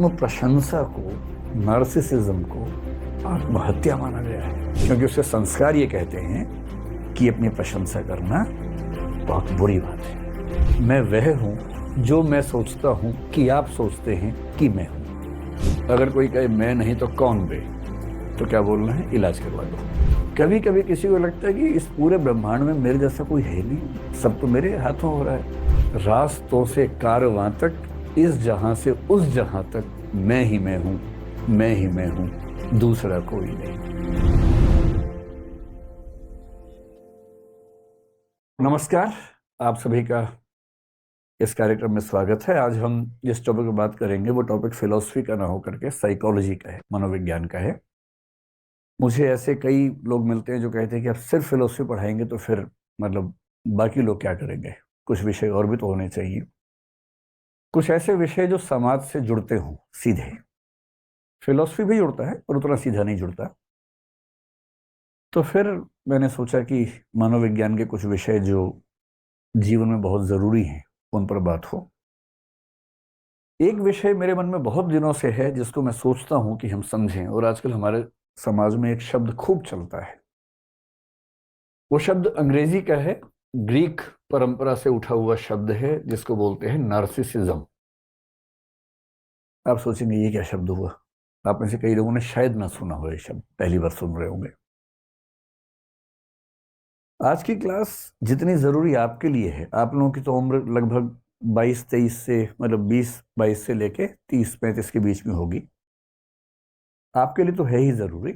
आत्म प्रशंसा को, नार्सिसिज्म को आत्महत्या माना गया है, क्योंकि उससे संस्कार ये कहते हैं कि अपनी प्रशंसा करना बहुत बुरी बात है। मैं वह हूं जो मैं सोचता हूं कि आप सोचते हैं कि मैं हूं। अगर कोई कहे मैं नहीं तो कौन बे, तो क्या बोलना है, इलाज करवा दो। कभी कभी किसी को लगता है कि इस पूरे ब्रह्मांड में मेरे जैसा कोई है नहीं, सब तो मेरे हाथों हो रहा है। रास्तों से कारवां तक, इस जहां से उस जहां तक मैं ही मैं हूं, मैं ही मैं हूं, दूसरा कोई नहीं। नमस्कार, आप सभी का इस कार्यक्रम में स्वागत है। आज हम जिस टॉपिक पर बात करेंगे वो टॉपिक फिलॉसफी का ना हो करके साइकोलॉजी का है, मनोविज्ञान का है। मुझे ऐसे कई लोग मिलते हैं जो कहते हैं कि आप सिर्फ फिलॉसफी पढ़ाएंगे तो फिर मतलब बाकी लोग क्या करेंगे, कुछ विषय और भी तो होने चाहिए, कुछ ऐसे विषय जो समाज से जुड़ते हों सीधे। फिलॉसफी भी जुड़ता है पर उतना सीधा नहीं जुड़ता। तो फिर मैंने सोचा कि मनोविज्ञान के कुछ विषय जो जीवन में बहुत जरूरी हैं उन पर बात हो। एक विषय मेरे मन में बहुत दिनों से है जिसको मैं सोचता हूं कि हम समझें, और आजकल हमारे समाज में एक शब्द खूब चलता है। वो शब्द अंग्रेजी का है, ग्रीक परंपरा से उठा हुआ शब्द है जिसको बोलते हैं नार्सिसिज्म। आप सोचेंगे ये क्या शब्द हुआ। आप में से कई लोगों ने शायद ना सुना हो, ये शब्द पहली बार सुन रहे होंगे। आज की क्लास जितनी जरूरी आपके लिए है, आप लोगों की तो उम्र लगभग 22-23 से, मतलब 20-22 से लेके 30-35 के बीच में होगी। आपके लिए तो है ही जरूरी,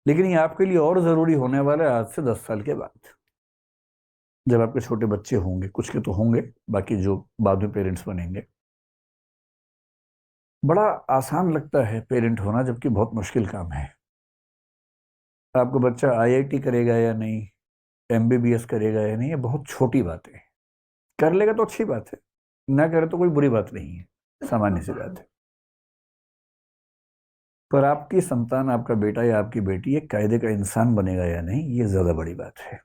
लेकिन ये आपके लिए और जरूरी होने वाला है आज से 10 साल के बाद, जब आपके छोटे बच्चे होंगे। कुछ के तो होंगे, बाकी जो बाद में पेरेंट्स बनेंगे। बड़ा आसान लगता है पेरेंट होना, जबकि बहुत मुश्किल काम है। आपका बच्चा आईआईटी करेगा या नहीं, एमबीबीएस करेगा या नहीं, ये बहुत छोटी बात है। कर लेगा तो अच्छी बात है, ना करे तो कोई बुरी बात नहीं है, सामान्य सी बात है। पर आपकी संतान, आपका बेटा या आपकी बेटी एक कायदे का इंसान बनेगा या नहीं, ये ज्यादा बड़ी बात है।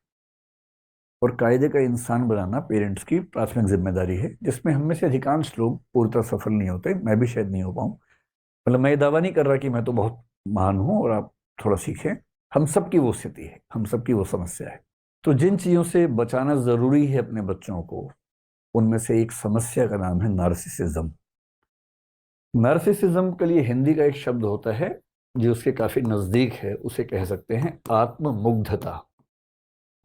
और कायदे का इंसान बनाना पेरेंट्स की प्राथमिक जिम्मेदारी है, जिसमें हम में से अधिकांश लोग पूर्णतः सफल नहीं होते। मैं भी शायद नहीं हो पाऊं। मतलब मैं ये दावा नहीं कर रहा कि मैं तो बहुत महान हूं और आप थोड़ा सीखें। हम सबकी वो स्थिति है, हम सबकी वो समस्या है। तो जिन चीजों से बचाना जरूरी है अपने बच्चों को, उनमें से एक समस्या का नाम है नार्सिसिज्म। नार्सिसिज्म के लिए हिंदी का एक शब्द होता है जो उसके काफी नजदीक है, उसे कह सकते हैं आत्ममुग्धता।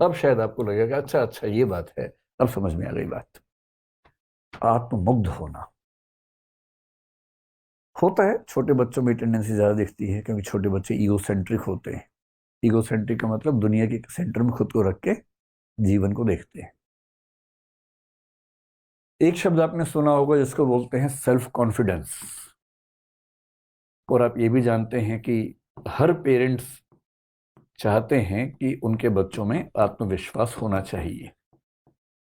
अब शायद आपको लगेगा अच्छा अच्छा ये बात है, अब समझ में आ गई बात। आत्ममुग्ध होना होता है, छोटे बच्चों में टेंडेंसी ज्यादा दिखती है, क्योंकि छोटे बच्चे ईगोसेंट्रिक होते हैं। ईगोसेंट्रिक का मतलब दुनिया के सेंटर में खुद को रख के जीवन को देखते हैं। एक शब्द आपने सुना होगा जिसको बोलते हैं सेल्फ कॉन्फिडेंस। और आप ये भी जानते हैं कि हर पेरेंट्स चाहते हैं कि उनके बच्चों में आत्मविश्वास होना चाहिए।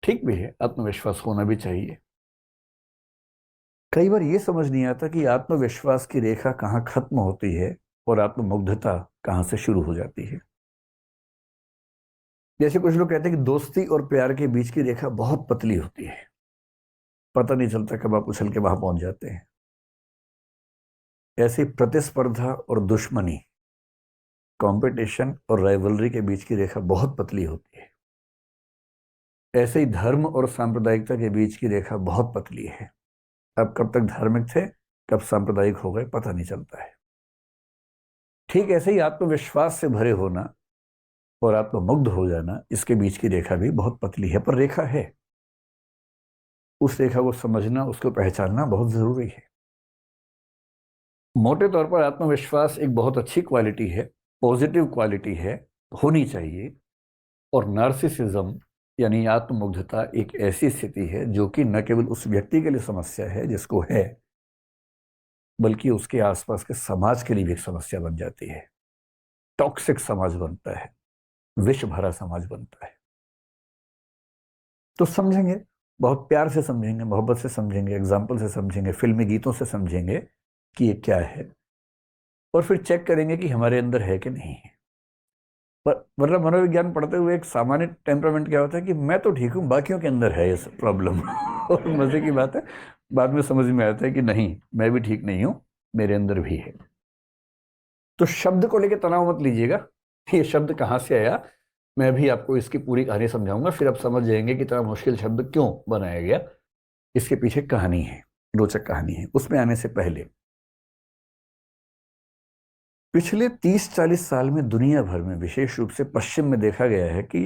ठीक भी है, आत्मविश्वास होना भी चाहिए। कई बार ये समझ नहीं आता कि आत्मविश्वास की रेखा कहाँ खत्म होती है और आत्ममुग्धता कहाँ से शुरू हो जाती है। जैसे कुछ लोग कहते हैं कि दोस्ती और प्यार के बीच की रेखा बहुत पतली होती है, पता नहीं चलता कब आप उछल के वहां पहुंच जाते हैं। ऐसी प्रतिस्पर्धा और दुश्मनी, कंपटीशन और राइवलरी के बीच की रेखा बहुत पतली होती है। ऐसे ही धर्म और सांप्रदायिकता के बीच की रेखा बहुत पतली है। अब कब तक धार्मिक थे, कब सांप्रदायिक हो गए, पता नहीं चलता है। ठीक ऐसे ही आत्मविश्वास से भरे होना और आत्ममुग्ध हो जाना, इसके बीच की रेखा भी बहुत पतली है, पर रेखा है। उस रेखा को समझना, उसको पहचानना बहुत जरूरी है। मोटे तौर पर आत्मविश्वास एक बहुत अच्छी क्वालिटी है, पॉजिटिव क्वालिटी है, होनी चाहिए। और नार्सिसिज्म यानी आत्ममुग्धता एक ऐसी स्थिति है जो कि न केवल उस व्यक्ति के लिए समस्या है जिसको है, बल्कि उसके आसपास के समाज के लिए भी एक समस्या बन जाती है। टॉक्सिक समाज बनता है, विष भरा समाज बनता है। तो समझेंगे, बहुत प्यार से समझेंगे, मोहब्बत से समझेंगे, एग्जाम्पल से समझेंगे, फिल्मी गीतों से समझेंगे कि ये क्या है, और फिर चेक करेंगे कि हमारे अंदर है कि नहीं है। मतलब मनोविज्ञान पढ़ते हुए एक सामान्य टेम्परामेंट क्या होता है कि मैं तो ठीक हूँ, बाकियों के अंदर है ये प्रॉब्लम। और मजे की बात है, बाद में समझ में आता है कि नहीं, मैं भी ठीक नहीं हूँ, मेरे अंदर भी है। तो शब्द को लेकर तनाव मत लीजिएगा, ये शब्द कहाँ से आया, मैं भी आपको इसकी पूरी कहानी समझाऊंगा, फिर आप समझ जाएंगे कि इतना मुश्किल शब्द क्यों बनाया गया। इसके पीछे कहानी है, रोचक कहानी है। उसमें आने से पहले पिछले 30-40 साल में दुनिया भर में, विशेष रूप से पश्चिम में, देखा गया है कि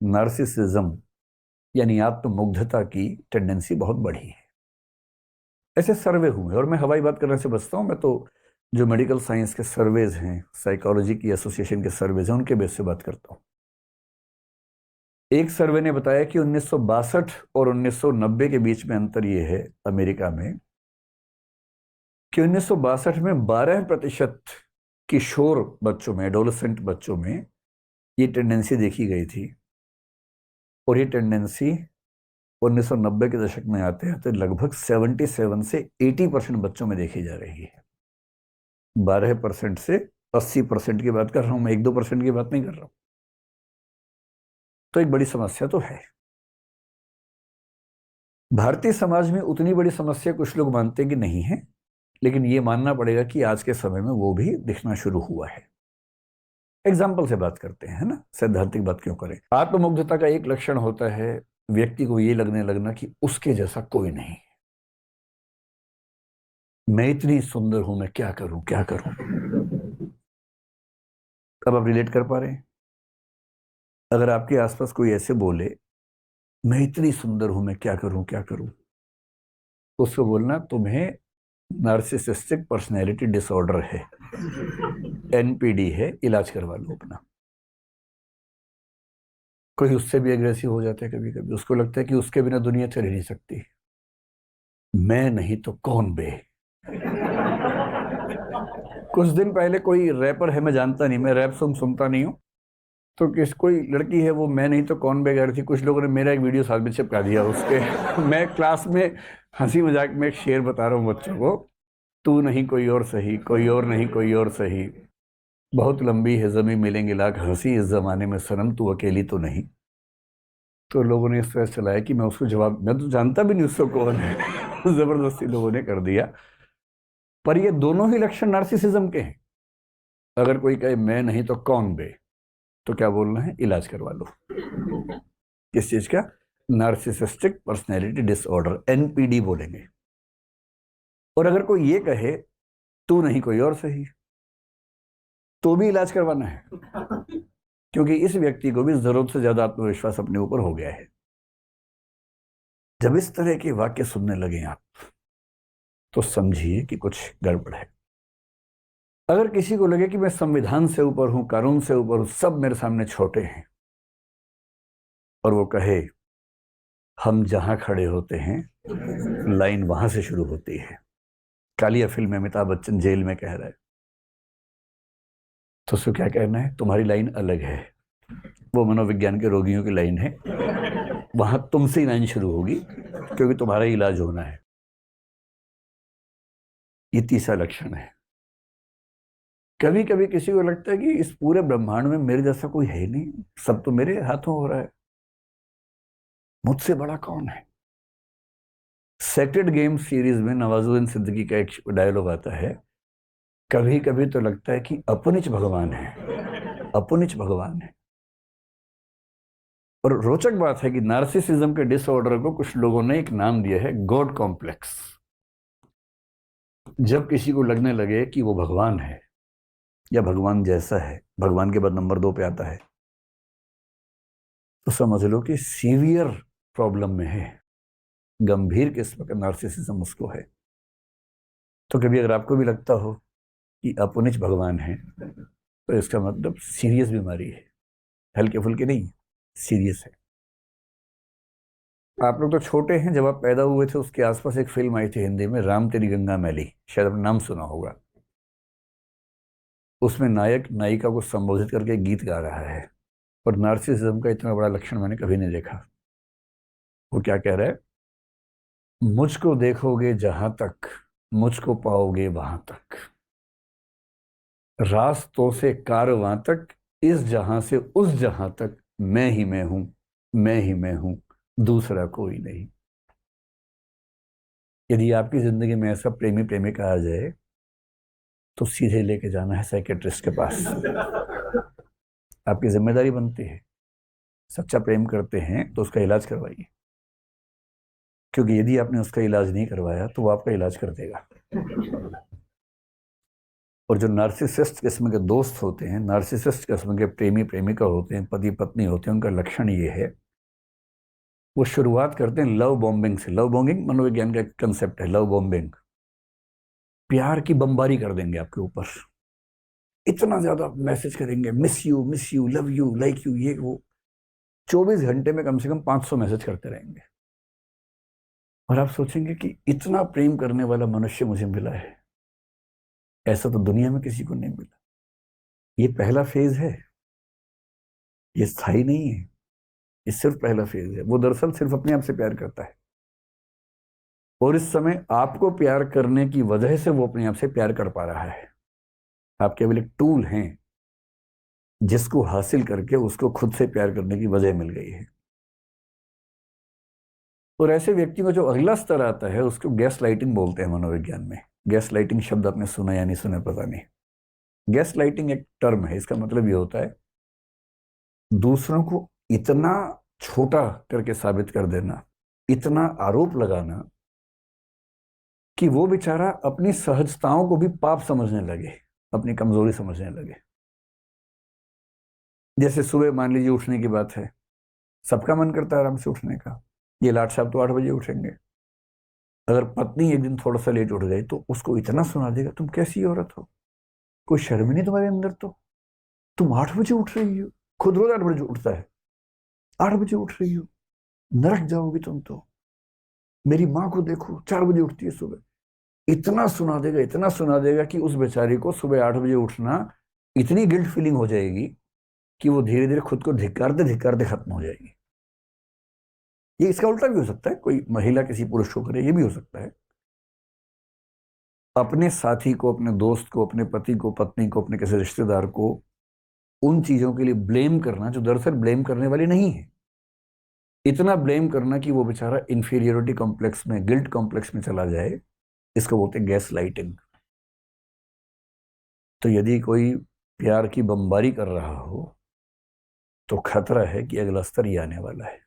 नार्सिसिज्म यानी आत्ममुग्धता की टेंडेंसी बहुत बढ़ी है। ऐसे सर्वे हुए, और मैं हवाई बात करने से बचता हूं, मैं तो जो मेडिकल साइंस के सर्वेज हैं, साइकोलॉजी की एसोसिएशन के सर्वेज हैं, उनके बेस से बात करता हूं। एक सर्वे ने बताया कि 1962 और 1990 के बीच में अंतर यह है अमेरिका में कि 1962 में 12% किशोर बच्चों में, एडोलेसेंट बच्चों में ये टेंडेंसी देखी गई थी, और ये टेंडेंसी 1990 के दशक में आते आते लगभग 77 से 80% बच्चों में देखी जा रही है। 12% से 80% की बात कर रहा हूं मैं, 1-2% की बात नहीं कर रहा हूं। तो एक बड़ी समस्या तो है। भारतीय समाज में उतनी बड़ी समस्या कुछ लोग मानते हैं कि नहीं है, लेकिन ये मानना पड़ेगा कि आज के समय में वो भी दिखना शुरू हुआ है। एग्जाम्पल से बात करते हैं, है ना, सैद्धांतिक बात क्यों करें। आत्ममुग्धता का एक लक्षण होता है व्यक्ति को ये लगने लगना कि उसके जैसा कोई नहीं, मैं इतनी सुंदर हूं, मैं क्या करूं क्या करूं। अब आप रिलेट कर पा रहे हैं? अगर आपके आसपास कोई ऐसे बोले मैं इतनी सुंदर हूं, मैं क्या करूं क्या करूं, तो उसको बोलना तुम्हें नार्सिसिस्टिक पर्सनैलिटी डिसऑर्डर है, एनपीडी है, इलाज करवा लो अपना। कोई उससे भी एग्रेसिव हो जाता है कभी कभी, उसको लगता है कि उसके बिना दुनिया चल ही नहीं सकती, मैं नहीं तो कौन बे। कुछ दिन पहले कोई रैपर है, मैं जानता नहीं, मैं रैप सुनता नहीं हूँ, तो किस कोई लड़की है, वो मैं नहीं तो कौन बे कह रही थी, कुछ लोगों ने मेरा एक वीडियो साथ में चिपका दिया उसके। मैं क्लास में हंसी मजाक में एक शेर बता रहा हूँ बच्चों को, तू नहीं कोई और सही, कोई और नहीं कोई और सही, बहुत लंबी है जमी मिलेंगे लाख हंसी इस जमाने में, सनम तू अकेली तो नहीं। तो लोगों ने इस तरह चलाया कि मैं उसको जवाब, मैं तो जानता भी नहीं उसको कौन है। जबरदस्ती लोगों ने कर दिया। पर ये दोनों ही लक्षण नार्सिसिज्म के हैं। अगर कोई कहे मैं नहीं तो कौन बे, तो क्या बोलना है, इलाज करवा लो। किस चीज का? नार्सिसिस्टिक पर्सनैलिटी डिसऑर्डर, एनपीडी बोलेंगे। और अगर कोई ये कहे तू नहीं कोई और सही, तो भी इलाज करवाना है, क्योंकि इस व्यक्ति को भी जरूरत से ज्यादा आत्मविश्वास अपने ऊपर हो गया है। जब इस तरह के वाक्य सुनने लगे आप, तो समझिए कि कुछ गड़बड़ है। अगर किसी को लगे कि मैं संविधान से ऊपर हूं, कानून से ऊपर हूं, सब मेरे सामने छोटे हैं, और वो कहे हम जहां खड़े होते हैं लाइन वहां से शुरू होती है, कालिया फिल्म में अमिताभ बच्चन जेल में कह रहा है, तो उसको क्या कहना है, तुम्हारी लाइन अलग है, वो मनोविज्ञान के रोगियों की लाइन है, वहां तुमसे ही लाइन शुरू होगी, क्योंकि तुम्हारा ही इलाज होना है। ये तीसरा लक्षण है। कभी कभी किसी को लगता है कि इस पूरे ब्रह्मांड में मेरे जैसा कोई है ही नहीं, सब तो मेरे हाथों हो रहा है, मुझसे बड़ा कौन है। सेक्रेड गेम सीरीज में नवाजुद्दीन सिद्दीकी का एक डायलॉग आता है, कभी कभी तो लगता है कि अपनिच भगवान है, अपनिच भगवान है। और रोचक बात है कि नार्सिसिज्म के डिसऑर्डर को कुछ लोगों ने एक नाम दिया है, गॉड कॉम्प्लेक्स। जब किसी को लगने लगे कि वो भगवान है या भगवान जैसा है, भगवान के बाद नंबर 2 पे आता है, तो समझ लो कि सीवियर प्रॉब्लम में है, गंभीर किस्म का नार्सिसिज्म उसको है। तो कभी अगर आपको भी लगता हो कि अपनिच भगवान है, तो इसका मतलब सीरियस बीमारी है, हल्के फुल्के नहीं, सीरियस है। आप लोग तो छोटे हैं, जब आप पैदा हुए थे उसके आसपास एक फिल्म आई थी हिंदी में, राम तेरी गंगा मैली, शायद आपने नाम सुना होगा। उसमें नायक नायिका को संबोधित करके गीत गा रहा है, और नार्सिसिज्म का इतना बड़ा लक्षण मैंने कभी नहीं देखा। वो क्या कह रहा है, मुझको देखोगे जहां तक, मुझको पाओगे वहां तक, रास्तों से कारवां तक, इस जहां से उस जहां तक मैं ही मैं हूं, मैं ही मैं हूं, दूसरा कोई नहीं। यदि आपकी जिंदगी में ऐसा प्रेमी प्रेमिका आ जाए तो सीधे लेके जाना है साइकेट्रिस्ट के पास। आपकी जिम्मेदारी बनती है। सच्चा प्रेम करते हैं तो उसका इलाज करवाइए, क्योंकि यदि आपने उसका इलाज नहीं करवाया तो वो आपका इलाज कर देगा। और जो नार्सिसिस्ट किस्म के दोस्त होते हैं, नार्सिसिस्ट किस्म के प्रेमी प्रेमिका होते हैं, पति पत्नी होते हैं, उनका लक्षण ये है, वो शुरुआत करते हैं लव बॉम्बिंग से। लव बॉम्बिंग मनोविज्ञान का एक कंसेप्ट है, लव बॉम्बिंग। प्यार की बमबारी कर देंगे आपके ऊपर। इतना ज्यादा मैसेज करेंगे, miss you, love you, like you, ये वो। 24 घंटे में कम से कम 500 मैसेज करते रहेंगे। और आप सोचेंगे कि इतना प्रेम करने वाला मनुष्य मुझे मिला है, ऐसा तो दुनिया में किसी को नहीं मिला। ये पहला फेज है, ये स्थायी नहीं है, ये सिर्फ पहला फेज है। वो दरअसल सिर्फ अपने आप से प्यार करता है, और इस समय आपको प्यार करने की वजह से वो अपने आप से प्यार कर पा रहा है। आप केवल एक टूल हैं जिसको हासिल करके उसको खुद से प्यार करने की वजह मिल गई है। और ऐसे व्यक्ति में जो अगला स्तर आता है उसको गैस लाइटिंग बोलते हैं मनोविज्ञान में। गैस लाइटिंग शब्द आपने सुना या नहीं सुना पता नहीं। गैस लाइटिंग एक टर्म है, इसका मतलब ये होता है दूसरों को इतना छोटा करके साबित कर देना, इतना आरोप लगाना कि वो बेचारा अपनी सहजताओं को भी पाप समझने लगे, अपनी कमजोरी समझने लगे। जैसे सुबह मान लीजिए उठने की बात है, सबका मन करता है आराम से उठने का। ये लाट साहब तो 8 बजे उठेंगे। अगर पत्नी एक दिन थोड़ा सा लेट उठ गई तो उसको इतना सुना देगा, तुम कैसी औरत हो, कोई शर्म ही नहीं तुम्हारे अंदर, तो तुम 8 बजे उठ रही हो। खुद रोज 8 बजे उठता है, 8 बजे उठ रही हो, नरक जाओगी तुम तो। मेरी माँ को देखो, 4 बजे उठती है सुबह। इतना सुना देगा, इतना सुना देगा कि उस बेचारी को सुबह 8 बजे उठना इतनी गिल्ट फीलिंग हो जाएगी कि वो धीरे धीरे खुद को धिक्कारते धिक्कारते खत्म हो जाएगी। ये इसका उल्टा भी हो सकता है, कोई महिला किसी पुरुष को करे, ये भी हो सकता है। अपने साथी को, अपने दोस्त को, अपने पति को, पत्नी को, अपने किसी रिश्तेदार को उन चीजों के लिए ब्लेम करना जो दरअसल ब्लेम करने वाली नहीं है, इतना ब्लेम करना कि वो बेचारा इंफीरियोरिटी कॉम्प्लेक्स में, गिल्ट कॉम्प्लेक्स में चला जाए, इसको बोलते हैं गैस लाइटिंग। तो यदि कोई प्यार की बमबारी कर रहा हो तो खतरा है कि अगला स्तर ही आने वाला है।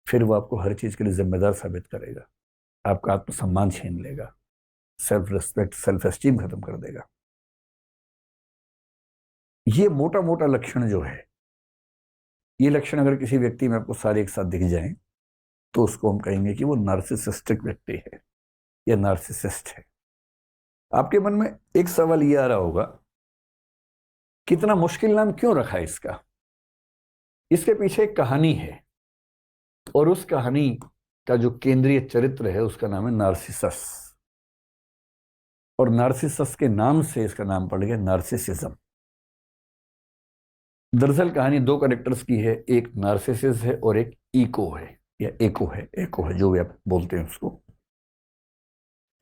फिर वो आपको हर चीज के लिए जिम्मेदार साबित करेगा, आपका आत्मसम्मान छीन लेगा, सेल्फ रिस्पेक्ट, सेल्फ एस्टीम खत्म कर देगा। ये मोटा मोटा लक्षण जो है, ये लक्षण अगर किसी व्यक्ति में आपको सारे एक साथ दिख जाएं तो उसको हम कहेंगे कि वो नार्सिसिस्टिक व्यक्ति है या नार्सिसिस्ट है। आपके मन में एक सवाल ये आ रहा होगा, कितना मुश्किल नाम क्यों रखा है इसका? इसके पीछे एक कहानी है, और उस कहानी का जो केंद्रीय चरित्र है उसका नाम है नार्सिसस। और नार्सिसस के नाम से इसका नाम पड़ गया नार्सिसिज्म। दरअसल कहानी दो कैरेक्टर्स की है, एक नार्सिसिस है और एक इको है, या एको है जो भी आप बोलते हैं उसको।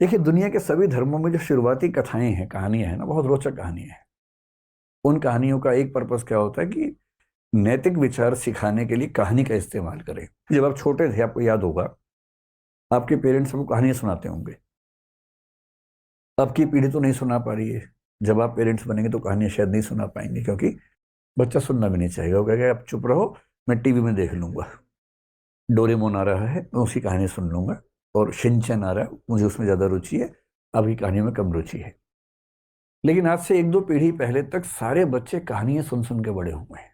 देखिए, दुनिया के सभी धर्मों में जो शुरुआती कथाएं हैं, कहानियां हैं ना, बहुत रोचक कहानियां हैं। उन कहानियों का एक पर्पस क्या होता है कि नैतिक विचार सिखाने के लिए कहानी का इस्तेमाल करें। जब आप छोटे थे, आपको याद होगा, आपके पेरेंट्स आपको कहानियां सुनाते होंगे। आपकी पीढ़ी तो नहीं सुना पा रही है, जब आप पेरेंट्स बनेंगे तो कहानियां शायद नहीं सुना पाएंगे, क्योंकि बच्चा सुनना भी नहीं चाहेगा। वो कहेगा आप चुप रहो, मैं टीवी में देख लूंगा। डोरेमोन आ रहा है, मैं उसकी कहानी सुन लूंगा, और शिनचैन आ रहा है, मुझे उसमें ज्यादा रुचि है, आपकी कहानी में कम रुचि है। लेकिन आज से 1-2 पीढ़ी पहले तक सारे बच्चे कहानियां सुन सुन के बड़े हुए हैं।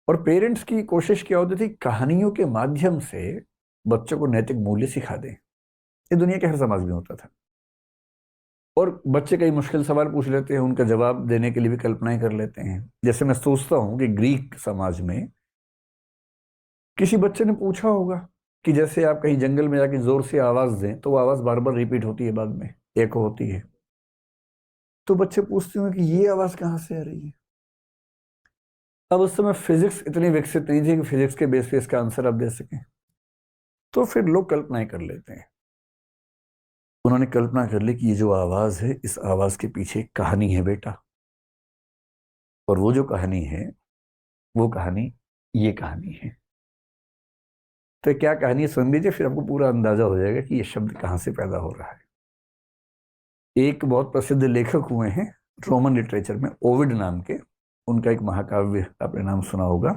और पेरेंट्स की कोशिश क्या होती थी, कहानियों के माध्यम से बच्चों को नैतिक मूल्य सिखा दें। ये दुनिया के हर समाज में होता था। और बच्चे कई मुश्किल सवाल पूछ लेते हैं, उनका जवाब देने के लिए भी कल्पनाएं कर लेते हैं। जैसे मैं सोचता हूं कि ग्रीक समाज में किसी बच्चे ने पूछा होगा कि जैसे आप कहीं जंगल में जाके जोर से आवाज दें तो वो आवाज बार बार रिपीट होती है, बाद में एको होती है। तो बच्चे पूछते होंगे कि ये आवाज कहाँ से आ रही है। अब उस समय फिजिक्स इतनी विकसित नहीं थी कि फिजिक्स के बेस पे इसका आंसर आप दे सकें। तो फिर लोग कल्पनाएं कर लेते हैं। उन्होंने कल्पना कर ली कि ये जो आवाज है, इस आवाज के पीछे एक कहानी है बेटा। और वो जो कहानी है, वो कहानी ये कहानी है। तो क्या कहानी है सुन लीजिए, फिर आपको पूरा अंदाजा हो जाएगा कि ये शब्द कहाँ से पैदा हो रहा है। एक बहुत प्रसिद्ध लेखक हुए हैं रोमन लिटरेचर में, ओविड नाम के। उनका एक महाकाव्य आपने नाम सुना होगा,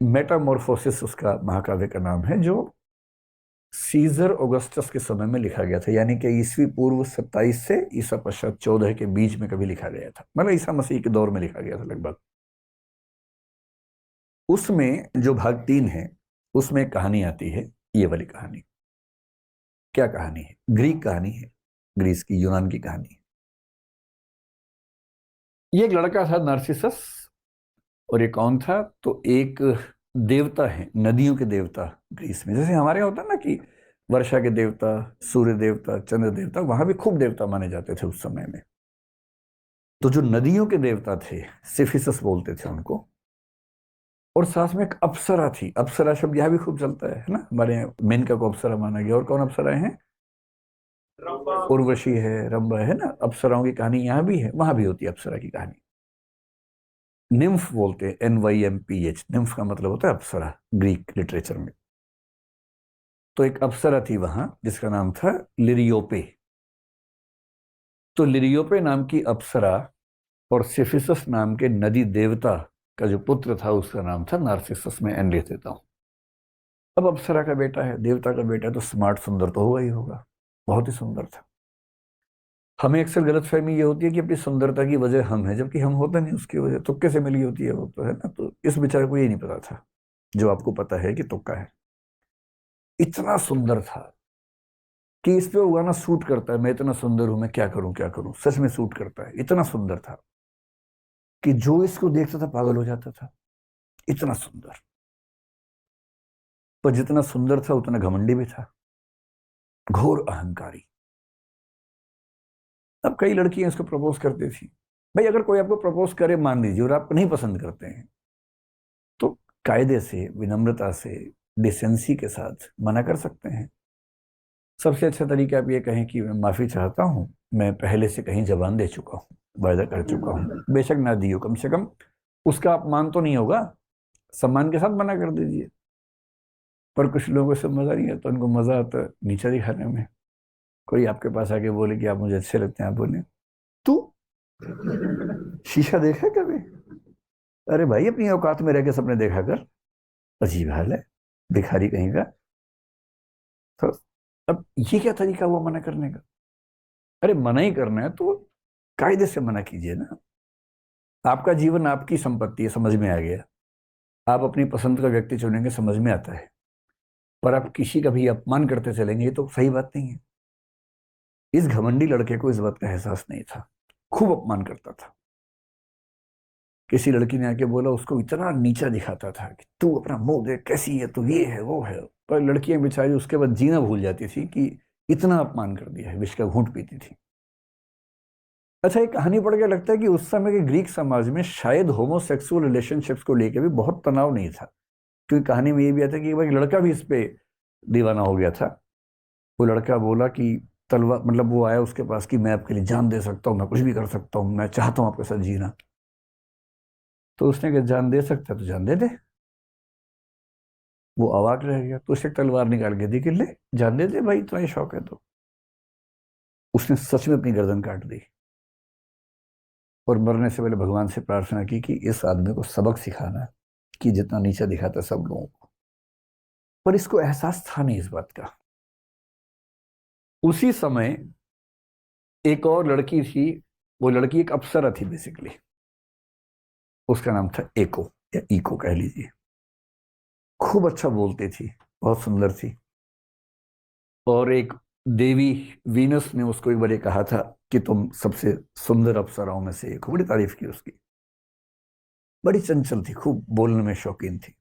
मेटामॉर्फोसिस उसका महाकाव्य का नाम है, जो सीजर ऑगस्टस के समय में लिखा गया था, यानी कि ईसवी पूर्व 27 से ईसा पश्चात 14 के बीच में कभी लिखा गया था, मतलब ईसा मसीह के दौर में लिखा गया था लगभग। उसमें जो भाग 3 है, उसमें एक कहानी आती है, ये वाली कहानी। क्या कहानी है? ग्रीक कहानी है, ग्रीस की, यूनान की कहानी है। ये एक लड़का था नार्सिसस, और ये कौन था? तो एक देवता है, नदियों के देवता ग्रीस में। जैसे हमारे यहाँ होता है ना कि वर्षा के देवता, सूर्य देवता, चंद्र देवता, वहां भी खूब देवता माने जाते थे उस समय में। तो जो नदियों के देवता थे, सिफिसस बोलते थे उनको। और साथ में एक अप्सरा थी। अप्सरा शब्द यहाँ भी खूब चलता है ना, हमारे यहाँ मेनका को अप्सरा माना गया। और कौन अप्सराएं हैं? उर्वशी है, रंभा है ना। अप्सराओं की कहानी यहाँ भी है, वहां भी होती है अप्सरा की कहानी। निम्फ बोलते हैं, NYMPH। निम्फ का मतलब होता है अप्सरा ग्रीक लिटरेचर में। तो एक अप्सरा थी वहां जिसका नाम था लिरियोपे। तो लिरियोपे नाम की अप्सरा और सिफिसस नाम के नदी देवता का जो पुत्र था, उसका नाम था नार्सिसस। में एन लिख देता हूं। अब अप्सरा का बेटा है, देवता का बेटा है, तो स्मार्ट, सुंदर तो होगा ही होगा। बहुत ही सुंदर था। हमें अक्सर गलतफहमी ये होती है कि अपनी सुंदरता की वजह हम है, जबकि हम होते नहीं उसकी वजह। तुक्के से मिली होती है वो, तो है ना। तो इस बेचारे को ये नहीं पता था, जो आपको पता है कि तुक्का है। इतना सुंदर था कि इस पे वो गाना सूट करता है, मैं इतना सुंदर हूं, मैं क्या करूं क्या करूं। सच में सूट करता है। इतना सुंदर था कि जो इसको देखता था पागल हो जाता था। इतना सुंदर। पर जितना सुंदर था उतना घमंडी भी था, घोर अहंकारी। अब कई लड़कियां इसको प्रपोज करती थी। भाई अगर कोई आपको प्रपोज करे, मान लीजिए, और आप नहीं पसंद करते हैं, तो कायदे से, विनम्रता से, डिसेंसी के साथ मना कर सकते हैं। सबसे अच्छा तरीका आप ये कहें कि मैं माफी चाहता हूं, मैं पहले से कहीं जबान दे चुका हूं, वायदा कर चुका हूं। बेशक ना दियो, कम से कम उसका अपमान तो नहीं होगा। सम्मान के साथ मना कर दीजिए। पर कुछ लोगों को सब मजा नहीं आता, उनको मजा आता है नीचा दिखाने में। कोई आपके पास आके बोले कि आप मुझे अच्छे लगते हैं, आप बोले तू शीशा देखा है कभी? अरे भाई अपनी औकात में रह के सपने देखा कर। अजीब हाल है, भिखारी कहीं का। तो अब ये क्या तरीका हुआ मना करने का? अरे मना ही करना है तो कायदे से मना कीजिए ना। आपका जीवन आपकी संपत्ति है, समझ में आ गया। आप अपनी पसंद का व्यक्ति चुनेंगे, समझ में आता है। पर आप किसी का भी अपमान करते चलेंगे, ये तो सही बात नहीं है। इस घमंडी लड़के को इस बात का एहसास नहीं था, खूब अपमान करता था। किसी लड़की ने आके बोला, उसको इतना नीचा दिखाता था कि तू अपना मुंह देख, कैसी है तू, ये है वो है। पर लड़कियां बेचारी उसके बाद जीना भूल जाती थी कि इतना अपमान कर दिया है, विष का घूंट पीती थी। अच्छा, एक कहानी पढ़ के लगता है कि उस समय के ग्रीक समाज में शायद होमोसेक्सुअल रिलेशनशिप्स को लेकर भी बहुत तनाव नहीं था। क्योंकि कहानी में ये भी आता है कि एक बार एक लड़का भी इस पे दीवाना हो गया था। वो लड़का बोला कि तलवार, मतलब वो आया उसके पास कि मैं आपके लिए जान दे सकता हूँ, मैं कुछ भी कर सकता हूँ, मैं चाहता हूँ आपके साथ जीना। तो उसने कहा जान दे सकता है तो जान दे दे। वो अवाक रह गया, तो उसने तलवार निकाल के दी कि ले जान दे दे भाई, इतना ही शौक है तो। उसने सच में अपनी गर्दन काट दी और मरने से पहले भगवान से प्रार्थना की कि इस आदमी को सबक सिखाना है कि जितना नीचा दिखाता है सब लोगों को। पर इसको एहसास था नहीं इस बात का। उसी समय एक और लड़की थी। वो लड़की एक अप्सरा थी बेसिकली। उसका नाम था एको, या इको कह लीजिए। खूब अच्छा बोलती थी, बहुत सुंदर थी। और एक देवी वीनस ने उसको एक बार ये कहा था कि तुम सबसे सुंदर अप्सराओं में से एक हो। बड़ी तारीफ की उसकी। बड़ी चंचल थी, खूब बोलने में शौकीन थी।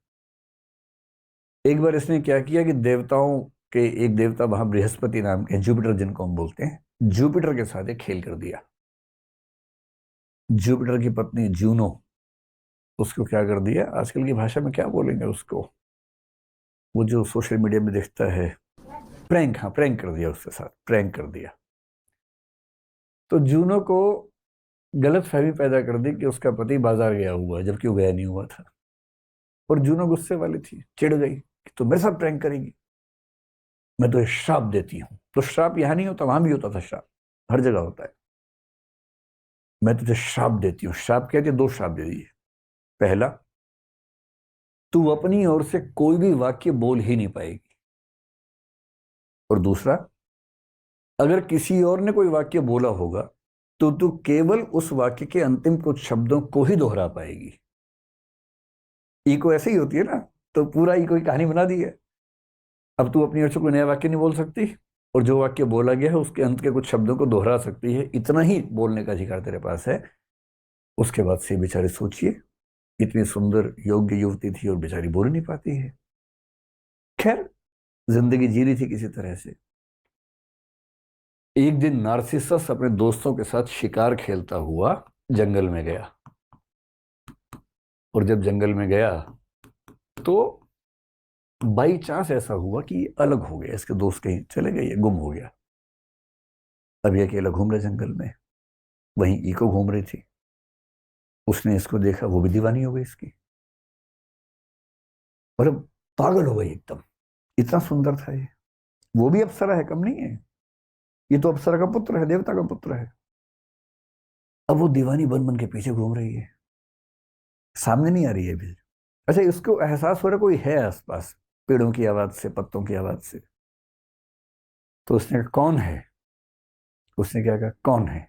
एक बार इसने क्या किया कि देवताओं के एक देवता वहां बृहस्पति नाम के, जुपिटर जिनको हम बोलते हैं, जुपिटर के साथ एक खेल कर दिया। जुपिटर की पत्नी जूनो, उसको क्या कर दिया, आजकल की भाषा में क्या बोलेंगे उसको, वो जो सोशल मीडिया में दिखता है, प्रैंक। हाँ, प्रैंक कर दिया, उसके साथ प्रैंक कर दिया। तो जूनो को गलत फहमी पैदा कर दी कि उसका पति बाजार गया हुआ है, जबकि वो गया नहीं हुआ था। और जूनो गुस्से वाली थी, चिढ़ गई कि तू मेरे साथ प्रैंक करेगी, मैं तुझे श्राप देती हूँ। तो श्राप यहां नहीं होता, वहां भी होता था श्राप, हर जगह होता है। मैं तुझे श्राप देती हूँ। श्राप कहते, दो श्राप दे दिए। पहला, तू अपनी ओर से कोई भी वाक्य बोल ही नहीं पाएगी। और दूसरा, अगर किसी और ने कोई वाक्य बोला होगा तो तू केवल उस वाक्य के अंतिम कुछ शब्दों को ही दोहरा पाएगी। इको ऐसे ही होती है ना, तो पूरा इको की कहानी बना दी है। अब तू अपनी ओर से कोई नया वाक्य नहीं बोल सकती, और जो वाक्य बोला गया है उसके अंत के कुछ शब्दों को दोहरा सकती है, इतना ही बोलने का अधिकार तेरे पास है। उसके बाद से बेचारे सोचिए, इतनी सुंदर योग्य युवती थी और बेचारी बोल नहीं पाती है। खैर, जिंदगी जी रही थी किसी तरह से। एक दिन नार्सिसस अपने दोस्तों के साथ शिकार खेलता हुआ जंगल में गया। और जब जंगल में गया तो बाई चांस ऐसा हुआ कि ये अलग हो गया, इसके दोस्त कहीं चले गए, ये गुम हो गया। अब ये अकेला घूम रहा जंगल में, वहीं इको घूम रही थी। उसने इसको देखा, वो भी दीवानी हो गई इसकी, और अब पागल हो गई एकदम। इतना सुंदर था ये, वो भी अप्सरा है, कम नहीं है। ये तो अप्सरा का पुत्र है, देवता का पुत्र है। अब वो दीवानी बन बन के पीछे घूम रही है, सामने नहीं आ रही है भी। अच्छा, इसको एहसास हो रहा कोई है आसपास, पेड़ों की आवाज से, पत्तों की आवाज से। तो उसने कहा कौन है। उसने क्या कहा, कौन है,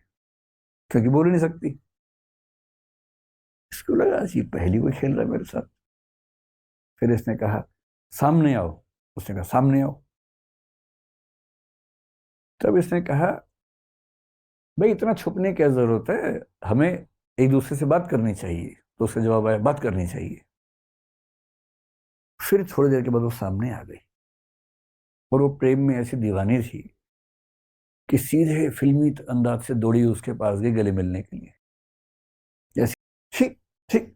क्योंकि बोल ही नहीं सकती। इसको लगा जी पहली कोई खेल रहा है मेरे साथ। फिर इसने कहा सामने आओ। उसने कहा सामने आओ। तब इसने कहा भाई इतना छुपने की क्या जरूरत है, हमें एक दूसरे से बात करनी चाहिए। तो उसका जवाब आया, बात करनी चाहिए। फिर थोड़ी देर के बाद वो सामने आ गई, और वो प्रेम में ऐसी दीवानी थी कि सीधे फिल्मी अंदाज से दौड़ी उसके पास गई गले मिलने के लिए। जैसे ठीक ठीक।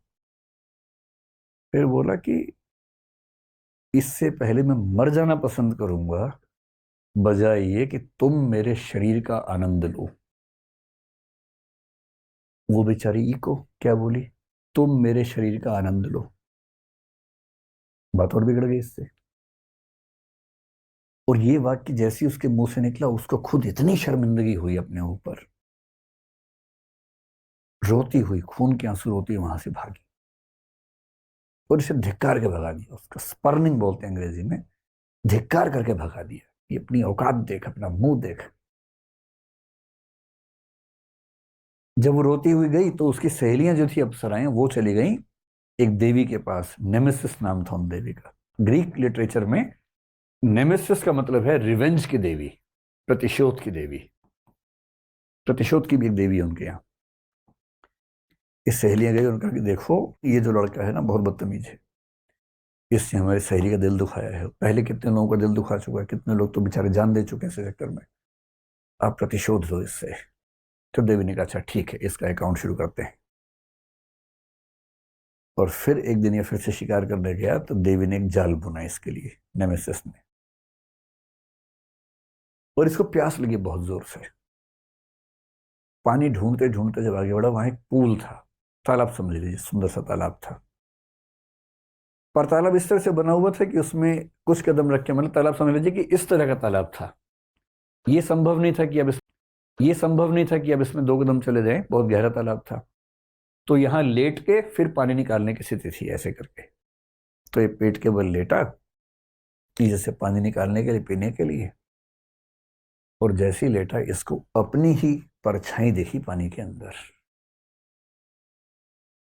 फिर बोला कि इससे पहले मैं मर जाना पसंद करूंगा, बजाय ये कि तुम मेरे शरीर का आनंद लो। वो बेचारी इको क्या बोली, तुम मेरे शरीर का आनंद लो। बात और बिगड़ गई इससे। और ये वाक्य जैसी उसके मुंह से निकला, उसको खुद इतनी शर्मिंदगी हुई अपने ऊपर, रोती हुई, खून के आंसू रोती वहां से भागी, और इसे धिक्कार के भगा दिया। उसका स्पर्निंग बोलते हैं अंग्रेजी में, धिक्कार करके भगा दिया। ये अपनी औकात देख, अपना मुंह देख। जब वो रोती हुई गई तो उसकी सहेलियां जो थी अप्सराएं, वो चली गई एक देवी के पास। नेमेसिस नाम था उन देवी का। ग्रीक लिटरेचर में नेमेसिस का मतलब है रिवेंज की देवी, प्रतिशोध की देवी। प्रतिशोध की भी एक देवी है उनके यहाँ। इस सहेलियां गई, उनका कि देखो ये जो लड़का है ना बहुत बदतमीज है, इसने हमारी सहेली का दिल दुखाया है, पहले कितने लोगों का दिल दुखा चुका है, कितने लोग तो बेचारे जान दे चुके हैं इस चक्कर में। आप प्रतिशोध लो इससे। तो देवी ने कहा अच्छा ठीक है, इसका अकाउंट शुरू करते हैं। और फिर एक दिन ये फिर से शिकार करने गया, तो देवी ने एक जाल बुना इसके लिए, नेमेसिस ने। और इसको प्यास लगी बहुत जोर से। पानी ढूंढते ढूंढते जब आगे बढ़ा, वहां एक पूल था, तालाब समझ लीजिए, सुंदर सा तालाब था। पर तालाब इस तरह से बना हुआ था कि उसमें कुछ कदम रख के, मतलब तालाब समझ लीजिए कि इस तरह का तालाब था। ये संभव नहीं था कि अब इस ये संभव नहीं था कि अब इसमें 2 कदम चले जाएं, बहुत गहरा तालाब था। तो यहां लेट के फिर पानी निकालने की स्थिति थी, ऐसे करके। तो ये पेट के बल लेटा नीचे से पानी निकालने के लिए, पीने के लिए। और जैसे ही लेटा, इसको अपनी ही परछाई देखी पानी के अंदर।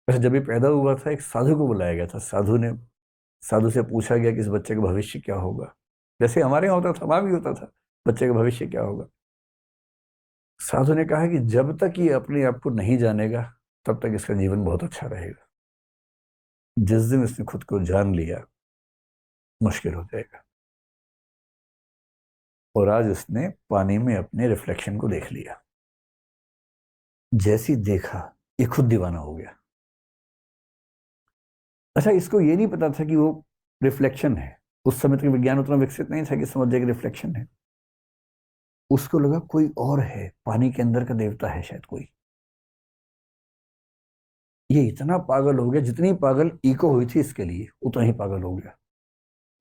वैसे जब ये पैदा हुआ था, एक साधु को बुलाया गया था। साधु से पूछा गया कि इस बच्चे का भविष्य क्या होगा। जैसे हमारे यहाँ होता था, वहां भी होता था, बच्चे का भविष्य क्या होगा। साधु ने कहा कि जब तक ये अपने आप को नहीं जानेगा, तब तक इसका जीवन बहुत अच्छा रहेगा। जिस दिन इसने खुद को जान लिया, मुश्किल हो जाएगा। और आज उसने पानी में अपने रिफ्लेक्शन को देख लिया। जैसी देखा, ये खुद दीवाना हो गया। अच्छा, इसको ये नहीं पता था कि वो रिफ्लेक्शन है। उस समय तक विज्ञान उतना विकसित नहीं था कि समझ जाए कि रिफ्लेक्शन है। उसको लगा कोई और है, पानी के अंदर का देवता है शायद कोई। ये इतना पागल हो गया, जितनी पागल इको हुई थी इसके लिए उतना ही पागल हो गया।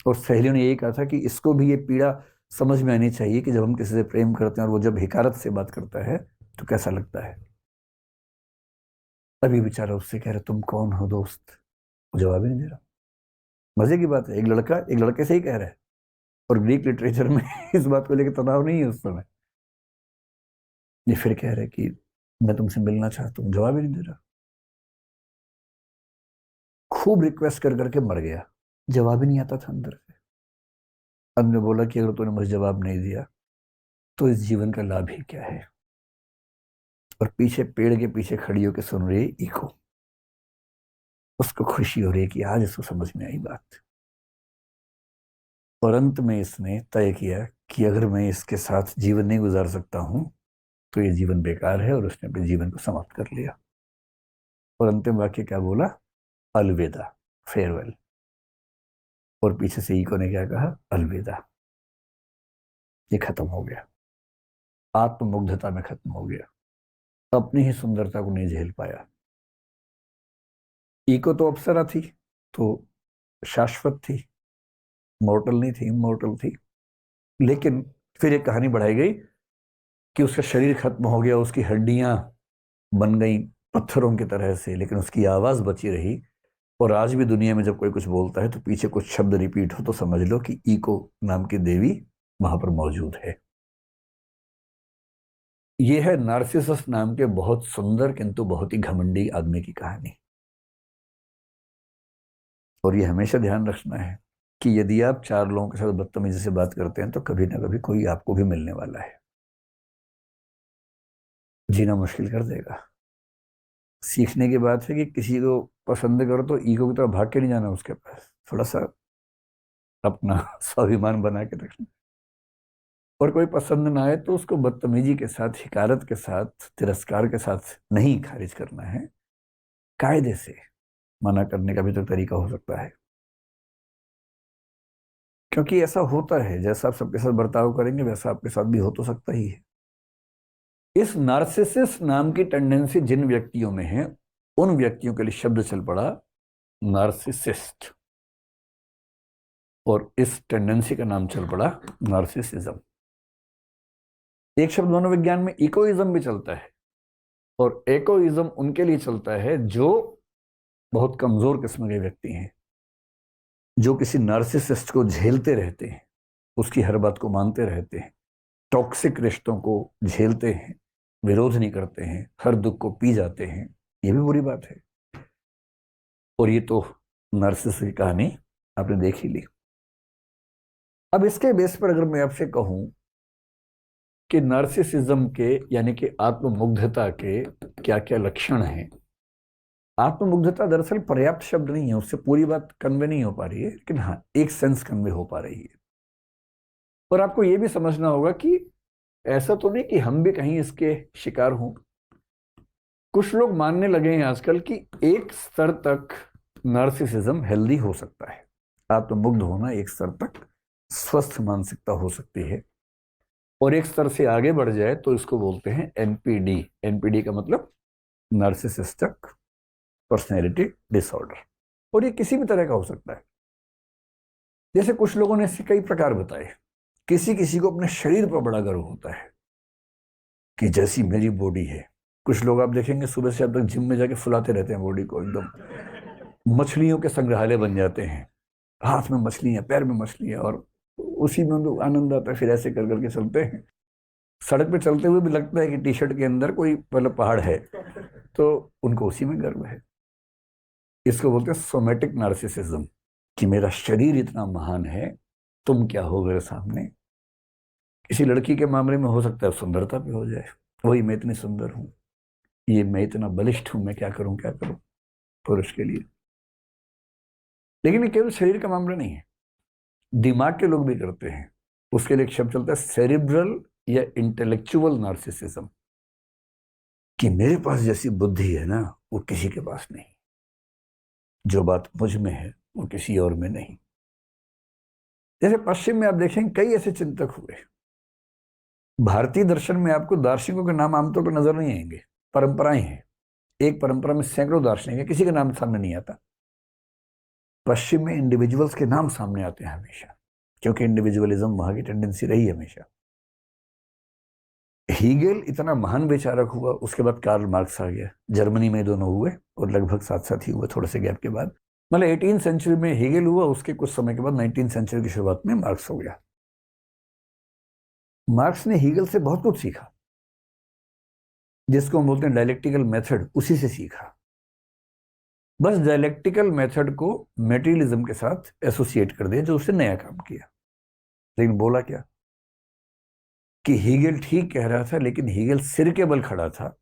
और सहेलियों ने यही कहा था कि इसको भी ये पीड़ा समझ में आनी चाहिए कि जब हम किसी से प्रेम करते हैं और वो जब हिकारत से बात करता है तो कैसा लगता है। अभी बेचारा उससे कह रहा, तुम कौन हो दोस्त? वो जवाब ही नहीं दे रहा। मजे की बात है, एक लड़का एक लड़के से ही कह रहा है, और ग्रीक लिटरेचर में इस बात को लेकर तनाव नहीं है उस समय। ये फिर कह रहे कि मैं तुमसे मिलना चाहता हूँ, जवाब ही नहीं दे रहा। खूब रिक्वेस्ट कर करके मर गया, जवाब ही नहीं आता था अंदर से। अंत में बोला कि अगर तूने मुझे जवाब नहीं दिया तो इस जीवन का लाभ ही क्या है। और पीछे पेड़ के पीछे खड़ी होकर सुन रही इको, उसको खुशी हो रही है कि आज इसको समझ में आई बात। और अंत में इसने तय किया कि अगर मैं इसके साथ जीवन नहीं गुजार सकता हूं तो ये जीवन बेकार है, और उसने अपने जीवन को समाप्त कर लिया। और अंतिम वाक्य क्या बोला? अलविदा, फेयरवेल। और पीछे से इको ने क्या कहा? अलविदा। ये खत्म हो गया, आत्ममुग्धता में खत्म हो गया, अपनी ही सुंदरता को नहीं झेल पाया। इको तो अप्सरा थी, तो शाश्वत थी, मॉर्टल नहीं थी, इमॉर्टल थी। लेकिन फिर एक कहानी बढ़ाई गई कि उसका शरीर खत्म हो गया, उसकी हड्डियां बन गई पत्थरों की तरह से, लेकिन उसकी आवाज बची रही। और आज भी दुनिया में जब कोई कुछ बोलता है तो पीछे कुछ शब्द रिपीट हो तो समझ लो कि इको नाम की देवी वहां पर मौजूद है। यह है नार्सिसस नाम के बहुत सुंदर किंतु बहुत ही घमंडी आदमी की कहानी। और ये हमेशा ध्यान रखना है कि यदि आप चार लोगों के साथ बदतमीजी से बात करते हैं तो कभी ना कभी कोई आपको भी मिलने वाला है, जीना मुश्किल कर देगा। सीखने की बात है कि किसी को पसंद करो तो ईगो की तरफ भाग के नहीं जाना उसके पास, थोड़ा सा अपना स्वाभिमान बना के रखना। और कोई पसंद ना आए तो उसको बदतमीजी के साथ, हिकारत के साथ, तिरस्कार के साथ नहीं खारिज करना है, कायदे से मना करने का भी तो तरीका हो सकता है। क्योंकि ऐसा होता है, जैसा आप सबके साथ बर्ताव करेंगे वैसा आपके साथ भी हो तो सकता ही है। इस नार्सिसिस नाम की टेंडेंसी जिन व्यक्तियों में है उन व्यक्तियों के लिए शब्द चल पड़ा नार्सिसिस्ट, और इस टेंडेंसी का नाम चल पड़ा नार्सिसिज्म। एक शब्द मनोविज्ञान में इकोइज्म भी चलता है, और एकोइज्म उनके लिए चलता है जो बहुत कमजोर किस्म के व्यक्ति हैं, जो किसी नार्सिसिस्ट को झेलते रहते हैं, उसकी हर बात को मानते रहते हैं, टॉक्सिक रिश्तों को झेलते हैं, विरोध नहीं करते हैं, हर दुख को पी जाते हैं। ये भी बुरी बात है। और ये तो नार्सिसिस्ट की कहानी आपने देख ही ली। अब इसके बेस पर अगर मैं आपसे कहूं कि नार्सिसिज्म के यानी कि आत्ममुग्धता के क्या क्या लक्षण हैं। आत्ममुग्धता दरअसल पर्याप्त शब्द नहीं है, उससे पूरी बात कन्वे नहीं हो पा रही है, लेकिन हाँ एक सेंस कन्वे हो पा रही है। और आपको यह भी समझना होगा कि ऐसा तो नहीं कि हम भी कहीं इसके शिकार हों। कुछ लोग मानने लगे हैं आजकल कि एक स्तर तक नार्सिसिज्म हेल्दी हो सकता है, आत्ममुग्ध होना एक स्तर तक स्वस्थ मानसिकता हो सकती है। और एक स्तर से आगे बढ़ जाए तो इसको बोलते हैं एनपीडी। एनपीडी का मतलब नार्सिसिस्टिक पर्सनैलिटी डिसऑर्डर। और ये किसी भी तरह का हो सकता है। जैसे कुछ लोगों ने इसके कई प्रकार बताए। किसी किसी को अपने शरीर पर बड़ा गर्व होता है कि जैसी मेरी बॉडी है। कुछ लोग आप देखेंगे सुबह से अब तक जिम में जाके फुलाते रहते हैं बॉडी को, एकदम मछलियों के संग्रहालय बन जाते हैं, हाथ में मछलियां, पैर में मछलियां, और उसी में उनको आनंद आता है, फिर ऐसे कर करके चलते हैं। सड़क पे चलते हुए भी लगता है कि टी शर्ट के अंदर कोई मतलब पहाड़ है, तो उनको उसी में गर्व है। इसको बोलते हैं सोमेटिक नार्सिसिज्म, कि मेरा शरीर इतना महान है, तुम क्या हो मेरे सामने। किसी लड़की के मामले में हो सकता है सुंदरता पे हो जाए, वही मैं इतनी सुंदर हूं, ये मैं इतना बलिष्ठ हूं, मैं क्या करूं क्या करूं, पुरुष के लिए। लेकिन ये केवल शरीर का मामला नहीं है, दिमाग के लोग भी करते हैं। उसके लिए एक शब्द चलता है सेरिब्रल या इंटेलेक्चुअल नार्सिसिज्म, कि मेरे पास जैसी बुद्धि है ना वो किसी के पास नहीं, जो बात मुझ में है वो किसी और में नहीं। जैसे पश्चिम में आप देखेंगे कई ऐसे चिंतक हुए। भारतीय दर्शन में आपको दार्शनिकों के नाम आमतौर पर नजर नहीं आएंगे, परंपराएं हैं। एक परंपरा में सैकड़ों दार्शनिक है, किसी का नाम सामने नहीं आता। पश्चिम में इंडिविजुअल्स के नाम सामने आते हैं हमेशा, क्योंकि इंडिविजुअलिज्म वहां की टेंडेंसी रही है हमेशा। हीगेल इतना महान विचारक हुआ, उसके बाद कार्ल मार्क्स आ गया, जर्मनी में दोनों हुए और लगभग साथ साथ ही हुए, थोड़े से गैप के बाद। मतलब 18 सेंचुरी में हीगेल हुआ, उसके कुछ समय के बाद 19 सेंचुरी की शुरुआत में मार्क्स हो गया। मार्क्स ने हीगेल से बहुत कुछ सीखा, जिसको हम बोलते हैं डायलेक्टिकल मेथड, उसी से सीखा। बस डायलेक्टिकल मेथड को मेटीरियलिज्म के साथ एसोसिएट कर दिया, जो उसने नया काम किया। लेकिन बोला क्या कि हीगेल ठीक कह रहा था, लेकिन हीगेल सिर के बल खड़ा था,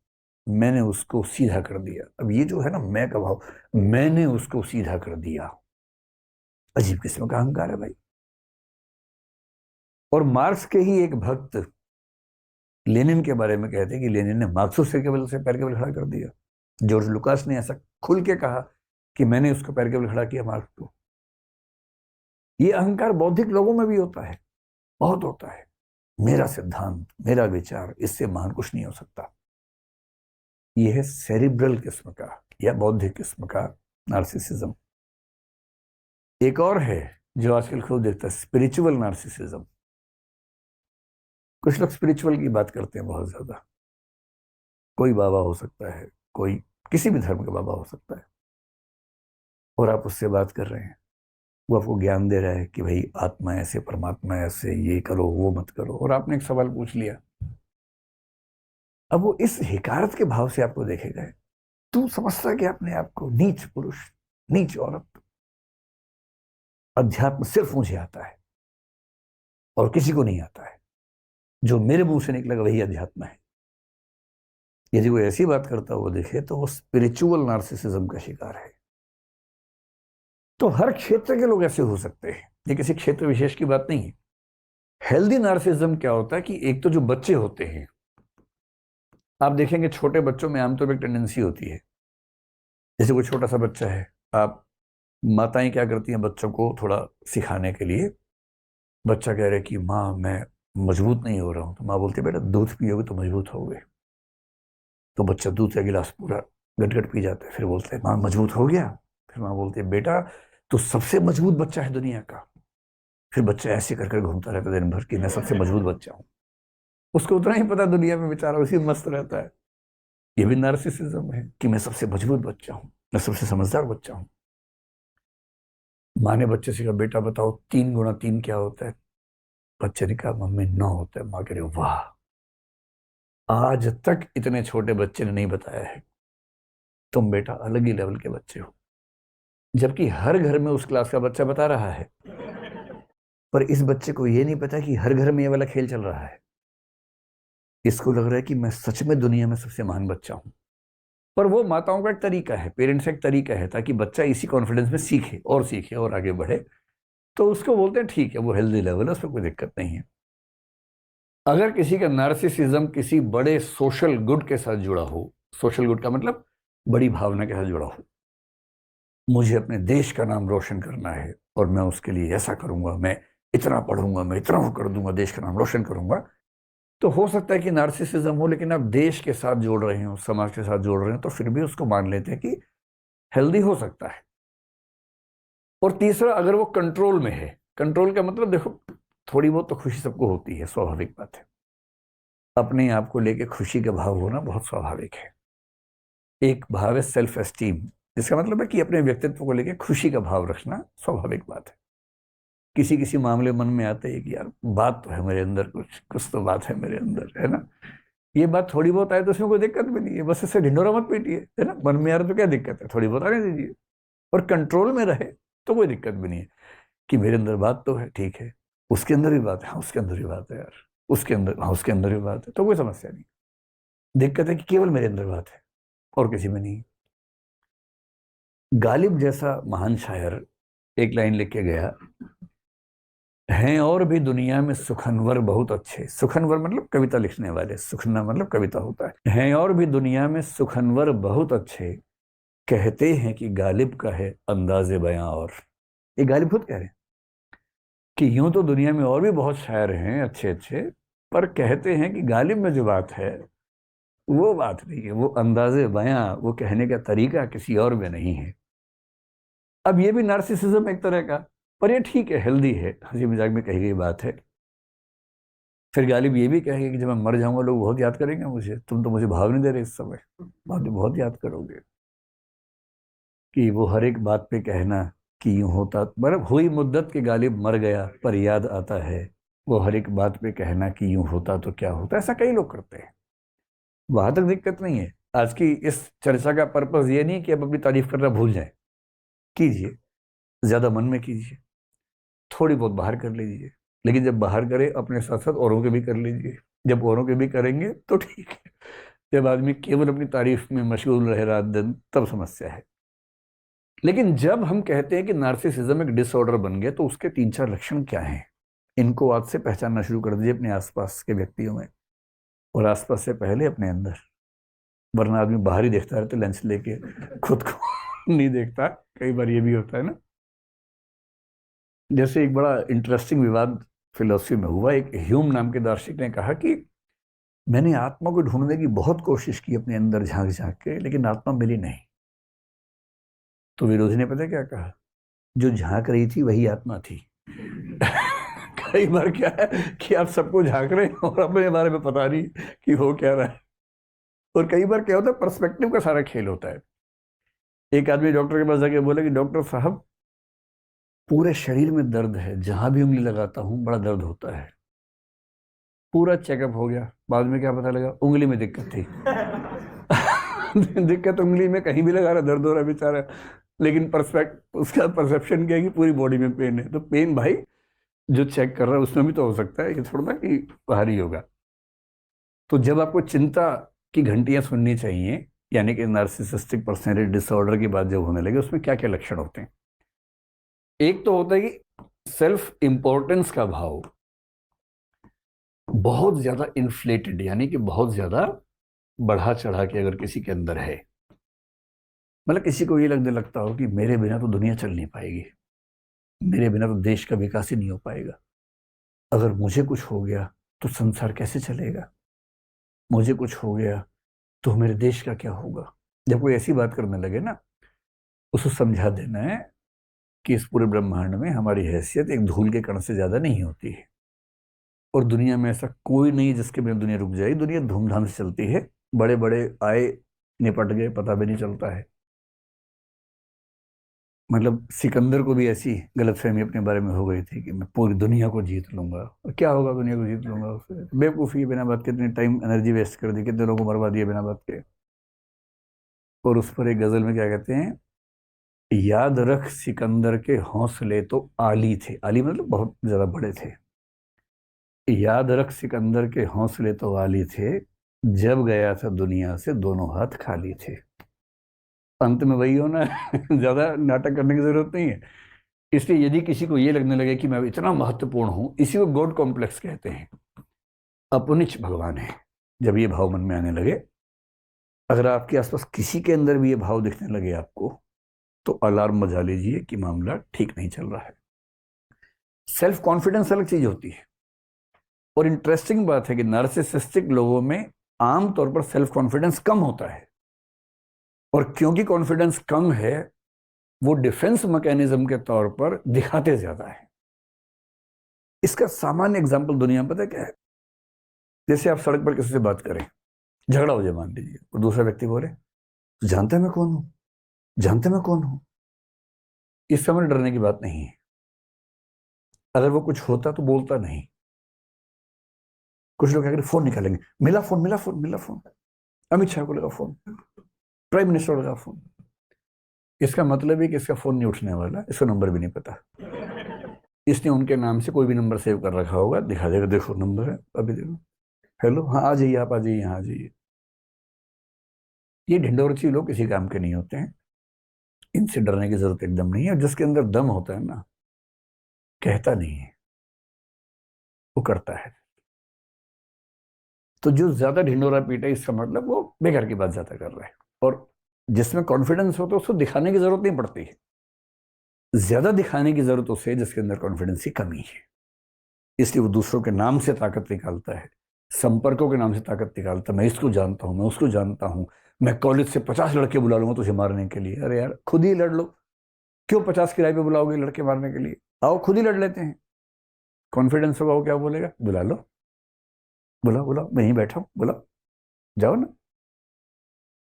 मैंने उसको सीधा कर दिया। अब ये जो है ना मैं का भाव, मैंने उसको सीधा कर दिया, अजीब किस्म का अहंकार है भाई। और मार्क्स के ही एक भक्त लेनिन के बारे में कहते हैं कि लेनिन ने मार्क्स को सिर के बल से पैर के बल खड़ा कर दिया। जॉर्ज लुकास ने ऐसा खुल के कहा कि मैंने उसको पैर के बल खड़ा किया, मार्क्स को। ये अहंकार बौद्धिक लोगों में भी होता है, बहुत होता है। मेरा सिद्धांत, मेरा विचार, इससे महान कुछ नहीं हो सकता। यह है सेरिब्रल किस्म का या बौद्धिक किस्म का नार्सिसिज्म। एक और है जो आजकल खूब देखता है, स्पिरिचुअल नार्सिसिज्म। कुछ लोग स्पिरिचुअल की बात करते हैं बहुत ज्यादा। कोई बाबा हो सकता है, कोई किसी भी धर्म का बाबा हो सकता है, और आप उससे बात कर रहे हैं, वो आपको ज्ञान दे रहा है कि भाई आत्मा ऐसे, परमात्मा ऐसे, ये करो वो मत करो, और आपने एक सवाल पूछ लिया। अब वो इस हिकारत के भाव से आपको देखेगा, तू समझता कि अपने आप को नीच पुरुष, नीच औरत, अध्यात्म सिर्फ मुझे आता है और किसी को नहीं आता है, जो मेरे मुंह से निकलेगा वही अध्यात्म है। यदि वो ऐसी बात करता हुआ दिखे तो वो स्पिरिचुअल नार्सिसिज्म का शिकार है। तो हर क्षेत्र के लोग ऐसे हो सकते हैं, ये किसी क्षेत्र विशेष की बात नहीं है। हेल्दी नार्सिसिज्म क्या होता है कि एक तो जो बच्चे होते हैं, आप देखेंगे छोटे बच्चों में आमतौर पर एक टेंडेंसी होती है, जैसे कोई छोटा सा बच्चा है, आप माताएं क्या करती हैं बच्चों को थोड़ा सिखाने के लिए, बच्चा कह रहा है कि माँ मैं मजबूत नहीं हो रहा हूं, तो माँ बोलती है बेटा दूध पियोगे तो मजबूत होगे। तो बच्चा दूध का गिलास पूरा गटगट पी जाता है, फिर बोलते हैं माँ मजबूत हो गया। फिर माँ बोलती है बेटा तो सबसे मजबूत बच्चा है दुनिया का। फिर बच्चा ऐसे कर कर घूमता रहता है दिन भर कि मैं सबसे मजबूत बच्चा हूँ। उसको उतना ही पता दुनिया में, बेचारा उसी में मस्त रहता है। ये भी नार्सिसिज्म है कि मैं सबसे मजबूत बच्चा हूँ, मैं सबसे समझदार बच्चा हूँ। माँ ने बच्चे से कहा बेटा बताओ 3 गुणा 3 क्या होता है। बच्चे ने कहा मम्मी 9 होता है। माँ कह रही वाह, आज तक इतने छोटे बच्चे ने नहीं बताया है, तुम बेटा अलग ही लेवल के बच्चे हो। जबकि हर घर में उस क्लास का बच्चा बता रहा है, पर इस बच्चे को ये नहीं पता कि हर घर में ये वाला खेल चल रहा है। इसको लग रहा है कि मैं सच में दुनिया में सबसे महान बच्चा हूं। पर वो माताओं का एक तरीका है, पेरेंट्स का एक तरीका है, ताकि बच्चा इसी कॉन्फिडेंस में सीखे और आगे बढ़े। तो उसको बोलते हैं ठीक है, वो हेल्दी लेवल है, उसमें कोई दिक्कत नहीं है। अगर किसी का नार्सिसिज्म किसी बड़े सोशल गुड के साथ जुड़ा हो, सोशल गुड का मतलब बड़ी भावना के साथ जुड़ा हो, मुझे अपने देश का नाम रोशन करना है और मैं उसके लिए ऐसा करूंगा, मैं इतना पढ़ूंगा, मैं इतना वो कर दूंगा, देश का नाम रोशन करूंगा, तो हो सकता है कि नार्सिसिज्म हो, लेकिन आप देश के साथ जोड़ रहे हो, समाज के साथ जोड़ रहे हो, तो फिर भी उसको मान लेते हैं कि हेल्दी हो सकता है। और तीसरा, अगर वो कंट्रोल में है, कंट्रोल का मतलब देखो, थोड़ी बहुत तो खुशी सबको होती है, स्वाभाविक बात है। अपने आप को लेके खुशी का भाव होना बहुत स्वाभाविक है। एक भाव है सेल्फ एस्टीम, जिसका मतलब है कि अपने व्यक्तित्व को लेके खुशी का भाव रखना स्वाभाविक बात है। किसी किसी मामले मन में आते है कि यार बात तो है मेरे अंदर, कुछ कुछ तो बात है मेरे अंदर, है ना। ये बात थोड़ी बहुत आए तो उसमें कोई दिक्कत भी नहीं है, बस इससे ढिंढोरा मत पीटिए, है ना। मन में आ रहा तो क्या दिक्कत है, थोड़ी बहुत आने दीजिए, और कंट्रोल में रहे तो कोई दिक्कत भी नहीं है। कि मेरे अंदर बात तो है, ठीक है, उसके अंदर भी बात है, हाँ उसके अंदर भी बात है यार, उसके अंदर, हाँ उसके अंदर भी बात है, तो कोई समस्या नहीं। दिक्कत है कि केवल मेरे अंदर बात है और किसी में नहीं। गालिब जैसा महान शायर एक लाइन लिख के गया, हैं और भी दुनिया में सुखनवर बहुत अच्छे। सुखनवर मतलब कविता लिखने वाले, सुखना मतलब कविता होता है और भी दुनिया में सुखनवर बहुत अच्छे, कहते हैं कि गालिब का है अंदाजे बयां। और ये गालिब खुद कह रहे हैं कि यूं तो दुनिया में और भी बहुत शायर हैं अच्छे अच्छे, पर कहते हैं कि गालिब में जो बात है वो बात नहीं है, वो अंदाजे बयां, वो कहने का तरीका किसी और में नहीं है। अब ये भी नार्सिसिज्म एक तरह का, पर ये ठीक है, हेल्दी है, हंसी मजाक में कही गई बात है। फिर गालिब ये भी कहेंगे कि जब मैं मर जाऊंगा लोग बहुत याद करेंगे मुझे, तुम तो मुझे भाव नहीं दे रहे इस समय, बाद में बहुत याद करोगे। कि वो हर एक बात पे कहना कि यूं होता, मतलब हुई मुद्दत के गालिब मर गया पर याद आता है। वो हर एक बात पे कहना कि यूं होता तो क्या होता, ऐसा कई लोग करते हैं। वहां तक दिक्कत नहीं है। आज की इस चर्चा का पर्पज ये नहीं कि अब अपनी तारीफ करना भूल जाए, कीजिए, ज्यादा मन में कीजिए, थोड़ी बहुत बाहर कर लीजिए, लेकिन जब बाहर करें अपने साथ साथ औरों के भी कर लीजिए। जब औरों के भी करेंगे तो ठीक है, जब आदमी केवल अपनी तारीफ में मशगूल रहे रात दिन, तब समस्या है। लेकिन जब हम कहते हैं कि नार्सिसिज्म एक डिसऑर्डर बन गया, तो उसके 3-4 लक्षण क्या हैं, इनको आज से पहचानना शुरू कर दीजिए अपने आसपास के व्यक्तियों में, और आसपास से पहले अपने अंदर। वरना आदमी बाहर ही देखता रहता है लंच लेके, खुद को नहीं देखता। कई बार ये भी होता है ना। जैसे एक बड़ा इंटरेस्टिंग विवाद फिलोसफी में हुआ। एक ह्यूम नाम के दार्शनिक ने कहा कि मैंने आत्मा को ढूंढने की बहुत कोशिश की अपने अंदर झांक झांक के, लेकिन आत्मा मिली नहीं। तो विरोधी ने पता क्या कहा, जो झांक रही थी वही आत्मा थी। कई बार क्या है कि आप सबको झांक रहे हैं और अपने बारे में पता नहीं कि हो क्या रहा है। और कई बार क्या होता है, पर्सपेक्टिव का सारा खेल होता है। एक आदमी डॉक्टर के पास जाके बोले कि डॉक्टर साहब, पूरे शरीर में दर्द है, जहां भी उंगली लगाता हूं बड़ा दर्द होता है। पूरा चेकअप हो गया, बाद में क्या पता लगा, उंगली में दिक्कत थी। दिक्कत उंगली में, कहीं भी लगा रहा दर्द हो रहा है बेचारा, लेकिन परस्पेक्ट उसका परसेप्शन क्या है कि पूरी बॉडी में पेन है। तो पेन भाई जो चेक कर रहा है उसमें भी तो हो सकता है, ये थोड़ा ना कि बाहरी होगा। तो जब आपको चिंता की घंटियां सुननी चाहिए, यानी कि नार्सिसिस्टिक पर्सनैलिटी डिसऑर्डर की बात जब होने लगे, उसमें क्या क्या लक्षण होते हैं। एक तो होता है कि सेल्फ इंपॉर्टेंस का भाव बहुत ज्यादा इन्फ्लेटेड, यानी कि बहुत ज्यादा बढ़ा चढ़ा के अगर किसी के अंदर है, मतलब किसी को ये लगने लगता हो कि मेरे बिना तो दुनिया चल नहीं पाएगी, मेरे बिना तो देश का विकास ही नहीं हो पाएगा, अगर मुझे कुछ हो गया तो संसार कैसे चलेगा, मुझे कुछ हो गया तो मेरे देश का क्या होगा। जब कोई ऐसी बात करने लगे ना, उसको समझा देना है कि इस पूरे ब्रह्मांड में हमारी हैसियत एक धूल के कण से ज्यादा नहीं होती है, और दुनिया में ऐसा कोई नहीं जिसके बिना दुनिया रुक जाए। दुनिया धूमधाम से चलती है, बड़े बड़े आए निपट गए, पता भी नहीं चलता है। मतलब सिकंदर को भी ऐसी गलतफहमी अपने बारे में हो गई थी कि मैं पूरी दुनिया को जीत लूंगा, और क्या होगा दुनिया को जीत लूंगा, उससे बेवकूफ़ी, बिना बात के इतनी टाइम एनर्जी वेस्ट कर दी, कितने लोगों को मरवा दिया बिना बात के। और उस पर एक गजल में क्या कहते हैं, याद रख सिकंदर के हौसले तो आली थे, आली मतलब बहुत ज्यादा बड़े थे। याद रख सिकंदर के हौसले तो आली थे, जब गया था दुनिया से दोनों हाथ खाली थे। अंत में वही होना है। ज्यादा नाटक करने की जरूरत नहीं है। इसलिए यदि किसी को ये लगने लगे कि मैं इतना महत्वपूर्ण हूं, इसी को गॉड कॉम्प्लेक्स कहते हैं, अपनिच भगवान है। जब ये भाव मन में आने लगे, अगर आपके आसपास किसी के अंदर भी ये भाव दिखने लगे आपको, तो अलार्म बजा लीजिए कि मामला ठीक नहीं चल रहा है। सेल्फ कॉन्फिडेंस अलग चीज होती है। और इंटरेस्टिंग बात है कि नार्सिसिस्टिक लोगों में आमतौर पर सेल्फ कॉन्फिडेंस कम होता है, और क्योंकि कॉन्फिडेंस कम है, वो डिफेंस मैकेनिज्म के तौर पर दिखाते ज्यादा है। इसका सामान्य एग्जाम्पल दुनिया में पता है क्या है। जैसे आप सड़क पर किसी से बात करें, झगड़ा हो जाए मान लीजिए, और दूसरा व्यक्ति बोले, जानते मैं कौन हूं, जानते मैं कौन हूं। इस समय डरने की बात नहीं है। अगर वो कुछ होता तो बोलता नहीं। कुछ लोग क्या करें, फोन निकालेंगे, मिला फोन, मिला फोन, मिला फोन, अमित शाह को लगा फोन, प्राइम मिनिस्टर को लगा फोन। इसका मतलब है कि इसका फोन नहीं उठने वाला, इसका नंबर भी नहीं पता। इसने उनके नाम से कोई भी नंबर सेव कर रखा होगा, दिखा देगा, देखो नंबर है, अभी देखो, हेलो, हाँ आ जाइए, आप आ जाइए, यहाँ आ जाइए। ये ढिंडोरची लोग किसी काम के नहीं होते हैं, इनसे डरने की जरूरत एकदम नहीं है। और जिसके अंदर दम होता है ना, कहता नहीं है, वो करता है। तो जो ज्यादा ढिंडोरा पीटा है, इसका मतलब वो बेकार की बात ज्यादा कर रहा है। और जिसमें कॉन्फिडेंस होता है उसको दिखाने की जरूरत नहीं पड़ती है। ज्यादा दिखाने की जरूरत उसे है जिसके अंदर कॉन्फिडेंस की कमी है, इसलिए वो दूसरों के नाम से ताकत निकालता है। संपर्कों के नाम से ताकत निकालता, मैं इसको जानता हूं, मैं उसको जानता हूं, मैं कॉलेज से 50 लड़के बुला लूंगा तुझे मारने के लिए। अरे यार खुद ही लड़ लो, क्यों 50 किराए पे बुलाओगे लड़के मारने के लिए? आओ खुद ही लड़ लेते हैं। कॉन्फिडेंस होगा, वो क्या बोलेगा? बुला लो, बुलाओ बुलाओ, मैं यहीं बैठा हूं, बुलाओ, जाओ ना।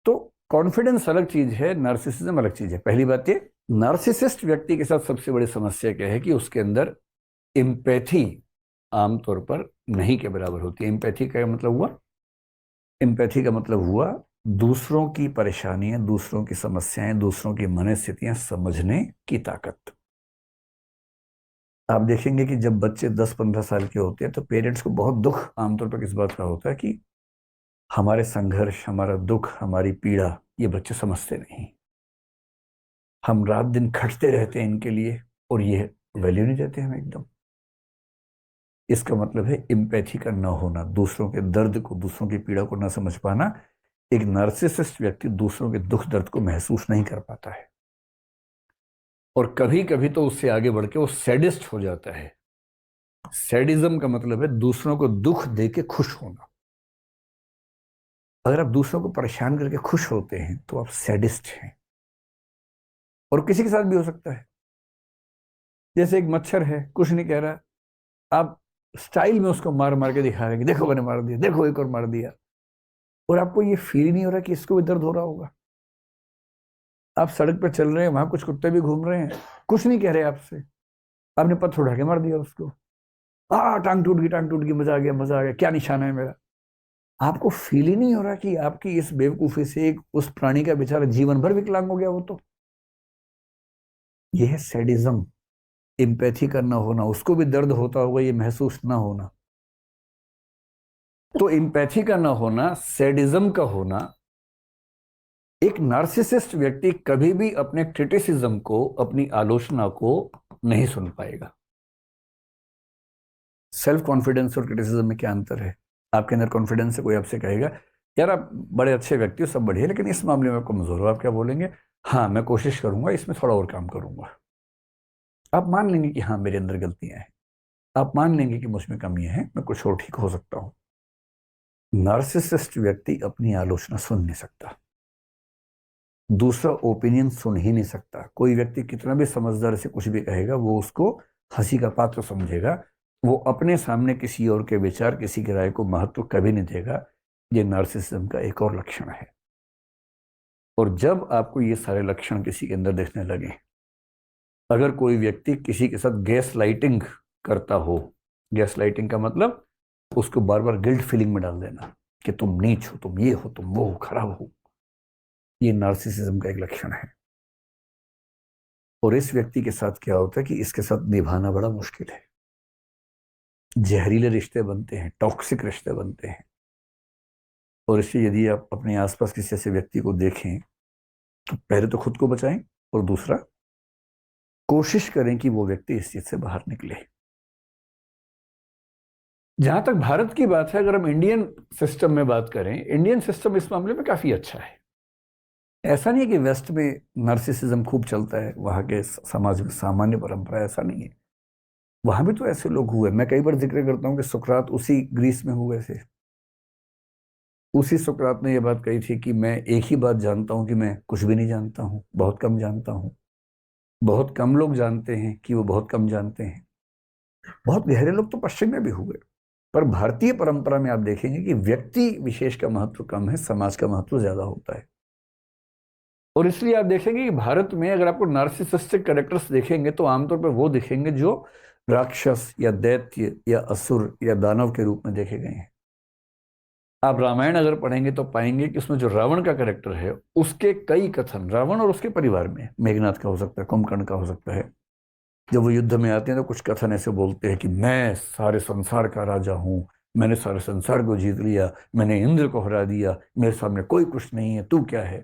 तो कॉन्फिडेंस अलग चीज है, नार्सिसिज्म अलग चीज है। पहली बात ये, नार्सिसिस्ट व्यक्ति के साथ सबसे बड़ी समस्या क्या है कि उसके अंदर एम्पैथी आमतौर पर नहीं के बराबर होती है। एम्पैथी का मतलब हुआ, एम्पैथी का मतलब हुआ दूसरों की परेशानियां, दूसरों की समस्याएं, दूसरों की मनस्थितियां समझने की ताकत। आप देखेंगे कि जब बच्चे 10-15 साल के होते हैं तो पेरेंट्स को बहुत दुख आमतौर पर किस बात का होता है कि हमारे संघर्ष, हमारा दुख, हमारी पीड़ा ये बच्चे समझते नहीं। हम रात दिन खटते रहते हैं इनके लिए और ये वैल्यू नहीं देते हमें एकदम। इसका मतलब है एम्पैथी का न होना, दूसरों के दर्द को, दूसरों की पीड़ा को न समझ पाना। एक नार्सिसिस्ट व्यक्ति दूसरों के दुख दर्द को महसूस नहीं कर पाता है और कभी कभी तो उससे आगे बढ़ के वो सैडिस्ट हो जाता है। सैडिज्म का मतलब है दूसरों को दुख दे के खुश होना। अगर आप दूसरों को परेशान करके खुश होते हैं तो आप सैडिस्ट हैं। और किसी के साथ भी हो सकता है। जैसे एक मच्छर है, कुछ नहीं कह रहा, आप स्टाइल में उसको मार मार के दिखा रहे हैं कि देखो मैंने मार दिया, देखो एक और मार दिया, और आपको ये फील ही नहीं हो रहा कि इसको भी दर्द हो रहा होगा। आप सड़क पर चल रहे हैं, वहां कुछ कुत्ते भी घूम रहे हैं, कुछ नहीं कह रहे आपसे, आपने पत्थर उठा के मार दिया उसको। टांग टूट गई, टांग टूट गई, मजा आ गया, मजा आ गया, क्या निशाना है मेरा। आपको फील ही नहीं हो रहा कि आपकी इस बेवकूफी से एक उस प्राणी का बेचारा जीवन भर विकलांग हो गया वो तो। यह है सैडिज्म, एम्पैथी का ना होना, उसको भी दर्द होता होगा ये महसूस ना होना। तो एम्पैथी का ना होना, सैडिज्म का होना। एक नार्सिसिस्ट व्यक्ति कभी भी अपने क्रिटिसिज्म को, अपनी आलोचना को नहीं सुन पाएगा। सेल्फ कॉन्फिडेंस और क्रिटिसिज्म में क्या अंतर है? आपके अंदर कॉन्फिडेंस है, कोई आपसे कहेगा यार आप बड़े अच्छे व्यक्ति हो, सब बढ़िया, लेकिन इस मामले में कमजोर हो, आप क्या बोलेंगे? हाँ मैं कोशिश करूंगा, इसमें थोड़ा और काम करूंगा। आप मान लेंगे कि हाँ मेरे अंदर गलतियां हैं, आप मान लेंगे कि मुझ में कमियां हैं, मैं कुछ और ठीक हो सकता हूं। नार्सिसिस्ट व्यक्ति अपनी आलोचना सुन नहीं सकता, दूसरा ओपिनियन सुन ही नहीं सकता। कोई व्यक्ति कितना भी समझदार से कुछ भी कहेगा वो उसको हंसी का पात्र समझेगा। वो अपने सामने किसी और के विचार, किसी की राय को महत्व कभी नहीं देगा। ये नार्सिसिज्म का एक और लक्षण है। और जब आपको ये सारे लक्षण किसी के अंदर देखने लगे, अगर कोई व्यक्ति किसी के साथ गैस लाइटिंग करता हो, गैस लाइटिंग का मतलब उसको बार बार गिल्ट फीलिंग में डाल देना कि तुम नीच हो, तुम ये हो, तुम वो हो, खराब हो, ये नार्सिसिज्म का एक लक्षण है। और इस व्यक्ति के साथ क्या होता है कि इसके साथ निभाना बड़ा मुश्किल है। जहरीले रिश्ते बनते हैं, टॉक्सिक रिश्ते बनते हैं। और इसलिए यदि आप अपने आसपास किसी ऐसे व्यक्ति को देखें तो पहले तो खुद को बचाएं और दूसरा कोशिश करें कि वो व्यक्ति इस चीज से बाहर निकले। जहां तक भारत की बात है, अगर हम इंडियन सिस्टम में बात करें, इंडियन सिस्टम इस मामले में काफी अच्छा है। ऐसा नहीं है कि वेस्ट में नार्सिसिज्म खूब चलता है, वहां के समाज में सामान्य परंपरा, ऐसा नहीं है। वहां भी तो ऐसे लोग हुए। मैं कई बार जिक्र करता हूं कि सुकरात उसी ग्रीस में हुए थे। उसी सुकरात ने यह बात कही थी कि मैं एक ही बात जानता हूं कि मैं कुछ भी नहीं जानता हूं, बहुत कम जानता हूं। बहुत कम लोग जानते हैं कि वो बहुत कम जानते हैं। बहुत गहरे लोग तो पश्चिम में भी हुए। पर भारतीय परंपरा में आप देखेंगे कि व्यक्ति विशेष का महत्व कम है, समाज का महत्व ज्यादा होता है। और इसलिए आप देखेंगे कि भारत में अगर आपको नार्सिसिस्टिक कैरेक्टर्स देखेंगे तो आमतौर पर वो दिखेंगे जो राक्षस या दैत्य या असुर या दानव के रूप में देखे गए हैं। आप रामायण अगर पढ़ेंगे तो पाएंगे कि उसमें जो रावण का कैरेक्टर है उसके कई कथन, रावण और उसके परिवार में, मेघनाथ का हो सकता है, कुंभकर्ण का हो सकता है, जब वो युद्ध में आते हैं तो कुछ कथन ऐसे बोलते हैं कि मैं सारे संसार का राजा हूं, मैंने सारे संसार को जीत लिया, मैंने इंद्र को हरा दिया, मेरे सामने कोई कुछ नहीं है, तू क्या है।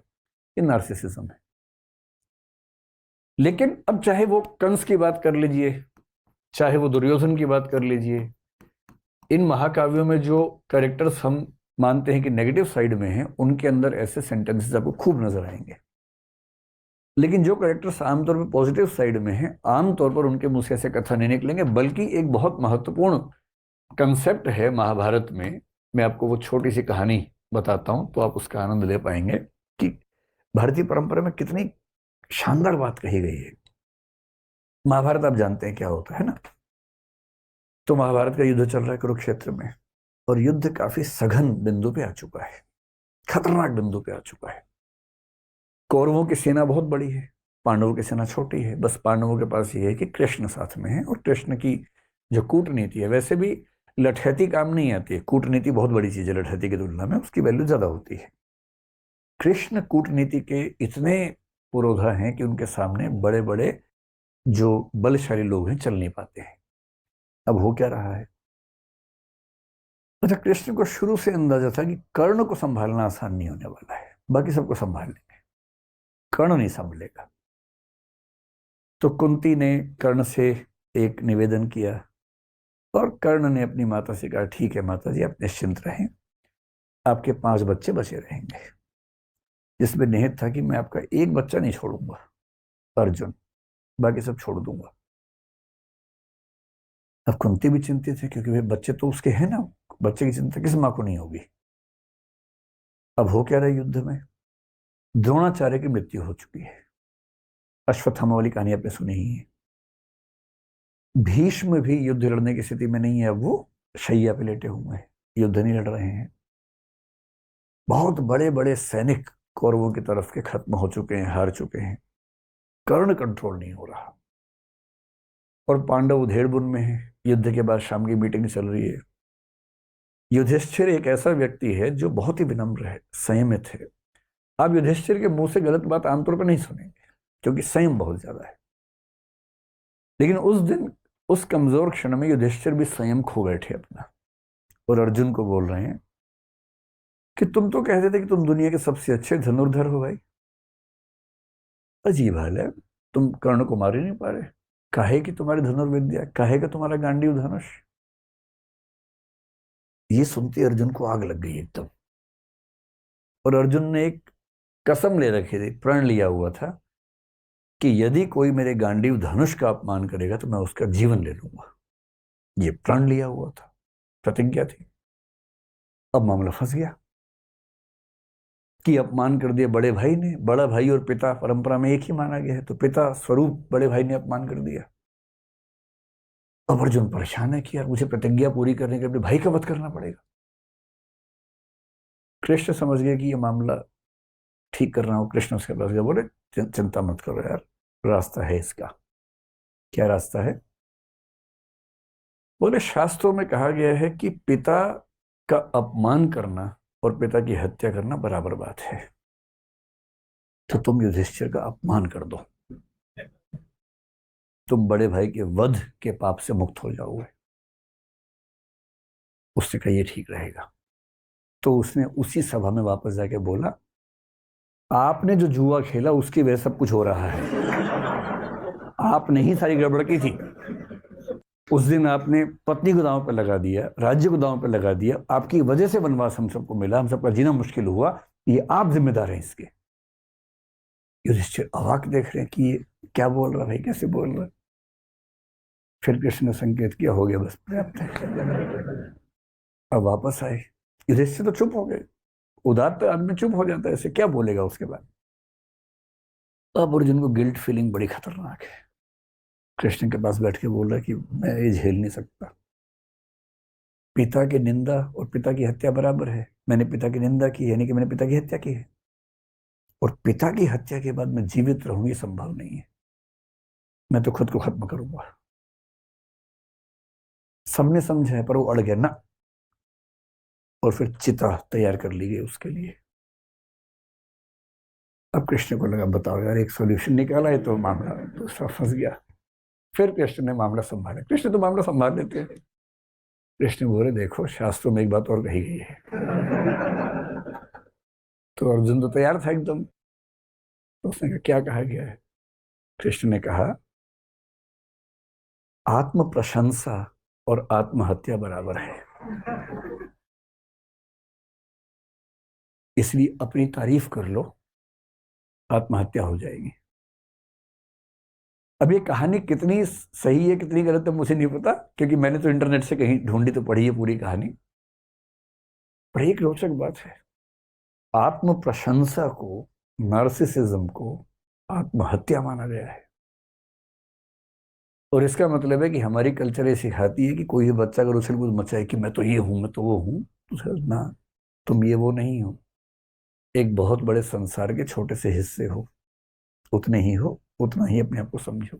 ये नार्सिसिज्म है। लेकिन अब चाहे वो कंस की बात कर लीजिए, चाहे वो दुर्योधन की बात कर लीजिए, इन महाकाव्यों में जो कैरेक्टर्स हम मानते हैं कि नेगेटिव साइड में हैं, उनके अंदर ऐसे सेंटेंसेस आपको खूब नजर आएंगे। लेकिन जो कैरेक्टर्स आमतौर पर पॉजिटिव साइड में हैं, आमतौर पर उनके मुंह से ऐसे कथन नहीं निकलेंगे। बल्कि एक बहुत महत्वपूर्ण कंसेप्ट है महाभारत में, मैं आपको वो छोटी सी कहानी बताता हूं तो आप उसका आनंद ले पाएंगे कि भारतीय परंपरा में कितनी शानदार बात कही गई है। महाभारत आप जानते हैं क्या होता है ना। तो महाभारत का युद्ध चल रहा है कुरुक्षेत्र में, और युद्ध काफी सघन बिंदु पे आ चुका है, खतरनाक बिंदु पे आ चुका है। कौरवों की सेना बहुत बड़ी है, पांडवों की सेना छोटी है। बस पांडवों के पास ये है कि कृष्ण साथ में है, और कृष्ण की जो कूटनीति है, वैसे भी लठैती काम नहीं आती है, कूटनीति बहुत बड़ी चीज है लठैती की तुलना में, उसकी वैल्यू ज्यादा होती है। कृष्ण कूटनीति के इतने पुरोधा हैं कि उनके सामने बड़े बड़े जो बलशाली लोग हैं चल नहीं पाते हैं। अब हो क्या रहा है। अच्छा, कृष्ण को शुरू से अंदाजा था कि कर्ण को संभालना आसान नहीं होने वाला है, बाकी सबको संभाल लेंगे, कर्ण नहीं संभलेगा। तो कुंती ने कर्ण से एक निवेदन किया, और कर्ण ने अपनी माता से कहा, ठीक है माता जी, आप निश्चिंत रहें, आपके 5 बच्चे बचे रहेंगे। जिसमें निहित था कि मैं आपका एक बच्चा नहीं छोड़ूंगा, अर्जुन, बाकी सब छोड़ दूंगा। अब कुंती भी चिंतित है, क्योंकि वे बच्चे तो उसके हैं ना, बच्चे की चिंता किस माँ को नहीं होगी। अब हो क्या रहा है युद्ध में, द्रोणाचार्य की मृत्यु हो चुकी है। अश्वत्थामा वाली कहानी आपने सुनी ही है। भीष्म भी युद्ध लड़ने की स्थिति में नहीं है, अब वो शैया पे लेटे हुए हैं, युद्ध नहीं लड़ रहे हैं। बहुत बड़े बड़े सैनिक कौरवों की तरफ के खत्म हो चुके हैं, हार चुके हैं। कर्ण कंट्रोल नहीं हो रहा, और पांडव उधेड़बुन में है। युद्ध के बाद शाम की मीटिंग चल रही है। युधिष्ठिर एक ऐसा व्यक्ति है जो बहुत ही विनम्र है, संयमित है। आप युधिष्ठिर के मुंह से गलत बात आमतौर पर नहीं सुनेंगे, क्योंकि संयम बहुत ज्यादा है। लेकिन उस दिन, उस कमजोर क्षण में युधिष्ठिर भी संयम खो बैठे अपना, और अर्जुन को बोल रहे हैं कि तुम तो कहते थे कि तुम दुनिया के सबसे अच्छे धनुर्धर हो भाई, अजीब हाल है, तुम कर्ण को मार ही नहीं पा रहे। काहे कि तुम्हारी धनुर्विद्या, काहे का तुम्हारा गांडीव धनुष। ये सुनते अर्जुन को आग लग गई एकदम। और अर्जुन ने एक कसम ले रखी थी, प्रण लिया हुआ था कि यदि कोई मेरे गांडीव धनुष का अपमान करेगा तो मैं उसका जीवन ले लूंगा। ये प्रण लिया हुआ था, प्रतिज्ञा थी। अब मामला फंस गया कि अपमान कर दिया बड़े भाई ने। बड़ा भाई और पिता परंपरा में एक ही माना गया है, तो पिता स्वरूप बड़े भाई ने अपमान कर दिया। अब अर्जुन परेशान है कि यार मुझे प्रतिज्ञा पूरी करने के अपने भाई का वध करना पड़ेगा। कृष्ण समझ गए कि ये मामला ठीक कर रहा हूं। कृष्ण उसके पास गया, बोले चिंता मत करो यार, रास्ता है इसका। क्या रास्ता है? बोले शास्त्रों में कहा गया है कि पिता का अपमान करना और पिता की हत्या करना बराबर बात है। तो तुम युधिष्ठिर का अपमान कर दो, तुम बड़े भाई के वध के पाप से मुक्त हो जाओगे। उसने कहा ये ठीक रहेगा। तो उसने उसी सभा में वापस जाके बोला, आपने जो जुआ खेला उसकी वजह सब कुछ हो रहा है। आपने ही सारी गड़बड़ की थी। उस दिन आपने पत्नी को दांव पर लगा दिया, राज्य को दांव पर लगा दिया, आपकी वजह से वनवास हम सबको मिला, हम सबका जीना मुश्किल हुआ, ये आप जिम्मेदार हैं इसके। युधिष्ठिर अवाक देख रहे हैं कि ये क्या बोल रहा है, कैसे बोल रहा है। फिर कृष्ण ने संकेत किया, हो गया बस पर्याप्त है। अब वापस आए। युधिष्ठिर तो चुप हो गए। उदार तो आदमी चुप हो जाता है, ऐसे क्या बोलेगा उसके बाद। अब अर्जुन को गिल्ट फीलिंग बड़ी खतरनाक है। कृष्ण के पास बैठ के बोल रहा है कि मैं ये झेल नहीं सकता। पिता की निंदा और पिता की हत्या बराबर है। मैंने पिता की निंदा की, यानी कि मैंने पिता की हत्या की है, और पिता की हत्या के बाद मैं जीवित रहूं ये संभव नहीं है। मैं तो खुद को खत्म करूंगा। सबने समझा है, पर वो अड़ गया ना, और फिर चिता तैयार कर ली गई उसके लिए। अब कृष्ण को लगा, बताओ यार, एक सॉल्यूशन निकाला है तो मामला दूसरा फंस गया। फिर कृष्ण ने मामला संभाला। कृष्ण तो मामला संभाल लेते हैं। कृष्ण बोले, देखो शास्त्रों में एक बात और कही गई है। तो अर्जुन तो तैयार था एकदम। तो उसने कहा, क्या कहा गया है? कृष्ण ने कहा, आत्म प्रशंसा और आत्महत्या बराबर है, इसलिए अपनी तारीफ कर लो, आत्महत्या हो जाएगी। अब ये कहानी कितनी सही है कितनी गलत है मुझे नहीं पता, क्योंकि मैंने तो इंटरनेट से कहीं ढूंढी तो पढ़ी है पूरी कहानी। पर एक रोचक बात है, आत्म प्रशंसा को, नार्सिसिज्म को आत्महत्या माना गया है। और इसका मतलब है कि हमारी कल्चर ये सिखाती है कि कोई भी बच्चा अगर उछल कूद मचाए कि मैं तो ये हूं, मैं तो वो हूं, तो सर ना, तुम ये वो नहीं हो, एक बहुत बड़े संसार के छोटे से हिस्से हो, उतने ही हो, उतना ही अपने आप को समझो।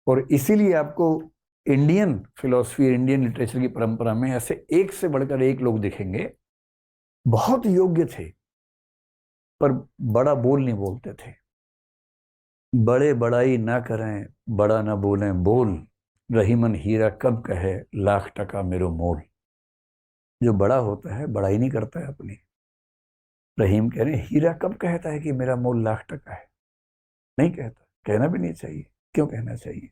और इसीलिए आपको इंडियन फिलॉसफी, इंडियन लिटरेचर की परंपरा में ऐसे एक से बढ़कर एक लोग दिखेंगे, बहुत योग्य थे पर बड़ा बोल नहीं बोलते थे। बड़े बड़ाई ना करें, बड़ा ना बोलें बोल, रहीमन हीरा कब कहे लाख टका मेरो मोल। जो बड़ा होता है बड़ाई नहीं करता है अपनी। रहीम कह रहे हैं हीरा कब कहता है कि मेरा मोल लाख टका है, नहीं कहता, कहना भी नहीं चाहिए। क्यों कहना चाहिए?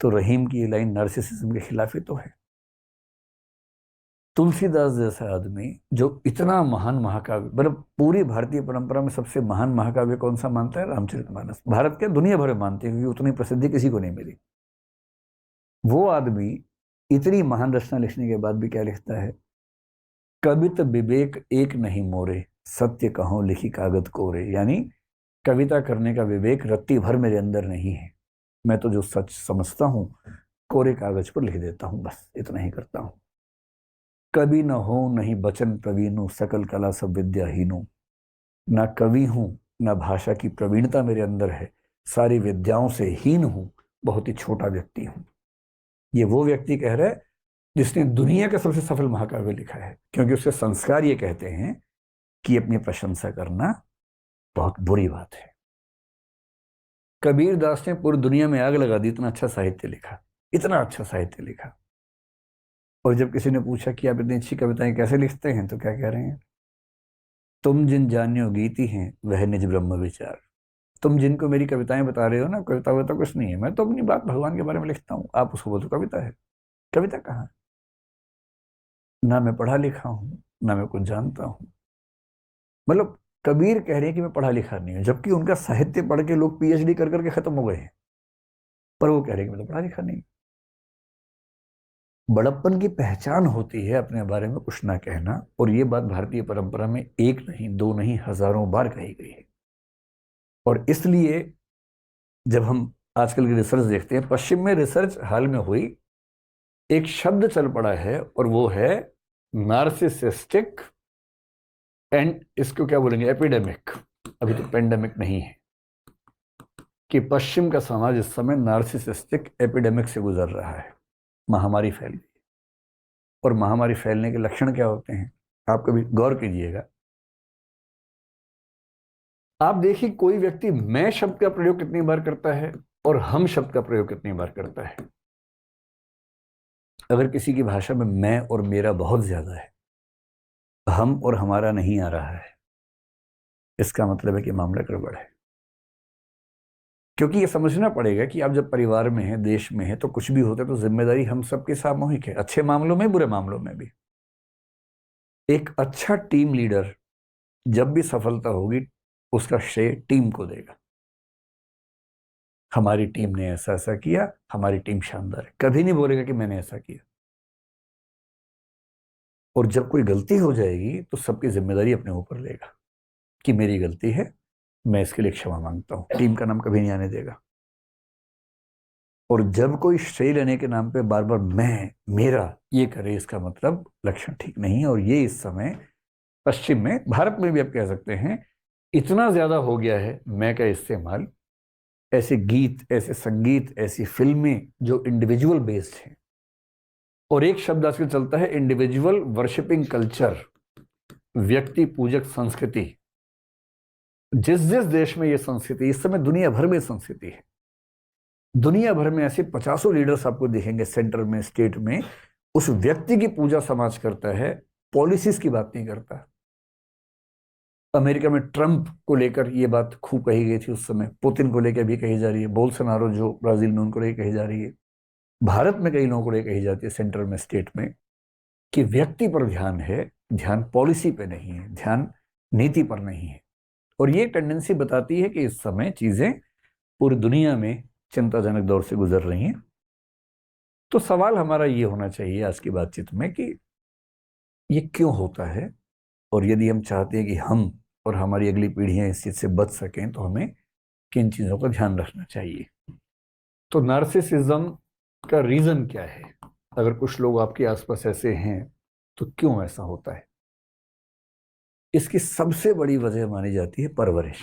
तो रहीम की ये लाइन नार्सिसिज्म के खिलाफ ही तो है। तुलसीदास जैसा आदमी जो इतना महान महाकाव्य, मतलब पूरी भारतीय परंपरा में सबसे महान महाकाव्य कौन सा मानता है? रामचरितमानस। भारत के दुनिया भर में मानते हैं, क्योंकि उतनी प्रसिद्धि किसी को नहीं मिली। वो आदमी इतनी महान रचना लिखने के बाद भी क्या लिखता है? कवित विवेक एक नहीं मोरे, सत्य कहो लिखी कागज कोरे। यानी कविता करने का विवेक रत्ती भर मेरे अंदर नहीं है, मैं तो जो सच समझता हूं कोरे कागज पर लिख देता हूं, बस इतना ही करता हूं। कवि न हो नहीं बचन प्रवीणु, सकल कला सब विद्याहीनु। ना कवि हूं, ना भाषा की प्रवीणता मेरे अंदर है, सारी विद्याओं से हीन हूं, बहुत ही छोटा व्यक्ति हूं। ये वो व्यक्ति कह रहा है जिसने दुनिया का सबसे सफल महाकाव्य लिखा है, क्योंकि उसके संस्कार ये कहते हैं कि अपनी प्रशंसा करना बहुत बुरी बात है। कबीर दास ने पूरी दुनिया में आग लगा दी, इतना अच्छा साहित्य लिखा, इतना अच्छा साहित्य लिखा। और जब किसी ने पूछा कि आप इतनी अच्छी कविताएं कैसे लिखते हैं, तो क्या कह रहे हैं? तुम जिन जान्यो गीति हैं वह निज ब्रह्म विचार। तुम जिनको मेरी कविताएं बता रहे हो ना, कविता वविता कुछ नहीं है, मैं तो अपनी बात भगवान के बारे में लिखता हूँ, आप उसको बोलते कविता है? कविता कहाँ? ना मैं पढ़ा लिखा हूं, ना मैं कुछ जानता हूं। मतलब कबीर कह रहे हैं कि मैं पढ़ा लिखा नहीं हूं, जबकि उनका साहित्य पढ़ के लोग पीएचडी कर करके खत्म हो गए हैं, पर वो कह रहे हैं कि मैं तो पढ़ा लिखा नहीं। बड़प्पन की पहचान होती है अपने बारे में कुछ ना कहना, और ये बात भारतीय परंपरा में एक नहीं, दो नहीं, हजारों बार कही गई है। और इसलिए जब हम आजकल की रिसर्च देखते हैं, पश्चिम में रिसर्च हाल में हुई, एक शब्द चल पड़ा है और वो है नार्सिसिस्टिक एंड, इसको क्या बोलेंगे, एपिडेमिक। अभी तो पेंडेमिक नहीं है, कि पश्चिम का समाज इस समय नार्सिसिस्टिक एपिडेमिक से गुजर रहा है। महामारी फैल गई। और महामारी फैलने के लक्षण क्या होते हैं, आप कभी गौर कीजिएगा। आप देखिए कोई व्यक्ति मैं शब्द का प्रयोग कितनी बार करता है और हम शब्द का प्रयोग कितनी बार करता है। अगर किसी की भाषा में मैं और मेरा बहुत ज्यादा है, हम और हमारा नहीं आ रहा है, इसका मतलब है कि मामला गड़बड़ है। क्योंकि ये समझना पड़ेगा कि आप जब परिवार में हैं, देश में हैं, तो कुछ भी होता है तो जिम्मेदारी हम सबकी सामूहिक है, अच्छे मामलों में, बुरे मामलों में भी। एक अच्छा टीम लीडर जब भी सफलता होगी, उसका श्रेय टीम को देगा। हमारी टीम ने ऐसा ऐसा किया, हमारी टीम शानदार है, कभी नहीं बोलेगा कि मैंने ऐसा किया। और जब कोई गलती हो जाएगी तो सबकी जिम्मेदारी अपने ऊपर लेगा कि मेरी गलती है, मैं इसके लिए क्षमा मांगता हूं, टीम का नाम कभी नहीं आने देगा। और जब कोई श्रेय लेने के नाम पे बार बार मैं, मेरा ये करे, इसका मतलब लक्षण ठीक नहीं है। और ये इस समय पश्चिम में, भारत में भी आप कह सकते हैं, इतना ज्यादा हो गया है मैं का इस्तेमाल। ऐसे गीत, ऐसे संगीत, ऐसी फिल्में जो इंडिविजुअल बेस्ड हैं, और एक शब्द आजकल चलता है इंडिविजुअल वर्शिपिंग कल्चर, व्यक्ति पूजक संस्कृति। जिस जिस देश में ये संस्कृति, इस समय दुनिया भर में संस्कृति है, दुनिया भर में ऐसे पचासों लीडर्स आपको दिखेंगे सेंटर में, स्टेट में, उस व्यक्ति की पूजा समाज करता है, पॉलिसीज की बात नहीं करता। अमेरिका में ट्रंप को लेकर ये बात खूब कही गई थी उस समय, पुतिन को लेकर भी कही जा रही है, बोल्सोनारो जो ब्राजील में, उनको लेकर कही जा रही है, भारत में कई लोगों को लेकर कही जाती है सेंटर में, स्टेट में, कि व्यक्ति पर ध्यान है, ध्यान पॉलिसी पे नहीं है, ध्यान नीति पर नहीं है। और ये टेंडेंसी बताती है कि इस समय चीजें पूरी दुनिया में चिंताजनक दौर से गुजर रही हैं। तो सवाल हमारा ये होना चाहिए आज की बातचीत में कि ये क्यों होता है, और यदि हम चाहते हैं कि हम और हमारी अगली पीढ़ियां इस चीज से बच सकें तो हमें किन चीजों का ध्यान रखना चाहिए। तो नार्सिसिज्म का रीजन क्या है? अगर कुछ लोग आपके आसपास ऐसे हैं तो क्यों ऐसा होता है? इसकी सबसे बड़ी वजह मानी जाती है परवरिश।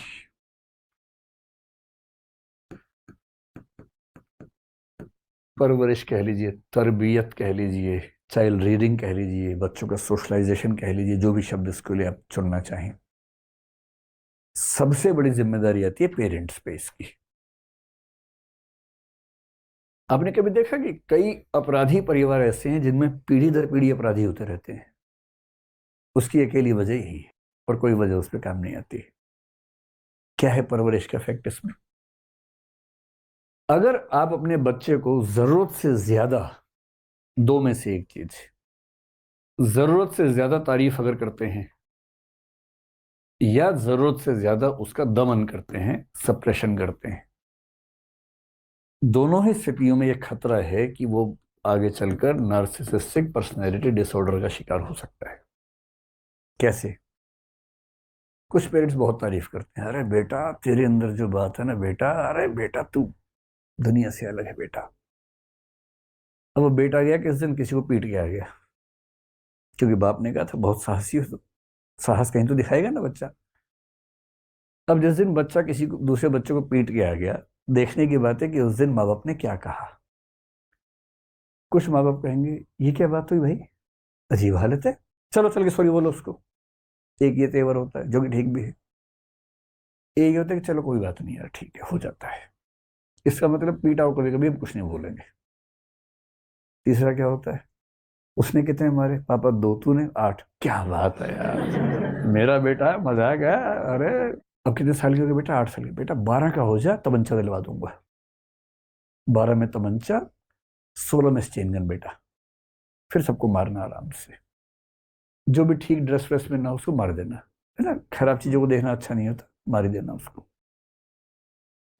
परवरिश कह लीजिए, तरबियत कह लीजिए, चाइल्ड रीडिंग कह लीजिए, बच्चों का सोशलाइजेशन कह लीजिए, जो भी शब्द इसके लिए आप चुनना चाहें। सबसे बड़ी जिम्मेदारी आती है पेरेंट्स पे इसकी। आपने कभी देखा कि कई अपराधी परिवार ऐसे हैं जिनमें पीढ़ी दर पीढ़ी अपराधी होते रहते हैं? उसकी अकेली वजह यही है, और कोई वजह उस पर काम नहीं आती। क्या है परवरिश का इफेक्ट इसमें? अगर आप अपने बच्चे को जरूरत से ज्यादा, दो में से एक चीज, जरूरत से ज्यादा तारीफ अगर करते हैं या जरूरत से ज्यादा उसका दमन करते हैं, सप्रेशन करते हैं, दोनों ही स्थितियों में यह खतरा है कि वो आगे चलकर नार्सिसिस्टिक पर्सनैलिटी डिसऑर्डर का शिकार हो सकता है। कैसे? कुछ पेरेंट्स बहुत तारीफ करते हैं, अरे बेटा तेरे अंदर जो बात है ना बेटा, अरे बेटा तू दुनिया से अलग है बेटा। अब वो बेटा गया किस दिन किसी को पीट के आ गया, क्योंकि बाप ने कहा था बहुत साहसी हो तो साहस कहीं तो दिखाएगा ना बच्चा। अब जिस दिन बच्चा किसी को, दूसरे बच्चे को पीट के आ गया, देखने की बात है कि उस दिन माँ बाप ने क्या कहा। कुछ माँ बाप कहेंगे ये क्या बात हुई भाई, अजीब हालत है, चलो चल के सॉरी बोलो उसको। एक ये तेवर होता है जो कि ठीक भी है। एक ये होता है कि चलो कोई बात नहीं यार, ठीक है हो जाता है, इसका मतलब पीट आउट कभी कभी हम कुछ नहीं बोलेंगे। तीसरा क्या होता है, उसने कितने मारे पापा? दो, तूने 8। क्या बात है यार, मेरा बेटा है, मजाक है। अरे अब कितने साल के हो गए बेटा? 8 साल के। बेटा 12 का हो जा, तमंचा दिलवा दूंगा। 12 में तमंचा, 16 में चेन गन बेटा। फिर सबको मारना आराम से, जो भी ठीक ड्रेस व्रेस में ना उसको मार देना, है ना, खराब चीजों को देखना अच्छा नहीं होता, मार ही देना उसको।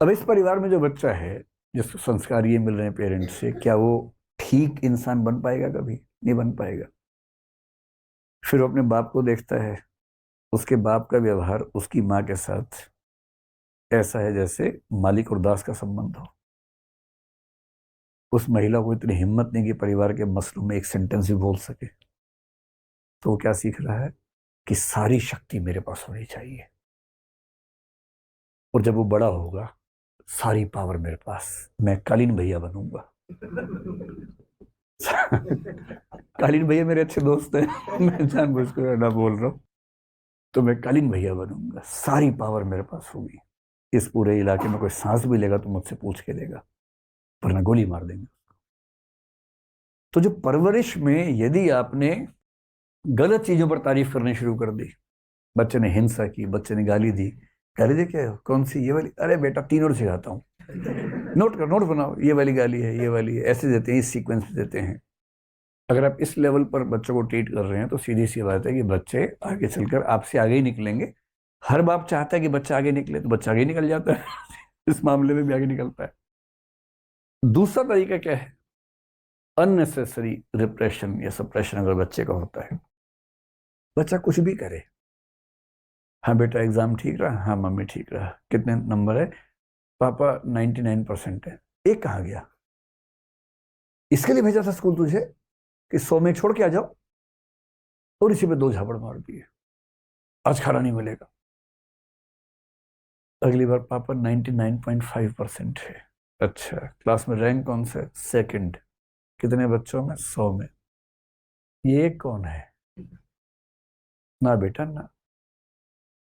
अब इस परिवार में जो बच्चा है, जिसको संस्कार ये मिल रहे हैं पेरेंट्स से, क्या वो ठीक इंसान बन पाएगा? कभी नहीं बन पाएगा। फिर वो अपने बाप को देखता है, उसके बाप का व्यवहार उसकी माँ के साथ ऐसा है जैसे मालिक और दास का संबंध हो। उस महिला को इतनी हिम्मत नहीं कि परिवार के मसलों में एक सेंटेंस भी बोल सके। तो वो क्या सीख रहा है कि सारी शक्ति मेरे पास होनी चाहिए, और जब वो बड़ा होगा सारी पावर मेरे पास, मैं कालीन भैया बनूंगा। कालीन भैया मेरे अच्छे दोस्त हैं, मैं जानबूझकर ना बोल रहा हूँ। तो मैं कालीन भैया बनूंगा, सारी पावर मेरे पास होगी, इस पूरे इलाके में कोई सांस भी लेगा तो मुझसे पूछ के लेगा, वरना गोली मार देंगे। तो जो परवरिश में यदि आपने गलत चीजों पर तारीफ करनी शुरू कर दी, बच्चे ने हिंसा की, बच्चे ने गाली दी, गाली दे क्या कौन सी, ये वाली, अरे बेटा 3 और सिखाता हूँ, नोट कर, नोट बनाओ, ये वाली गाली है, ये वाली है, ऐसे देते हैं, इस सीक्वेंस में देते हैं। अगर आप इस लेवल पर बच्चों को ट्रीट कर रहे हैं तो सीधी सी बात है कि बच्चे आगे चलकर आपसे आगे ही निकलेंगे। हर बाप चाहता है कि बच्चा आगे निकले, तो बच्चा आगे निकल जाता है। इस मामले में भी आगे निकलता है। दूसरा तरीका क्या है? अननेसेसरी रिप्रेशन या सप्रेशन अगर बच्चे का होता है, बच्चा कुछ भी करे, हाँ बेटा एग्जाम ठीक रहा, हाँ मम्मी ठीक रहा, कितने नंबर है पापा? 99% है। एक कहाँ गया? इसके लिए भेजा था स्कूल तुझे कि 100 में छोड़ के आ जाओ, और इसी पे 2 झापड़ मार दिए, आज खाना नहीं मिलेगा। अगली बार पापा 99.5% है। अच्छा, क्लास में रैंक कौन सा है? सेकंड। कितने बच्चों में? 100 में। ये कौन है? ना बेटा ना,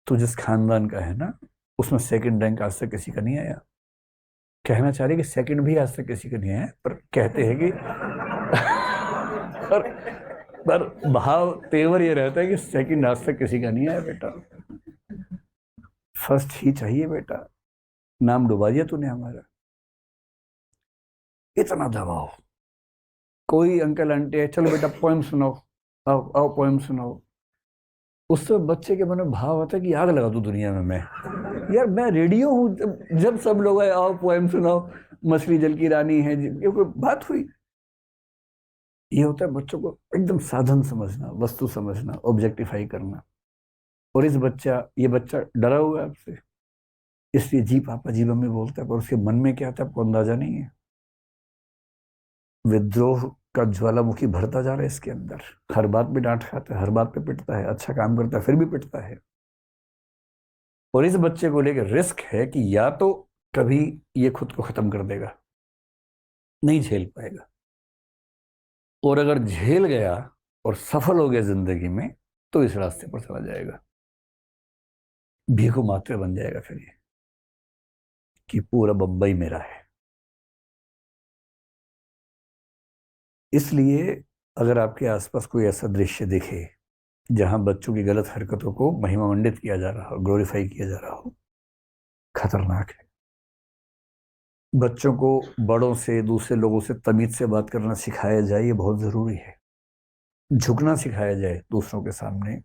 तू जिस खानदान का है ना, उसमें सेकंड रैंक आज तक किसी का नहीं आया। कहना चाह रही कि सेकंड भी आज तक किसी का नहीं आया, पर कहते हैं कि पर पर भाव तेवर ये रहता है कि सेकंड आज तक किसी का नहीं आया बेटा, फर्स्ट ही चाहिए बेटा, नाम डुबा दिया तूने हमारा। इतना दबाव। कोई अंकल आंटी है, चलो बेटा पोएम सुनाओ, आओ आओ पोएम सुनाओ, उससे बच्चे के मन में भाव आता है कि आग लगा दूं दुनिया में मैं। यार मैं रेडियो हूँ, जब सब लोग आए आओ पोएम सुनाओ, मछली जल की रानी है, ये कोई बात हुई? ये होता है बच्चों को एकदम साधन समझना, वस्तु समझना, ऑब्जेक्टिफाई करना। और ये बच्चा डरा हुआ है आपसे, इसलिए जी पापा जी मम्मी बोलता है, पर उसके मन में क्या था आपको अंदाजा नहीं है। विद्रोह का ज्वालामुखी भरता जा रहा है इसके अंदर, हर बात पे डांट खाता है, हर बात पे पिटता है, अच्छा काम करता है फिर भी पिटता है। और इस बच्चे को लेकर रिस्क है कि या तो कभी ये खुद को खत्म कर देगा, नहीं झेल पाएगा, और अगर झेल गया और सफल हो गया जिंदगी में तो इस रास्ते पर चला जाएगा, भीखू मात्र बन जाएगा फिर ये कि पूरा बम्बई मेरा है। इसलिए अगर आपके आसपास कोई ऐसा दृश्य दिखे जहां बच्चों की गलत हरकतों को महिमामंडित किया जा रहा हो, ग्लोरीफाई किया जा रहा हो, खतरनाक है। बच्चों को बड़ों से, दूसरे लोगों से तमीज से बात करना सिखाया जाए, ये बहुत जरूरी है। झुकना सिखाया जाए दूसरों के सामने,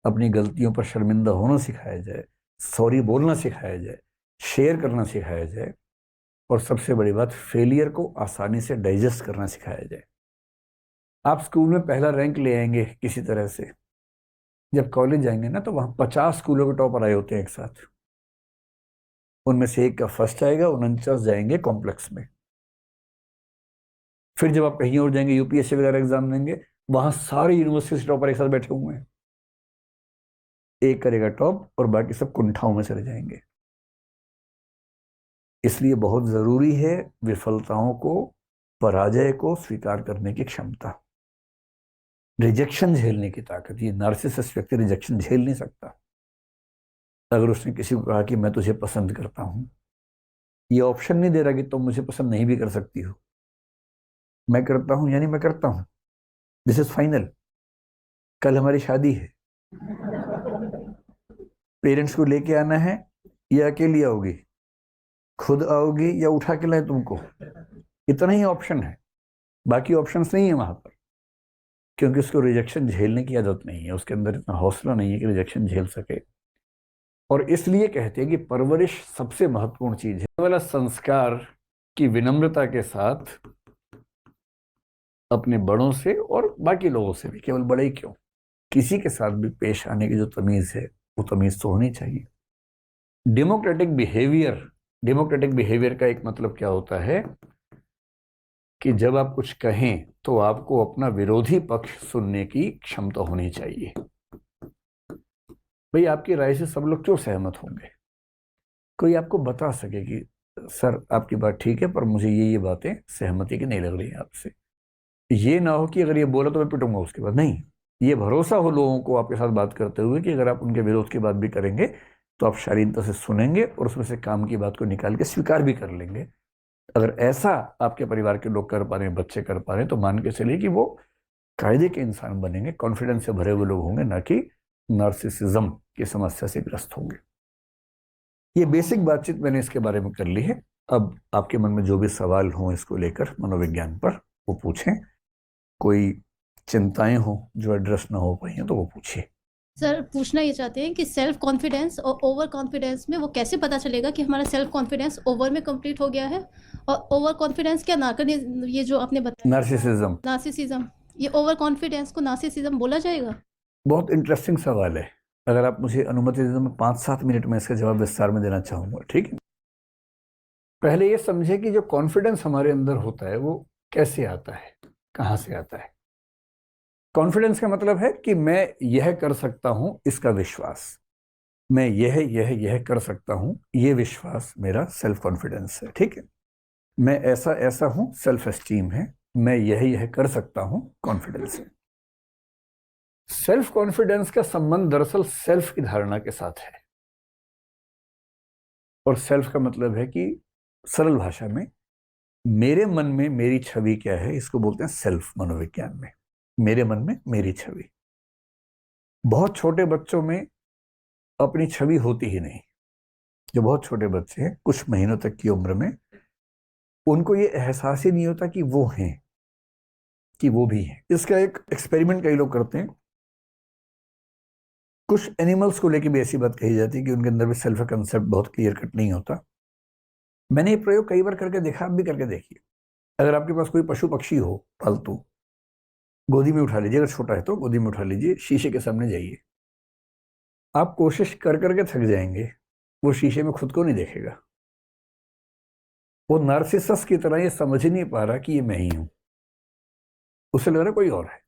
अपनी गलतियों पर शर्मिंदा होना सिखाया जाए, सॉरी बोलना सिखाया जाए, शेयर करना सिखाया जाए, और सबसे बड़ी बात फेलियर को आसानी से डाइजेस्ट करना सिखाया जाए। आप स्कूल में पहला रैंक ले आएंगे किसी तरह से, जब कॉलेज जाएंगे ना तो वहां 50 स्कूलों के टॉपर आए होते हैं एक साथ, उनमें से एक का फर्स्ट आएगा, 49 जाएंगे कॉम्प्लेक्स में। फिर जब आप कहीं और जाएंगे यूपीएससी वगैरह एग्जाम देंगे, वहां सारे यूनिवर्सिटी से टॉपर एक साथ बैठे हुए हैं, एक करेगा टॉप और बाकी सब कुंठाओं में चले जाएंगे। इसलिए बहुत जरूरी है विफलताओं को, पराजय को स्वीकार करने की क्षमता, रिजेक्शन झेलने की ताकत। ये नार्सिसिस्ट व्यक्ति रिजेक्शन झेल नहीं सकता। अगर उसने किसी को कहा कि मैं तुझे पसंद करता हूं, ये ऑप्शन नहीं दे रहा कि तुम मुझे पसंद नहीं भी कर सकती हो, मैं करता हूं यानी मैं करता हूं, दिस इज फाइनल, कल हमारी शादी है, पेरेंट्स को लेके आना है या अकेली आओगी, खुद आओगी या उठा के लाए तुमको, इतना ही ऑप्शन है, बाकी ऑप्शंस नहीं है वहां पर। क्योंकि उसको रिजेक्शन झेलने की आदत नहीं है, उसके अंदर इतना हौसला नहीं है कि रिजेक्शन झेल सके। और इसलिए कहते हैं कि परवरिश सबसे महत्वपूर्ण चीज है। वाला संस्कार की विनम्रता के साथ अपने बड़ों से और बाकी लोगों से भी, केवल बड़े ही क्यों, किसी के साथ भी पेश आने की जो तमीज है वो तमीज तो होनी चाहिए। डेमोक्रेटिक बिहेवियर का एक मतलब क्या होता है कि जब आप कुछ कहें तो आपको अपना विरोधी पक्ष सुनने की क्षमता होनी चाहिए। भाई आपकी राय से सब लोग क्यों सहमत होंगे, कोई आपको बता सके कि सर आपकी बात ठीक है पर मुझे ये बातें सहमति की नहीं लग रही है आपसे। ये ना हो कि अगर ये बोला तो मैं पिटूंगा उसके बाद, नहीं, ये भरोसा हो लोगों को आपके साथ बात करते हुए कि अगर आप उनके विरोध की बात भी करेंगे तो आप शालीनता से सुनेंगे और उसमें से काम की बात को निकाल के स्वीकार भी कर लेंगे। अगर ऐसा आपके परिवार के लोग कर पा रहे हैं, बच्चे कर पा रहे हैं, तो मान के चलिए कि वो कायदे के इंसान बनेंगे, कॉन्फिडेंस से भरे हुए लोग होंगे, ना कि नार्सिसिज्म की समस्या से ग्रस्त होंगे। ये बेसिक बातचीत मैंने इसके बारे में कर ली है। अब आपके मन में जो भी सवाल हों इसको लेकर मनोविज्ञान पर, वो पूछें। कोई चिंताएं हो जो एड्रेस ना हो पाई हैं तो वो पूछिए। सर पूछना ये चाहते हैं कि सेल्फ कॉन्फिडेंस और ओवर कॉन्फिडेंस में वो कैसे पता चलेगा कि हमारा सेल्फ कॉन्फिडेंस ओवर में कंप्लीट हो गया है, और ओवर कॉन्फिडेंस क्या ये जो आपने बताया नार्सिसिज्म, ये ओवर कॉन्फिडेंस को नार्सिसिज्म बोला जाएगा? बहुत इंटरेस्टिंग सवाल है। अगर आप मुझे अनुमति दें तो मैं 5-7 मिनट में इसका जवाब विस्तार में देना चाहूंगा, ठीक है। पहले ये समझे कि जो कॉन्फिडेंस हमारे अंदर होता है वो कैसे आता है, कहाँ से आता है। कॉन्फिडेंस का मतलब है कि मैं यह कर सकता हूं, इसका विश्वास, मैं यह कर सकता हूं, ये विश्वास मेरा सेल्फ कॉन्फिडेंस है, ठीक है। मैं ऐसा ऐसा हूं, सेल्फ एस्टीम है। मैं यह कर सकता हूं, कॉन्फिडेंस है। सेल्फ कॉन्फिडेंस का संबंध दरअसल सेल्फ की धारणा के साथ है। और सेल्फ का मतलब है कि सरल भाषा में मेरे मन में मेरी छवि क्या है, इसको बोलते हैं सेल्फ मनोविज्ञान में। मेरे मन में मेरी छवि। बहुत छोटे बच्चों में अपनी छवि होती ही नहीं। जो बहुत छोटे बच्चे हैं कुछ महीनों तक की उम्र में, उनको ये एहसास ही नहीं होता कि वो हैं, कि वो भी हैं। इसका एक एक्सपेरिमेंट कई लोग करते हैं। कुछ एनिमल्स को लेकर भी ऐसी बात कही जाती है कि उनके अंदर भी सेल्फ कंसेप्ट बहुत क्लियर कट नहीं होता। मैंने ये प्रयोग कई बार करके देखा, आप भी करके देखिए। अगर आपके पास कोई पशु पक्षी हो पालतू, गोदी में उठा लीजिए, अगर छोटा है तो गोदी में उठा लीजिए, शीशे के सामने जाइए। आप कोशिश कर करके थक जाएंगे, वो शीशे में खुद को नहीं देखेगा। वो नार्सिसस की तरह ये समझ ही नहीं पा रहा कि ये मैं ही हूं, उसे लग रहा है कोई और है,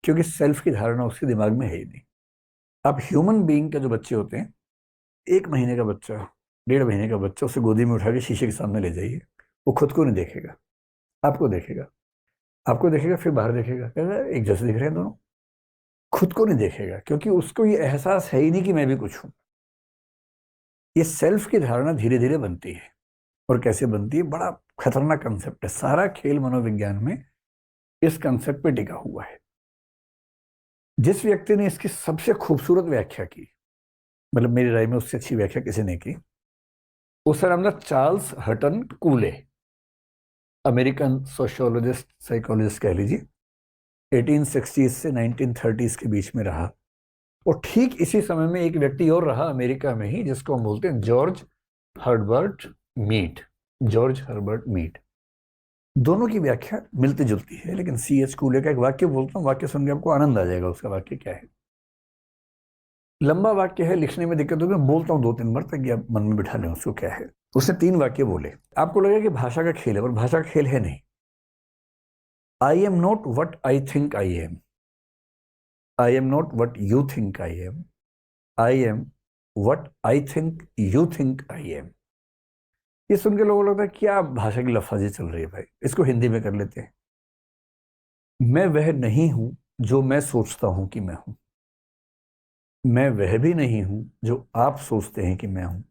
क्योंकि सेल्फ की धारणा उसके दिमाग में है ही नहीं। अब ह्यूमन बीइंग के जो बच्चे होते हैं, 1 महीने का बच्चा, 1.5 महीने का बच्चा, उसे गोदी में उठा के शीशे के सामने ले जाइए, वो खुद को नहीं देखेगा, आपको देखेगा। आपको देखेगा, फिर बाहर देखेगा, कहेगा एक जैसे दिख रहे हैं दोनों। खुद को नहीं देखेगा, क्योंकि उसको ये एहसास है ही नहीं कि मैं भी कुछ हूं। ये सेल्फ की धारणा धीरे धीरे बनती है। और कैसे बनती है, बड़ा खतरनाक कंसेप्ट है। सारा खेल मनोविज्ञान में इस कंसेप्ट पे टिका हुआ है। जिस व्यक्ति ने इसकी सबसे खूबसूरत व्याख्या की, मतलब मेरी राय में उससे अच्छी व्याख्या किसी ने की, उसका नाम था चार्ल्स हटन कूले, अमेरिकन सोशियोलॉजिस्ट, साइकोलॉजिस्ट कह लीजिए। 1860 से 1930 के बीच में रहा। और ठीक इसी समय में एक व्यक्ति और रहा अमेरिका में ही, जिसको हम बोलते हैं George Herbert Mead. George Herbert Mead. दोनों की व्याख्या मिलती जुलती है, लेकिन C.H. कूले का एक वाक्य बोलता हूँ, वाक्य सुन के आपको आनंद आ जाएगा। उसका वाक्य क्या है? लंबा वाक्य है, लिखने में दिक्कत होगी, मैं बोलता हूँ 2-3 बार ताकि आप मन में बिठा लें उसको क्या है। उसने 3 वाक्य बोले। आपको लगेगा कि भाषा का खेल है, पर भाषा का खेल है नहीं। I am not what I think I am, I am not what you think I am, I am what I think you think I am. ये सुन के लोगों को लगता है क्या भाषा की लफाजी चल रही है भाई, इसको हिंदी में कर लेते हैं। मैं वह नहीं हूं जो मैं सोचता हूं कि मैं हूं, मैं वह भी नहीं हूं जो आप सोचते हैं कि मैं हूं,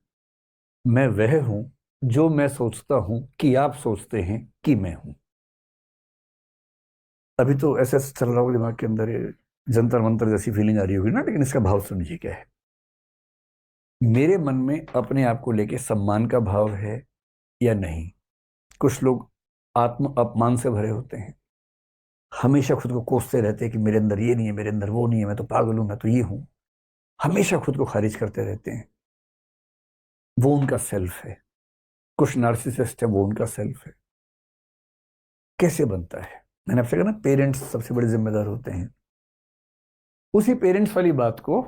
मैं वह हूं जो मैं सोचता हूं कि आप सोचते हैं कि मैं हूं। अभी तो ऐसा चल रहा होगा दिमाग के अंदर, ये जंतर मंतर जैसी फीलिंग आ रही होगी ना, लेकिन इसका भाव समझिए क्या है। मेरे मन में अपने आप को लेके सम्मान का भाव है या नहीं। कुछ लोग आत्म अपमान से भरे होते हैं, हमेशा खुद को कोसते रहते हैं कि मेरे अंदर ये नहीं है, मेरे अंदर वो नहीं है, मैं तो पागल हूं, मैं तो ये हूं। हमेशा खुद को खारिज करते रहते हैं। वो उनका सेल्फ है। कुछ नार्सिसिस्ट है, वो उनका सेल्फ है। कैसे बनता है? मैंने आपसे कहा ना, पेरेंट्स सबसे बड़े जिम्मेदार होते हैं। उसी पेरेंट्स वाली बात को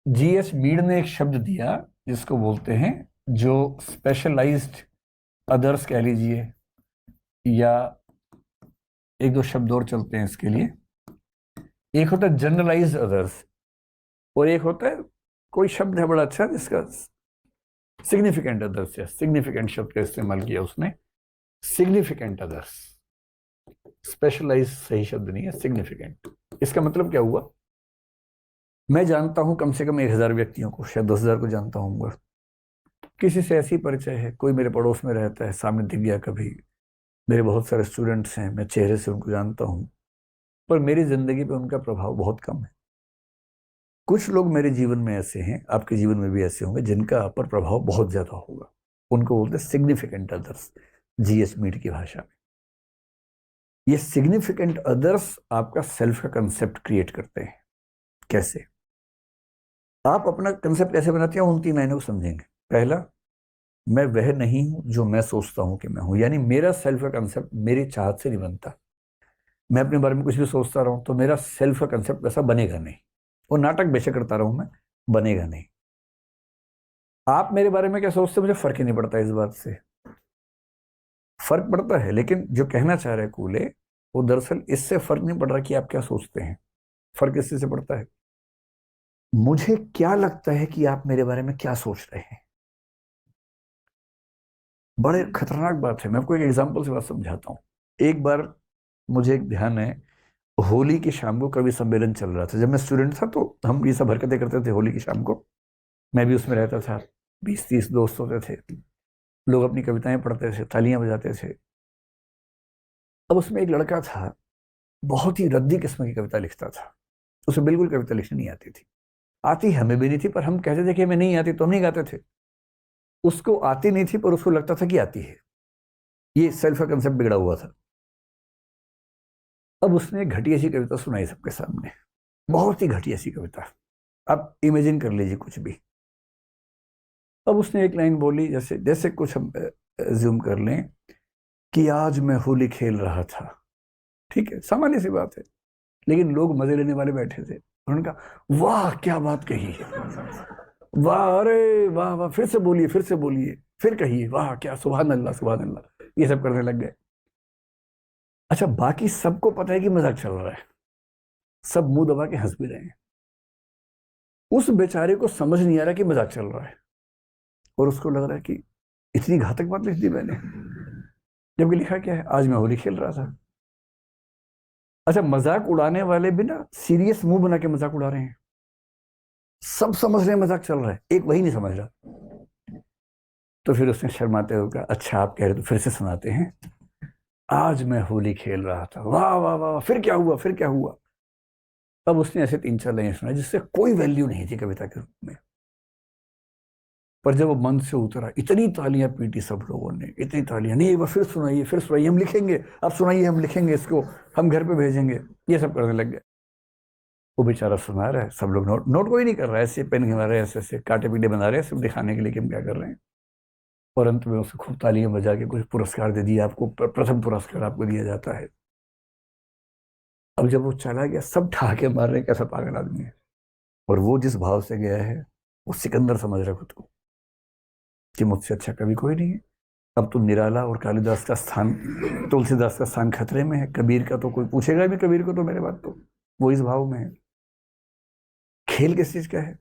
G.S. मीड ने एक शब्द दिया, जिसको बोलते हैं, जो स्पेशलाइज्ड अदर्स कह लीजिए, या एक दो शब्द और चलते हैं इसके लिए। एक होता है जनरलाइज्ड अदर्स, और एक होता है, कोई शब्द है बड़ा अच्छा जिसका सिग्निफिकेंट अदर्स, या सिग्निफिकेंट शब्द का इस्तेमाल किया उसने, सिग्निफिकेंट अदर्स। स्पेशलाइज सही शब्द नहीं है, सिग्निफिकेंट। इसका मतलब क्या हुआ? मैं जानता हूं कम से कम 1000 व्यक्तियों को, शायद 10,000 को जानता हूँ। किसी से ऐसी परिचय है, कोई मेरे पड़ोस में रहता है, सामने दिख गया कभी। मेरे बहुत सारे स्टूडेंट्स हैं, मैं चेहरे से उनको जानता हूँ, पर मेरी जिंदगी पे उनका प्रभाव बहुत कम है। कुछ लोग मेरे जीवन में ऐसे हैं, आपके जीवन में भी ऐसे होंगे, जिनका आप पर प्रभाव बहुत ज्यादा होगा। उनको बोलते हैं सिग्निफिकेंट अदर्स, G.S. मीड की भाषा में। ये सिग्निफिकेंट अदर्स आपका सेल्फ का कंसेप्ट क्रिएट करते हैं। कैसे? आप अपना कंसेप्ट कैसे बनाते हैं, उन 3 लाइनों को समझेंगे। पहला, मैं वह नहीं हूं जो मैं सोचता हूं कि मैं हूं, यानी मेरा सेल्फ का कंसेप्ट मेरी चाहत से नहीं बनता। मैं अपने बारे में कुछ भी सोचता रहूं तो मेरा सेल्फ का कंसेप्ट वैसा बनेगा नहीं। वो नाटक बेशक करता रहूं मैं, बनेगा नहीं। आप मेरे बारे में क्या सोचते, मुझे फर्क ही नहीं पड़ता इस बात से। फर्क पड़ता है, लेकिन जो कहना चाह रहे हैं कूले, वो दरअसल इससे फर्क नहीं पड़ रहा कि आप क्या सोचते हैं। फर्क इससे से पड़ता है, मुझे क्या लगता है कि आप मेरे बारे में क्या सोच रहे हैं। बड़े खतरनाक बात है। मैं आपको एक एग्जांपल से बात समझाता हूँ। एक बार मुझे एक ध्यान है, होली की शाम को कवि सम्मेलन चल रहा था। जब मैं स्टूडेंट था तो हम ये सब हरकतें करते थे होली की शाम को, मैं भी उसमें रहता था। 20-30 दोस्त होते थे, लोग अपनी कविताएं पढ़ते थे, तालियां बजाते थे। अब उसमें एक लड़का था, बहुत ही रद्दी किस्म की कविता लिखता था। उसे बिल्कुल कविता लिखनी नहीं आती थी। आती हमें भी नहीं थी, पर हम कहते थे कि हमें नहीं आती, तो हम नहीं गाते थे। उसको आती नहीं थी, पर उसको लगता था कि आती है। ये सेल्फ का कंसेप्ट बिगड़ा हुआ था। अब उसने एक घटिया सी कविता सुनाई सबके सामने, बहुत ही घटिया सी कविता। आप इमेजिन कर लीजिए कुछ भी। अब उसने एक लाइन बोली, जैसे जैसे कुछ हम ज्यूम कर लें कि आज मैं होली खेल रहा था, ठीक है, सामान्य सी बात है। लेकिन लोग मजे लेने वाले बैठे थे, उन्होंने कहा वाह क्या बात कही है, वाह, अरे वाह वाह, फिर से बोलिए, फिर से बोलिए, फिर कहिए, वाह क्या, सुभान अल्लाह, सुभान अल्लाह, ये सब करने लग गए। अच्छा, बाकी सबको पता है कि मजाक चल रहा है, सब मुंह दबा के हंस भी रहे हैं। उस बेचारे को समझ नहीं आ रहा कि मजाक चल रहा है, और उसको लग रहा है कि इतनी घातक बात लिख दी मैंने, जबकि लिखा क्या है, आज मैं होली खेल रहा था। अच्छा, मजाक उड़ाने वाले भी ना सीरियस मुंह बना के मजाक उड़ा रहे हैं, सब समझ रहे हैं मजाक चल रहा है, एक वही नहीं समझ रहा। तो फिर उसने शर्माते हुए कहा, अच्छा आप कह रहे तो फिर से सुनाते हैं, आज मैं होली खेल रहा था, वाह वाह वाह, फिर क्या हुआ, फिर क्या हुआ। अब उसने ऐसे 3-4 लाइन सुनाई जिससे कोई वैल्यू नहीं थी कविता के रूप में, पर जब वो मन से उतरा, इतनी तालियां पीटी सब लोगों ने, इतनी तालियां, नहीं एक बार फिर सुनाइए, फिर सुनाइए, हम लिखेंगे, आप सुनाइए, हम लिखेंगे इसको, हम घर पे भेजेंगे, ये सब करने लग गए। वो बेचारा सुना रहा है, सब लोग नोट नोट कोई नहीं कर रहा है, ऐसे पेन घिमा रहे हैं, ऐसे ऐसे काटे पीटे बना रहे हैं, सिर्फ दिखाने के लिए कि हम क्या कर रहे हैं। और अंत में उसे खूब तालियां बजा के कुछ पुरस्कार दे दिया, आपको प्रथम पुरस्कार आपको दिया जाता है। अब जब वो चला गया, सब ठहाके मार रहे हैं, कैसा पागल आदमी है। और वो जिस भाव से गया है, वो सिकंदर समझ रहा खुद को कि मुझसे अच्छा कभी कोई नहीं है। अब तो निराला और कालिदास का स्थान, तुलसीदास का स्थान खतरे में है, कबीर का तो कोई पूछेगा भी, कबीर को तो मेरे बात तो, वो इस भाव में है। खेल किस चीज का है,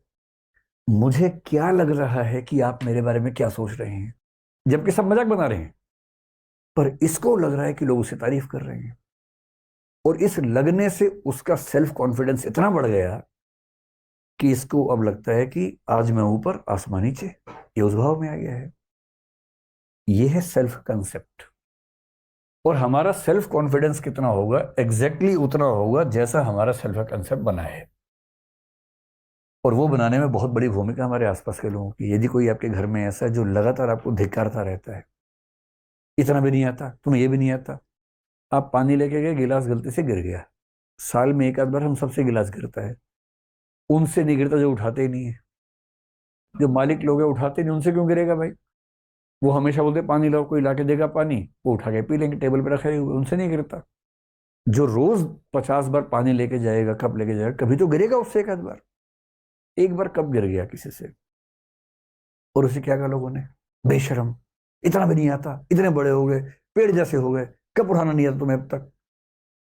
मुझे क्या लग रहा है कि आप मेरे बारे में क्या सोच रहे हैं, जबकि सब मजाक बना रहे हैं, पर इसको लग रहा है कि लोग उसे तारीफ कर रहे हैं। और इस लगने से उसका सेल्फ कॉन्फिडेंस इतना बढ़ गया कि इसको अब लगता है कि आज मैं ऊपर आसमान नीचे, ये उस भाव में आ गया है। ये है सेल्फ कंसेप्ट। और हमारा सेल्फ कॉन्फिडेंस कितना होगा, एग्जैक्टली उतना होगा जैसा हमारा सेल्फ कंसेप्ट बना है। और वो बनाने में बहुत बड़ी भूमिका हमारे आसपास के लोगों की। यदि कोई आपके घर में ऐसा है जो लगातार आपको धिक्कारता रहता है, इतना भी नहीं आता, तुम्हें ये भी नहीं आता, आप पानी लेके गए, गिलास गलती से गिर गया, साल में एक आध बार हम सबसे गिलास गिरता है, उनसे नहीं गिरता जो उठाते ही नहीं है। जो मालिक लोग हैं उठाते नहीं, उनसे क्यों गिरेगा भाई, वो हमेशा बोलते पानी लाओ, कोई लाके देगा पानी, वो उठा के पी लेंगे, टेबल पे रखे हुए, उनसे नहीं गिरता। जो रोज 50 बार पानी लेके जाएगा, कप लेके जाएगा, कभी तो गिरेगा उससे एक आध बार। एक बार कब गिर गया किसी से, और उसे क्या कहा लोगों ने, बेशरम, इतना भी नहीं आता, इतने बड़े हो गए, पेड़ जैसे हो गए, कब उठाना नहीं आता तुम्हें अब तक।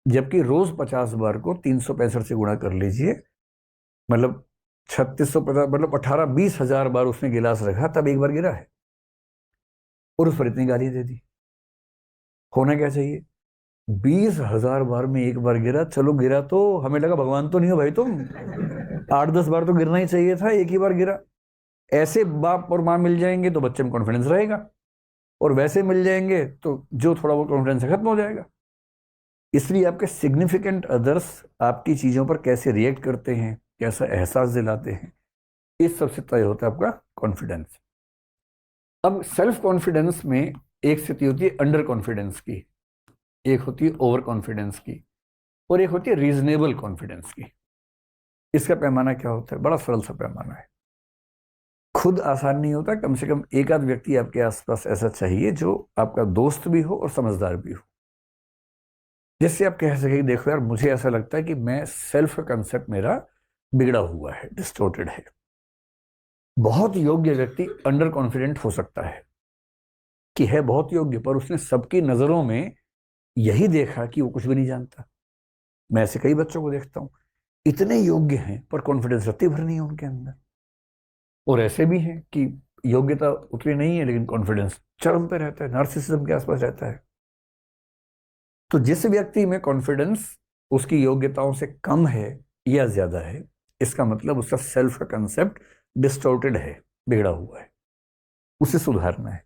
जबकि रोज 50 बार को 365 से गुणा कर लीजिए, मतलब 3650, मतलब 18-20 हजार बार उसने गिलास रखा, तब एक बार गिरा है, और उस पर इतनी गाली दे दी। होना क्या चाहिए, 20 हजार बार में एक बार गिरा, चलो गिरा तो हमें लगा भगवान तो नहीं हो भाई तुम, 8-10 बार तो गिरना ही चाहिए था, एक ही बार गिरा। ऐसे बाप और माँ मिल जाएंगे तो बच्चे में कॉन्फिडेंस रहेगा, और वैसे मिल जाएंगे तो जो थोड़ा बहुत कॉन्फिडेंस खत्म हो जाएगा। इसलिए आपके सिग्निफिकेंट अदर्स आपकी चीजों पर कैसे रिएक्ट करते हैं, कैसा एहसास दिलाते हैं, इस सबसे तय होता है आपका कॉन्फिडेंस। अब सेल्फ कॉन्फिडेंस में एक स्थिति होती है अंडर कॉन्फिडेंस की, एक होती है ओवर कॉन्फिडेंस की, और एक होती है रीजनेबल कॉन्फिडेंस की। इसका पैमाना क्या होता है, बड़ा सरल सा पैमाना है। खुद आसान नहीं होता, कम से कम एक आध व्यक्ति आपके आसपास ऐसा चाहिए जो आपका दोस्त भी हो और समझदार भी हो, जिससे आप कह सके कि देखो यार, मुझे ऐसा लगता है कि मैं, सेल्फ कंसेप्ट मेरा बिगड़ा हुआ है, डिस्टॉर्टेड है। बहुत योग्य व्यक्ति अंडर कॉन्फिडेंट हो सकता है, कि है बहुत योग्य, पर उसने सबकी नजरों में यही देखा कि वो कुछ भी नहीं जानता। मैं ऐसे कई बच्चों को देखता हूं, इतने योग्य हैं पर कॉन्फिडेंस रत्ती भर नहीं है उनके अंदर। और ऐसे भी हैं कि योग्यता उतनी नहीं है लेकिन कॉन्फिडेंस चरम पे रहता है, नार्सिसिज्म के आसपास रहता है। तो जिस व्यक्ति में कॉन्फिडेंस उसकी योग्यताओं से कम है या ज्यादा है, इसका मतलब उसका सेल्फ का कंसेप्ट डिस्टॉर्टेड है, बिगड़ा हुआ है, उसे सुधारना है।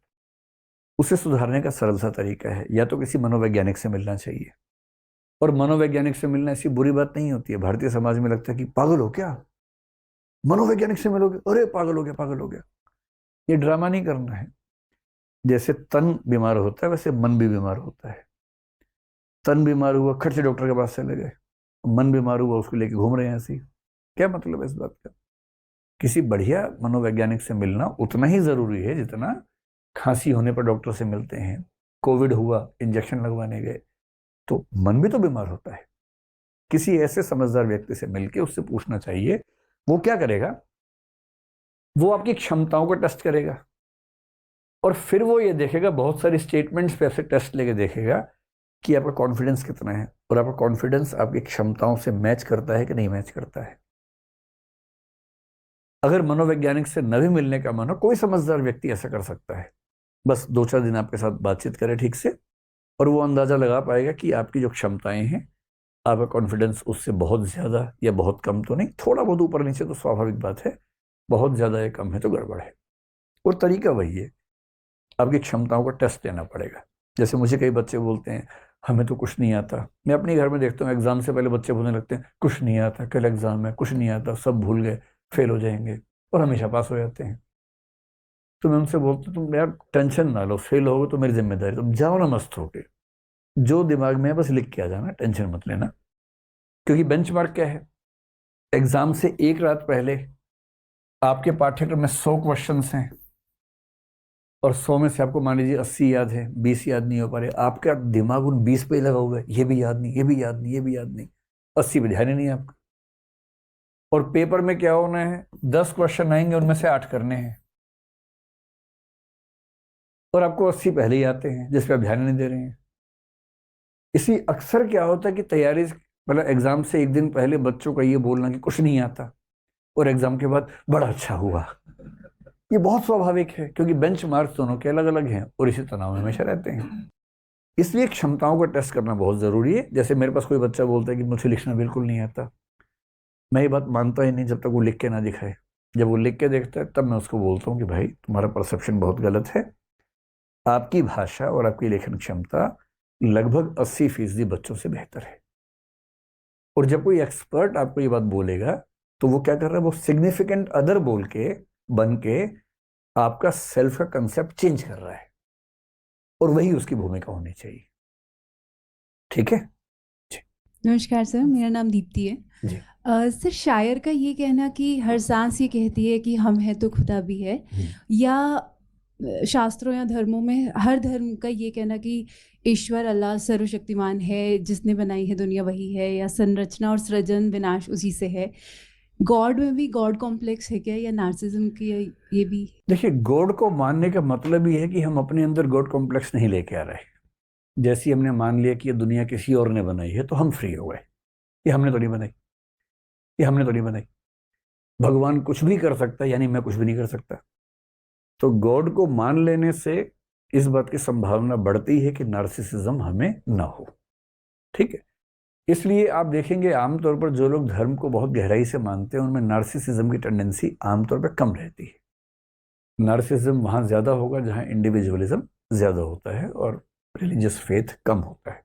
उसे सुधारने का सरल सा तरीका है, या तो किसी मनोवैज्ञानिक से मिलना चाहिए। और मनोवैज्ञानिक से मिलना ऐसी बुरी बात नहीं होती है। भारतीय समाज में लगता है कि पागल हो क्या, मनोवैज्ञानिक से मिलोगे, अरे पागल हो गया, पागल हो गया। ये ड्रामा नहीं करना है। जैसे तन बीमार होता है वैसे मन भी बीमार होता है। तन बीमार हुआ, खट से डॉक्टर के पास चले गए, मन बीमार हुआ, उसको लेके घूम रहे हैं ऐसे। क्या मतलब है इस बात का। किसी बढ़िया मनोवैज्ञानिक से मिलना उतना ही जरूरी है जितना खांसी होने पर डॉक्टर से मिलते हैं, कोविड हुआ इंजेक्शन लगवाने गए, तो मन भी तो बीमार होता है। किसी ऐसे समझदार व्यक्ति से मिलके उससे पूछना चाहिए। वो क्या करेगा, वो आपकी क्षमताओं को टेस्ट करेगा और फिर वो ये देखेगा, बहुत सारी स्टेटमेंट्स पे ऐसे टेस्ट लेके देखेगा कि आपका कॉन्फिडेंस कितना है और आपका कॉन्फिडेंस आपकी क्षमताओं से मैच करता है कि नहीं मैच करता है। अगर मनोवैज्ञानिक से न भी मिलने का मन हो, कोई समझदार व्यक्ति ऐसा कर सकता है। बस 2-4 दिन आपके साथ बातचीत करे ठीक से, और वो अंदाजा लगा पाएगा कि आपकी जो क्षमताएं हैं, आपका कॉन्फिडेंस उससे बहुत ज्यादा या बहुत कम तो नहीं, थोड़ा बहुत ऊपर नीचे तो स्वाभाविक बात है, बहुत ज्यादा या कम है तो गड़बड़ है। और तरीका वही है, आपकी क्षमताओं का टेस्ट देना पड़ेगा। जैसे मुझे कई बच्चे बोलते हैं हमें तो कुछ नहीं आता। मैं अपने घर में देखता हूँ एग्जाम से पहले बच्चे बोलने लगते हैं कुछ नहीं आता, कल एग्जाम है, कुछ नहीं आता, सब भूल गए, फेल हो जाएंगे, और हमेशा पास हो जाते हैं। तो मैं उनसे बोलता हूँ तुम यार टेंशन ना लो, फेल होगे तो मेरी जिम्मेदारी, तुम जाओ ना मस्त होके, जो दिमाग में है बस लिख के आ जाना, टेंशन मत लेना। क्योंकि बेंचमार्क क्या है, एग्जाम से एक रात पहले आपके पाठ्यक्रम में 100 क्वेश्चन हैं और 100 में से आपको मान लीजिए 80 याद है, 20 याद नहीं हो पा रहे, आपका दिमाग उन 20 पे ही लगा हुआ है, ये भी याद नहीं, ये भी याद नहीं, ये भी याद नहीं, 80 पे ध्यान ही नहीं है आपका। और पेपर में क्या होना है, 10 क्वेश्चन आएंगे, उनमें से 8 करने हैं, और आपको 80 पहले ही आते हैं जिस पे आप ध्यान नहीं दे रहे हैं। इसी अक्सर क्या होता है कि तैयारी, मतलब एग्जाम से एक दिन पहले बच्चों का ये बोलना कि कुछ नहीं आता, और एग्जाम के बाद बड़ा अच्छा हुआ, ये बहुत स्वाभाविक है, क्योंकि बेंचमार्क्स दोनों के अलग अलग हैं और इसी तनाव में हमेशा रहते हैं। इसलिए क्षमताओं को टेस्ट करना बहुत जरूरी है। जैसे मेरे पास कोई बच्चा बोलता है कि मुझे लिखना बिल्कुल नहीं आता, मैं ये बात मानता ही नहीं जब तक वो लिख के ना दिखाए। जब वो लिख के देखता है तब मैं उसको बोलता हूँ कि भाई तुम्हारा परसेप्शन बहुत गलत है, आपकी भाषा और आपकी लेखन क्षमता लगभग 80% बच्चों से बेहतर है। और जब कोई एक्सपर्ट आपको ये बात बोलेगा तो वो क्या कर रहा है, वो सिग्निफिकेंट अदर बोल के बन के आपका सेल्फ का कंसेप्ट चेंज कर रहा है, और वही उसकी भूमिका होनी चाहिए। ठीक है जी। नमस्कार सर, मेरा नाम दीप्ति है जी। सर, शायर का ये कहना कि हर सांस ये कहती है कि हम हैं तो खुदा भी है, या शास्त्रों या धर्मों में हर धर्म का ये कहना कि ईश्वर अल्लाह सर्वशक्तिमान है, जिसने बनाई है दुनिया वही है, या संरचना और सृजन विनाश उसी से है, गॉड में भी गॉड कॉम्प्लेक्स है क्या, या नार्सिज्म की ये भी? देखिए, गॉड को मानने का मतलब ये है कि हम अपने अंदर गॉड कॉम्प्लेक्स नहीं लेके आ रहे। जैसे हमने मान लिया कि ये दुनिया किसी और ने बनाई है तो हम फ्री हो गए, ये हमने तो नहीं बनाई, ये हमने तो नहीं बनाई। भगवान कुछ भी कर सकता है, यानी मैं कुछ भी नहीं कर सकता। तो गॉड को मान लेने से इस बात की संभावना बढ़ती है कि नार्सिसिज्म हमें ना हो। ठीक है, इसलिए आप देखेंगे आमतौर पर जो लोग धर्म को बहुत गहराई से मानते हैं उनमें नार्सिसिज्म की टेंडेंसी आमतौर पर कम रहती है। नार्सिसिज्म वहां ज्यादा होगा जहां इंडिविजुअलिज्म ज्यादा होता है और रिलीजियस फेथ कम होता है।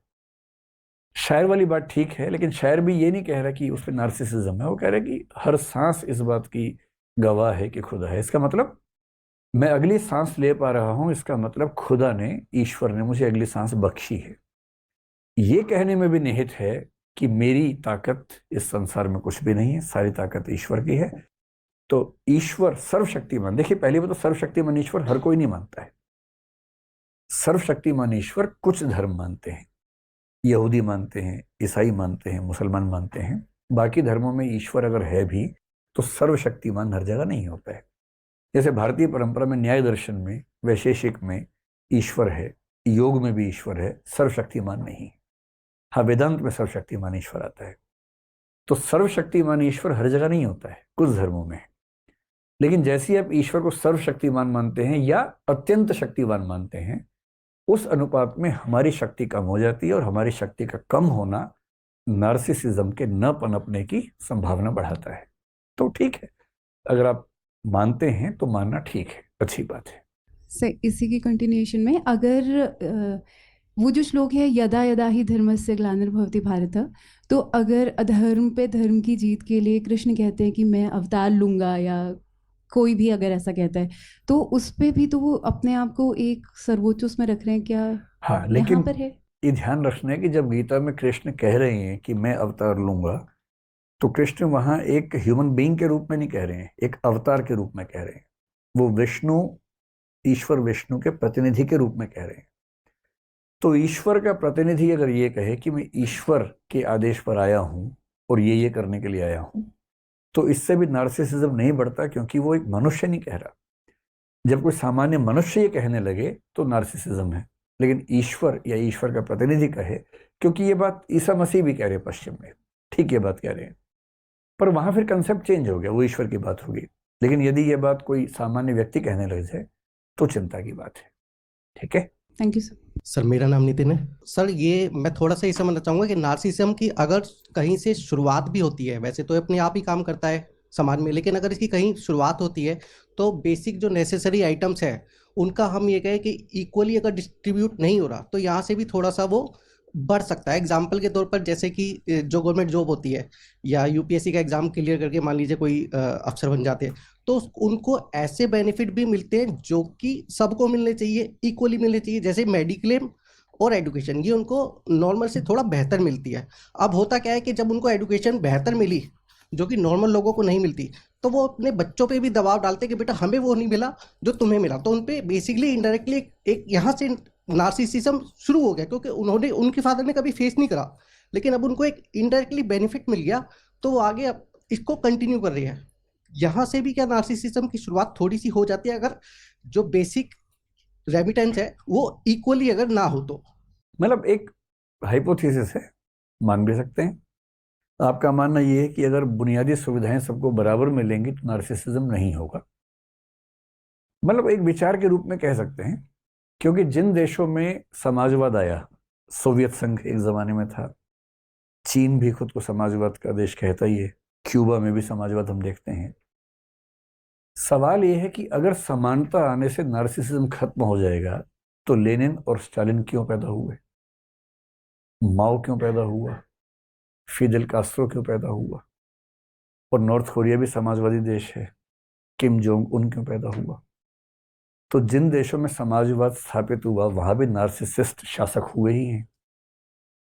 शायर वाली बात ठीक है, लेकिन शायर भी ये नहीं कह रहा कि उस पर नार्सिसिज्म है, वो कह रहा है कि हर सांस इस बात की गवाह है कि खुदा है। इसका मतलब मैं अगली सांस ले पा रहा हूं, इसका मतलब खुदा ने, ईश्वर ने मुझे अगली सांस बख्शी है। ये कहने में भी निहित है कि मेरी ताकत इस संसार में कुछ भी नहीं है, सारी ताकत ईश्वर की है। तो ईश्वर सर्वशक्तिमान, देखिए पहली बात तो सर्वशक्तिमान ईश्वर हर कोई नहीं मानता है। सर्वशक्तिमान ईश्वर कुछ धर्म मानते हैं, यहूदी मानते हैं, ईसाई मानते हैं, मुसलमान मानते हैं। बाकी धर्मों में ईश्वर अगर है भी तो सर्वशक्तिमान हर जगह नहीं होता है। जैसे भारतीय परंपरा में न्याय दर्शन में, वैशेषिक में ईश्वर है, योग में भी ईश्वर है, सर्वशक्तिमान नहीं। हाँ, वेदांत में सर्वशक्तिमान ईश्वर आता है। तो सर्वशक्तिमान ईश्वर हर जगह नहीं होता है, कुछ धर्मों में। लेकिन जैसे आप ईश्वर को सर्वशक्तिमान मानते हैं या अत्यंत शक्तिमान मानते हैं, उस अनुपात में हमारी शक्ति कम हो जाती है, और हमारी शक्ति का कम होना नार्सिसिज्म के न पनपने की संभावना बढ़ाता है। तो ठीक है, अगर आप मानते हैं तो मानना ठीक है, अच्छी बात है। सर, इसी की कंटिन्यूएशन में अगर वो जो श्लोक है यदा यदा ही धर्मस्य ग्लानिर्भवति भारत, तो अगर अधर्म पे धर्म की जीत के लिए कृष्ण कहते हैं कि मैं अवतार लूंगा, या कोई भी अगर ऐसा कहता है, तो उस पे भी तो वो अपने आप को एक सर्वोच्च उसमें रख रहे हैं क्या? हाँ, लेकिन यहाँ पर है ये ध्यान रखना है कि जब गीता में कृष्ण कह रहे हैं कि मैं अवतार लूंगा, तो कृष्ण वहां एक ह्यूमन बीइंग के रूप में नहीं कह रहे हैं, एक अवतार के रूप में कह रहे हैं। वो विष्णु, ईश्वर विष्णु के प्रतिनिधि के रूप में कह रहे हैं। तो ईश्वर का प्रतिनिधि अगर ये कहे कि मैं ईश्वर के आदेश पर आया हूं और ये करने के लिए आया हूं, तो इससे भी नार्सिसिज्म नहीं बढ़ता, क्योंकि वो एक मनुष्य नहीं कह रहा। जब कोई सामान्य मनुष्य ये कहने लगे तो नार्सिसिज्म है, लेकिन ईश्वर या ईश्वर का प्रतिनिधि कहे, क्योंकि ये बात ईसा मसीह भी कह रहे हैं पश्चिम में, ठीक ये बात कह रहे हैं, पर वहां फिर कंसेप्ट चेंज हो गया, वो ईश्वर की बात होगी। लेकिन यदि ये बात कोई सामान्य व्यक्ति कहने लग जाए तो चिंता की बात है। ठीक है, थैंक यू सर। सर मेरा नाम नितिन है। सर ये मैं थोड़ा सा ये समझना चाहूँगा कि नार्सिसिज्म की अगर कहीं से शुरुआत भी होती है, वैसे तो अपने आप ही काम करता है समाज में, लेकिन अगर इसकी कहीं शुरुआत होती है तो बेसिक जो नेसेसरी आइटम्स है उनका हम ये कहें कि इक्वली अगर डिस्ट्रीब्यूट नहीं हो रहा तो यहाँ से भी थोड़ा सा वो बढ़ सकता है। एग्जाम्पल के तौर पर जैसे कि जो गवर्नमेंट जॉब होती है या यूपीएससी का एग्जाम क्लियर करके मान लीजिए कोई अफसर बन जाते हैं, तो उनको ऐसे बेनिफिट भी मिलते हैं जो कि सबको मिलने चाहिए, इक्वली मिलने चाहिए, जैसे मेडिक्लेम और एडुकेशन, ये उनको नॉर्मल से थोड़ा बेहतर मिलती है। अब होता क्या है कि जब उनको एडुकेशन बेहतर मिली जो कि नॉर्मल लोगों को नहीं मिलती, तो वो अपने बच्चों पे भी दबाव डालते कि बेटा हमें वो नहीं मिला जो तुम्हें मिला, तो उन पे बेसिकली इनडायरेक्टली एक यहाँ से नार्सिसिज्म शुरू हो गया, क्योंकि उन्होंने उनके फादर ने कभी फेस नहीं करा, लेकिन अब उनको एक इनडायरेक्टली बेनिफिट मिल गया तो वो आगे अब इसको कंटिन्यू कर रही है। यहाँ से भी क्या नार्सिसिज्म की शुरुआत थोड़ी सी हो जाती है अगर जो बेसिक रेमिटेंस है वो इक्वली अगर ना हो तो। मतलब एक हाइपोथेसिस है, मान भी सकते हैं। आपका मानना यह है कि अगर बुनियादी सुविधाएं सबको बराबर मिलेंगी तो नार्सिसिज्म नहीं होगा। मतलब एक विचार के रूप में कह सकते हैं, क्योंकि जिन देशों में समाजवाद आया, सोवियत संघ एक जमाने में था, चीन भी खुद को समाजवाद का देश कहता ही है, क्यूबा में भी समाजवाद हम देखते हैं। सवाल यह है कि अगर समानता आने से नार्सिसिज्म खत्म हो जाएगा तो लेनिन और स्टालिन क्यों पैदा हुए, माओ क्यों पैदा हुआ, फिदेल कास्ट्रो क्यों पैदा हुआ, और नॉर्थ कोरिया भी समाजवादी देश है, किम जोंग उन क्यों पैदा हुआ। तो जिन देशों में समाजवाद स्थापित हुआ वहां भी नार्सिसिस्ट शासक हुए ही हैं।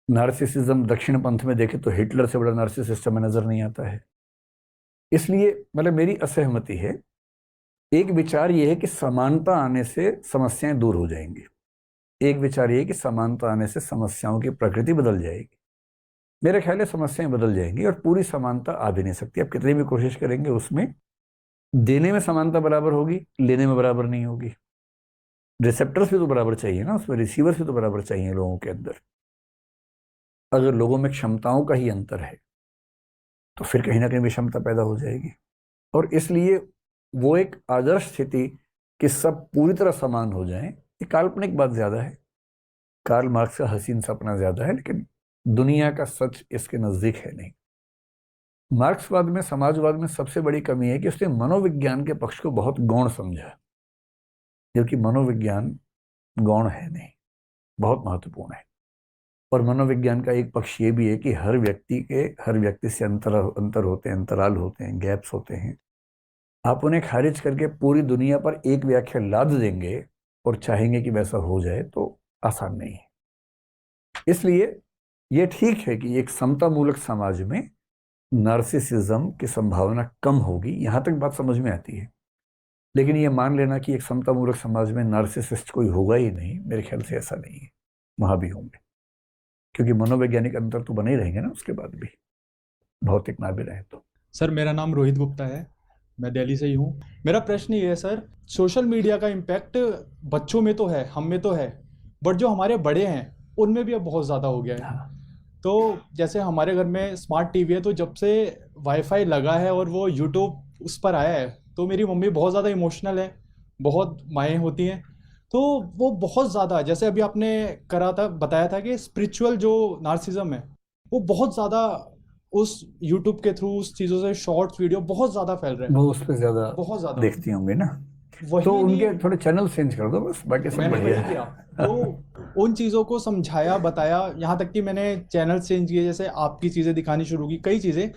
नार्सिसिज्म दक्षिण पंथ में देखे तो हिटलर से बड़ा नार्सिसिस्ट हमें नजर नहीं आता है। इसलिए मतलब मेरी असहमति है। एक विचार यह है कि समानता आने से समस्याएं दूर हो जाएंगी, एक विचार यह है कि समानता आने से समस्याओं की प्रकृति बदल जाएगी। मेरे ख्याल है समस्याएं बदल जाएंगी और पूरी समानता आ भी नहीं सकती। आप कितनी भी कोशिश करेंगे उसमें देने में समानता बराबर होगी, लेने में बराबर नहीं होगी। रिसेप्टर्स भी तो बराबर चाहिए ना, उसमें रिसीवर्स भी तो बराबर चाहिए लोगों के अंदर। अगर लोगों में क्षमताओं का ही अंतर है तो फिर कहीं ना कहीं विषमता पैदा हो जाएगी। और इसलिए वो एक आदर्श स्थिति कि सब पूरी तरह समान हो जाएं, ये काल्पनिक बात ज्यादा है। कार्ल मार्क्स का हसीन सपना ज्यादा है, लेकिन दुनिया का सच इसके नजदीक है नहीं। मार्क्सवाद में, समाजवाद में सबसे बड़ी कमी है कि उसने मनोविज्ञान के पक्ष को बहुत गौण समझा, जबकि मनोविज्ञान गौण है नहीं, बहुत महत्वपूर्ण है। और मनोविज्ञान का एक पक्ष ये भी है कि हर व्यक्ति से अंतर होते हैं, अंतराल होते हैं, गैप्स होते हैं। आप उन्हें खारिज करके पूरी दुनिया पर एक व्याख्या लाद देंगे और चाहेंगे कि वैसा हो जाए तो आसान नहीं है। इसलिए ये ठीक है कि एक समता मूलक समाज में नार्सिसिज्म की संभावना कम होगी, यहां तक बात समझ में आती है। लेकिन ये मान लेना कि एक समता मूलक समाज में नार्सिसिस्ट कोई होगा ही नहीं, मेरे ख्याल से ऐसा नहीं है। वहां भी होंगे, क्योंकि मनोवैज्ञानिक अंतर तो बने ही रहेंगे ना उसके बाद भी, भौतिक ना भी रहे तो। सर मेरा नाम रोहित गुप्ता है, मैं दिल्ली से ही हूँ। मेरा प्रश्न ये है सर, सोशल मीडिया का इम्पैक्ट बच्चों में तो है, हम में तो है, बट जो हमारे बड़े हैं उनमें भी अब बहुत ज़्यादा हो गया है। हाँ। तो जैसे हमारे घर में स्मार्ट टीवी है, तो जब से वाईफाई लगा है और वो यूट्यूब उस पर आया है, तो मेरी मम्मी बहुत ज़्यादा इमोशनल है, बहुत माएँ होती हैं। तो वो बहुत ज़्यादा, जैसे अभी आपने बताया था कि स्पिरिचुअल जो नार्सिज्म है वो बहुत ज़्यादा उस यूट्यूब के थ्रू, उस चीज़ों से शॉर्ट्स वीडियो बहुत ज़्यादा फैल रहे हैं, वो उस पर ज्यादा बहुत ज़्यादा देखती होंगे ना, वही तो नहीं- उनके थोड़े चैनल चेंज कर दो बस, बाकी सब मैंने बढ़िया वही किया। तो उन चीज़ों को समझाया, बताया, यहाँ तक कि मैंने चैनल चेंज किए, जैसे आपकी चीज़ें दिखानी शुरू की, कई चीज़ें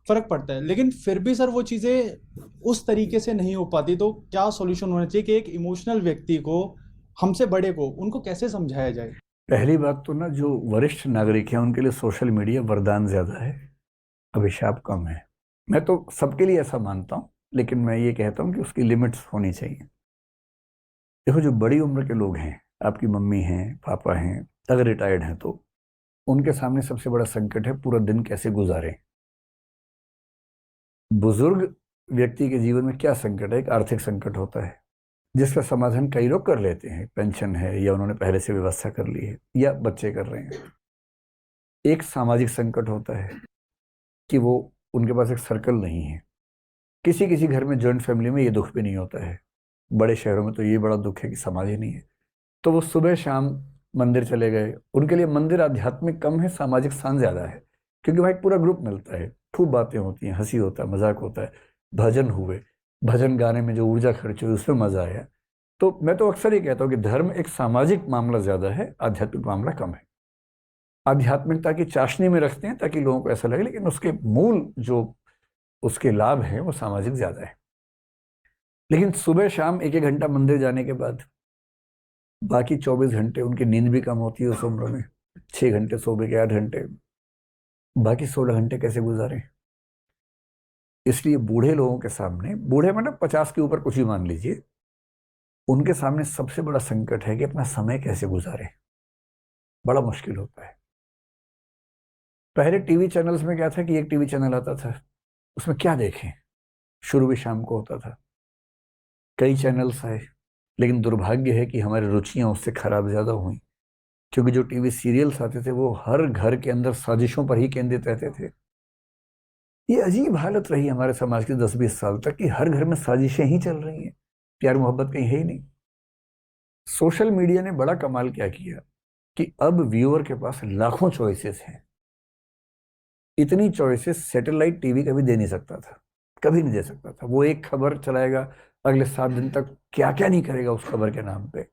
फ़र्क पड़ता है। लेकिन फिर भी सर वो चीज़ें उस तरीके से नहीं हो पाती। तो क्या सॉल्यूशन होना चाहिए कि एक इमोशनल व्यक्ति को, हमसे बड़े को, उनको कैसे समझाया जाए? पहली बात तो ना, जो वरिष्ठ नागरिक हैं उनके लिए सोशल मीडिया वरदान ज्यादा है, अभिशाप कम है। मैं तो सबके लिए ऐसा मानता हूँ, लेकिन मैं ये कहता हूँ कि उसकी लिमिट्स होनी चाहिए। देखो, जो बड़ी उम्र के लोग हैं, आपकी मम्मी हैं, पापा हैं, अगर रिटायर्ड हैं तो उनके सामने सबसे बड़ा संकट है पूरा दिन कैसे गुजारें। बुजुर्ग व्यक्ति के जीवन में क्या संकट है? एक आर्थिक संकट होता है जिसका समाधान कई लोग कर लेते हैं, पेंशन है या उन्होंने पहले से व्यवस्था कर ली है या बच्चे कर रहे हैं। एक सामाजिक संकट होता है कि वो उनके पास एक सर्कल नहीं है। किसी किसी घर में, जॉइंट फैमिली में ये दुख भी नहीं होता है, बड़े शहरों में तो ये बड़ा दुख है कि समाज ही नहीं है। तो वो सुबह शाम मंदिर चले गए, उनके लिए मंदिर आध्यात्मिक कम है, सामाजिक स्थान ज्यादा है, क्योंकि वहाँ एक पूरा ग्रुप मिलता है, खूब बातें होती हैं, हंसी होता है, मजाक होता है, भजन हुए, भजन गाने में जो ऊर्जा खर्च हुई उसमें मजा आया। तो मैं तो अक्सर ही कहता हूँ कि धर्म एक सामाजिक मामला ज्यादा है, आध्यात्मिक मामला कम है। आध्यात्मिकता की चाशनी में रखते हैं ताकि लोगों को ऐसा लगे, लेकिन उसके मूल जो उसके लाभ हैं वो सामाजिक ज्यादा है। लेकिन सुबह शाम एक एक घंटा मंदिर जाने के बाद बाकी 24 घंटे उनकी नींद भी कम होती है उस उम्र में, 6 घंटे सुबह के, 8 घंटे, बाकी 16 घंटे कैसे गुजारें। इसलिए बूढ़े लोगों के सामने, बूढ़े मतलब 50 के ऊपर कुछ ही मान लीजिए, उनके सामने सबसे बड़ा संकट है कि अपना समय कैसे गुजारें। बड़ा मुश्किल होता है। पहले टीवी चैनल्स में क्या था कि एक टीवी चैनल आता था, उसमें क्या देखें, शुरू भी शाम को होता था। कई चैनल्स आए, लेकिन दुर्भाग्य है कि हमारी रुचियां उससे खराब ज्यादा हुई, क्योंकि जो टीवी सीरियल्स आते थे वो हर घर के अंदर साजिशों पर ही केंद्रित रहते थे। ये अजीब हालत रही हमारे समाज के 10-20 साल तक कि हर घर में साजिशें ही चल रही हैं, प्यार मोहब्बत कहीं है ही नहीं। सोशल मीडिया ने बड़ा कमाल क्या किया कि अब व्यूअर के पास लाखों चॉइसेस हैं। इतनी चॉइसेस सैटेलाइट टीवी कभी दे नहीं सकता था, कभी नहीं दे सकता था। वो एक खबर चलाएगा, अगले 7 दिन तक क्या क्या नहीं करेगा उस खबर के नाम पे।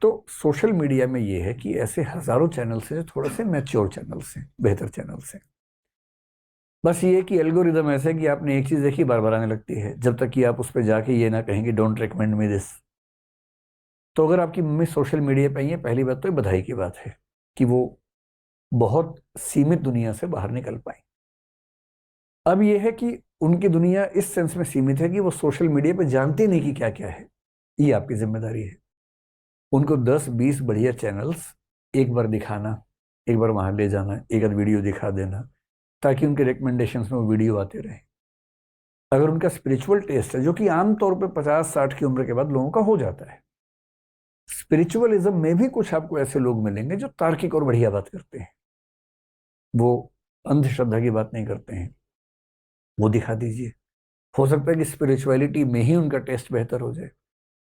तो सोशल मीडिया में ये है कि ऐसे हजारों चैनल्स हैं जो थोड़े से मैच्योर चैनल्स हैं, बेहतर चैनल्स हैं। बस ये कि एल्गोरिदम ऐसा है कि आपने एक चीज देखी बार बार आने लगती है, जब तक कि आप उस पर जाके ये ना कहेंगे डोंट रिकमेंड मी दिस। तो अगर आपकी मम्मी सोशल मीडिया पे आई है, पहली बात तो ये बधाई की बात है कि वो बहुत सीमित दुनिया से बाहर निकल पाए। अब ये है कि उनकी दुनिया इस सेंस में सीमित है कि वो सोशल मीडिया पे जानते नहीं कि क्या क्या है। ये आपकी जिम्मेदारी है उनको 10-20 बढ़िया चैनल्स एक बार दिखाना, एक बार वहां ले जाना, एक आध वीडियो दिखा देना, ताकि उनके रिकमेंडेशंस में वो वीडियो आते रहे। अगर उनका स्पिरिचुअल टेस्ट है, जो कि आमतौर पे 50-60 की उम्र के बाद लोगों का हो जाता है, स्पिरिचुअलिज्म में भी कुछ आपको ऐसे लोग मिलेंगे जो तार्किक और बढ़िया बात करते हैं, वो अंधश्रद्धा की बात नहीं करते हैं, वो दिखा दीजिए। हो सकता है कि स्पिरिचुअलिटी में ही उनका टेस्ट बेहतर हो जाए।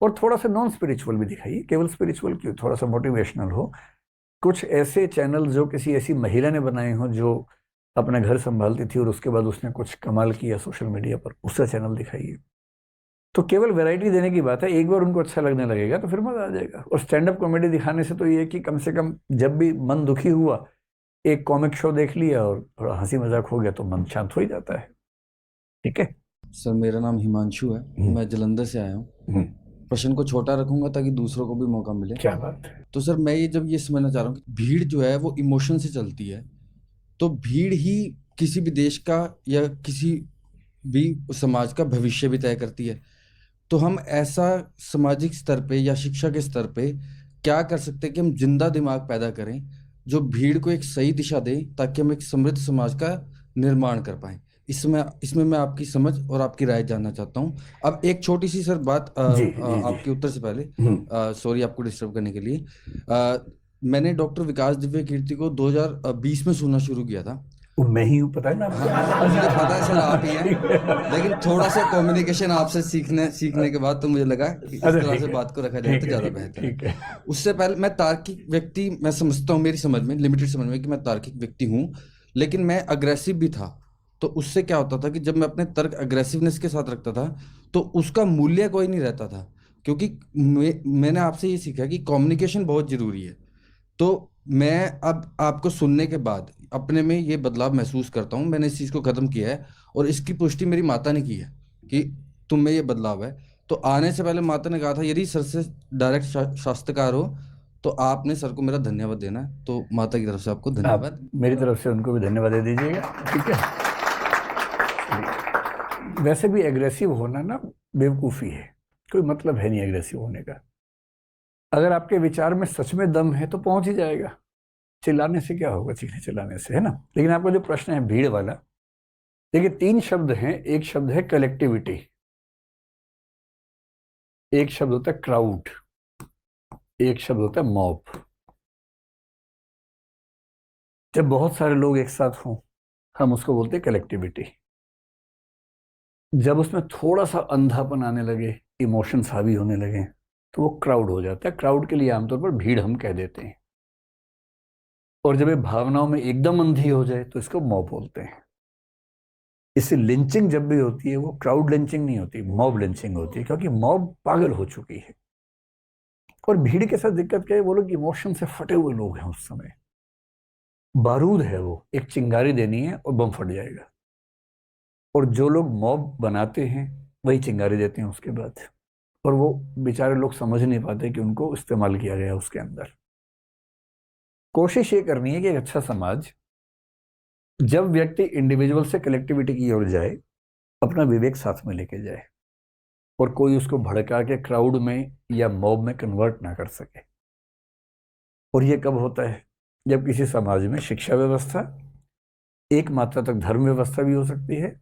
और थोड़ा सा नॉन स्पिरिचुअल भी दिखाइए, केवल स्पिरिचुअल क्यों, थोड़ा सा मोटिवेशनल हो। कुछ ऐसे चैनल जो किसी ऐसी महिला ने बनाए हों जो अपना घर संभालती थी और उसके बाद उसने कुछ कमाल किया सोशल मीडिया पर, उसका चैनल दिखाइए। तो केवल वैरायटी देने की बात है, एक बार उनको अच्छा लगने लगेगा तो फिर मजा आ जाएगा। और स्टैंड अप कॉमेडी दिखाने से तो ये कि कम से कम जब भी मन दुखी हुआ, एक कॉमिक शो देख लिया और थोड़ा हंसी मजाक हो गया तो मन शांत हो ही जाता है। ठीक है सर, मेरा नाम हिमांशु है, मैं जलंधर से आया हूँ। प्रश्न को छोटा रखूंगा ताकि दूसरों को भी मौका मिले। क्या बात है। तो सर, मैं ये समझना चाह रहा हूँ कि भीड़ जो है वो इमोशन से चलती है, तो भीड़ ही किसी भी देश का या किसी भी समाज का भविष्य भी तय करती है। तो हम ऐसा सामाजिक स्तर पे या शिक्षा के स्तर पे क्या कर सकते हैं कि हम जिंदा दिमाग पैदा करें जो भीड़ को एक सही दिशा दे, ताकि हम एक समृद्ध समाज का निर्माण कर पाएं। इसमें मैं आपकी समझ और आपकी राय जानना चाहता हूँ। अब एक छोटी सी सर बात आपके उत्तर से पहले, सॉरी आपको डिस्टर्ब करने के लिए। मैंने डॉक्टर विकास दिव्य कीर्ति को 2020 में सुनना शुरू किया था। मैं ही हूँ, पता है ना। मुझे पता है सर आप ही हैं, लेकिन थोड़ा सा कम्युनिकेशन आपसे सीखने के बाद तो मुझे लगा कि इस तरह से बात को रखा जाए तो ज्यादा बेहतर है। उससे पहले मैं तार्किक व्यक्ति, मैं समझता हूँ, मेरी समझ में, लिमिटेड समझ में, कि मैं तार्किक व्यक्ति हूँ, लेकिन मैं अग्रेसिव भी था। तो उससे क्या होता था कि जब मैं अपने तर्क अग्रेसिवनेस के साथ रखता था तो उसका मूल्य कोई नहीं रहता था, क्योंकि मैंने आपसे ये सीखा कि कम्युनिकेशन बहुत जरूरी है। तो मैं अब आपको सुनने के बाद अपने में ये बदलाव महसूस करता हूँ। मैंने इस चीज़ को ख़त्म किया है और इसकी पुष्टि मेरी माता ने की है कि तुम में ये बदलाव है। तो आने से पहले माता ने कहा था यदि सर से डायरेक्ट शास्त्रकार हो तो आपने सर को मेरा धन्यवाद देना है। तो माता की तरफ से आपको धन्यवाद, मेरी तरफ से उनको भी धन्यवाद दे दीजिएगा। ठीक है। वैसे भी एग्रेसिव होना ना बेवकूफ़ी है, कोई मतलब है नहीं एग्रेसिव होने का। अगर आपके विचार में सच में दम है तो पहुंच ही जाएगा। चिल्लाने से क्या होगा, चीखें चिल्लाने से, है ना। लेकिन आपका जो प्रश्न है भीड़ वाला, देखिए 3 शब्द हैं। एक शब्द है कलेक्टिविटी, एक शब्द होता है क्राउड, एक शब्द होता है मॉब। जब बहुत सारे लोग एक साथ हों हम उसको बोलते हैं कलेक्टिविटी। जब उसमें थोड़ा सा अंधापन आने लगे, इमोशंस हावी होने लगे, तो वो क्राउड हो जाता है। क्राउड के लिए आमतौर पर भीड़ हम कह देते हैं। और जब ये भावनाओं में एकदम अंधी हो जाए तो इसको मॉब बोलते हैं। इससे लिंचिंग जब भी होती है वो क्राउड लिंचिंग नहीं होती, मॉब लिंचिंग होती है, क्योंकि मॉब पागल हो चुकी है। और भीड़ के साथ दिक्कत क्या है, वो लोग इमोशन से फटे हुए लोग हैं। उस समय बारूद है, वो एक चिंगारी देनी है और बम फट जाएगा। और जो लोग मॉब बनाते हैं वही चिंगारी देते हैं उसके बाद। और वो बेचारे लोग समझ नहीं पाते कि उनको इस्तेमाल किया गया उसके अंदर। कोशिश ये करनी है कि एक अच्छा समाज, जब व्यक्ति इंडिविजुअल से कलेक्टिविटी की ओर जाए, अपना विवेक साथ में लेके जाए और कोई उसको भड़का के क्राउड में या मॉब में कन्वर्ट ना कर सके। और ये कब होता है, जब किसी समाज में शिक्षा व्यवस्था, एक मात्रा तक धर्म व्यवस्था भी हो सकती है,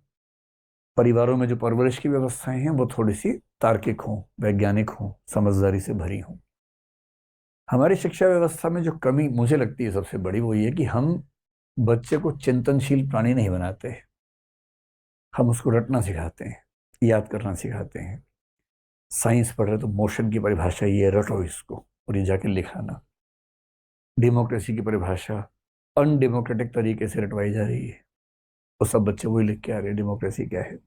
परिवारों में जो परवरिश की व्यवस्थाएं हैं वो थोड़ी सी तार्किक हों, वैज्ञानिक हों, समझदारी से भरी हों। हमारी शिक्षा व्यवस्था में जो कमी मुझे लगती है सबसे बड़ी, वो ये कि हम बच्चे को चिंतनशील प्राणी नहीं बनाते। हम उसको रटना सिखाते हैं, याद करना सिखाते हैं। साइंस पढ़ रहे तो मोशन की परिभाषा ये, रटो इसको और ये जाके लिखाना। डेमोक्रेसी की परिभाषा अनडेमोक्रेटिक तरीके से रटवाई जा रही है, वो सब बच्चे वही लिख के आ रहे हैं डेमोक्रेसी क्या है।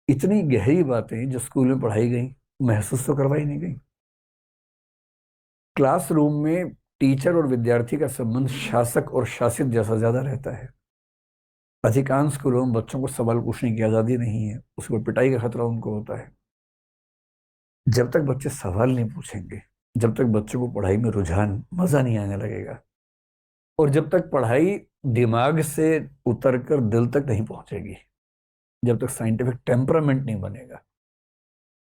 इतनी गहरी बातें जो स्कूल में पढ़ाई गई महसूस तो करवाई नहीं गई। क्लासरूम में टीचर और विद्यार्थी का संबंध शासक और शासित जैसा ज्यादा रहता है। अधिकांश स्कूलों में बच्चों को सवाल पूछने की आजादी नहीं है, उसको पिटाई का खतरा उनको होता है। जब तक बच्चे सवाल नहीं पूछेंगे, जब तक बच्चों को पढ़ाई में रुझान, मजा नहीं आने लगेगा, और जब तक पढ़ाई दिमाग से उतरकर दिल तक नहीं पहुंचेगी, जब तक साइंटिफिक टेम्परामेंट नहीं बनेगा।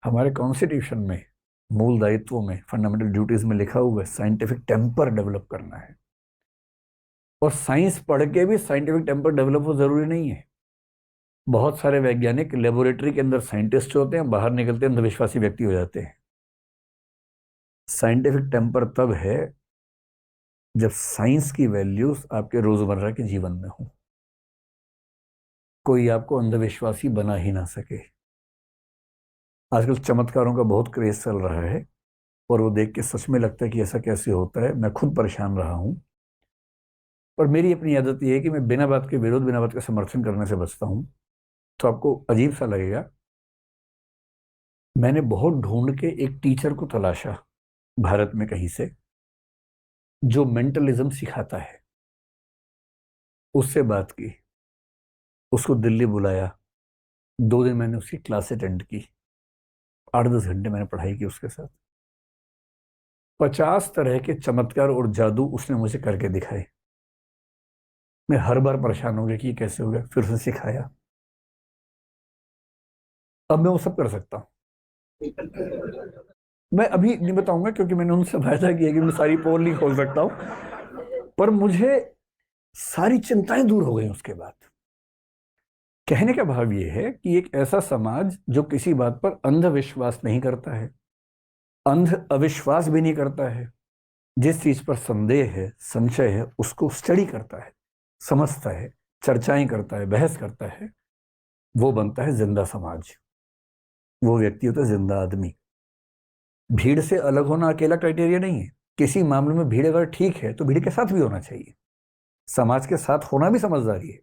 हमारे कॉन्स्टिट्यूशन में मूल दायित्वों में, फंडामेंटल ड्यूटीज में लिखा हुआ है साइंटिफिक टेम्पर डेवलप करना है। और साइंस पढ़ के भी साइंटिफिक टेम्पर डेवलप हो जरूरी नहीं है। बहुत सारे वैज्ञानिक लेबोरेटरी के अंदर साइंटिस्ट होते हैं, बाहर निकलते हैं अंधविश्वासी व्यक्ति हो जाते हैं। साइंटिफिक टेम्पर तब है जब साइंस की वैल्यूज आपके रोजमर्रा के जीवन में हो, कोई आपको अंधविश्वासी बना ही ना सके। आजकल चमत्कारों का बहुत क्रेज चल रहा है और वो देख के सच में लगता है कि ऐसा कैसे होता है। मैं खुद परेशान रहा हूं, और मेरी अपनी आदत ये है कि मैं बिना बात के विरोध, बिना बात के समर्थन करने से बचता हूं। तो आपको अजीब सा लगेगा, मैंने बहुत ढूंढ के एक टीचर को तलाशा भारत में कहीं से, जो मेंटलिज्म सिखाता है। उससे बात की, उसको दिल्ली बुलाया, 2 दिन मैंने उसकी क्लास अटेंड की, 8-10 घंटे मैंने पढ़ाई की उसके साथ। 50 तरह के चमत्कार और जादू उसने मुझे करके दिखाए। मैं हर बार परेशान हो गया कि ये कैसे हो गया, फिर उसने सिखाया। अब मैं वो सब कर सकता हूं। मैं अभी नहीं बताऊंगा क्योंकि मैंने उनसे वायदा किया कि मैं सारी पोल नहीं खोल सकता हूं, पर मुझे सारी चिंताएं दूर हो गई उसके बाद। कहने का भाव ये है कि एक ऐसा समाज जो किसी बात पर अंधविश्वास नहीं करता है, अंध अविश्वास भी नहीं करता है, जिस चीज पर संदेह है, संशय है, उसको स्टडी करता है, समझता है, चर्चाएं करता है, बहस करता है, वो बनता है जिंदा समाज। वो व्यक्ति होता है जिंदा आदमी। भीड़ से अलग होना अकेला क्राइटेरिया नहीं है। किसी मामले में भीड़ अगर ठीक है तो भीड़ के साथ भी होना चाहिए। समाज के साथ होना भी समझदारी है।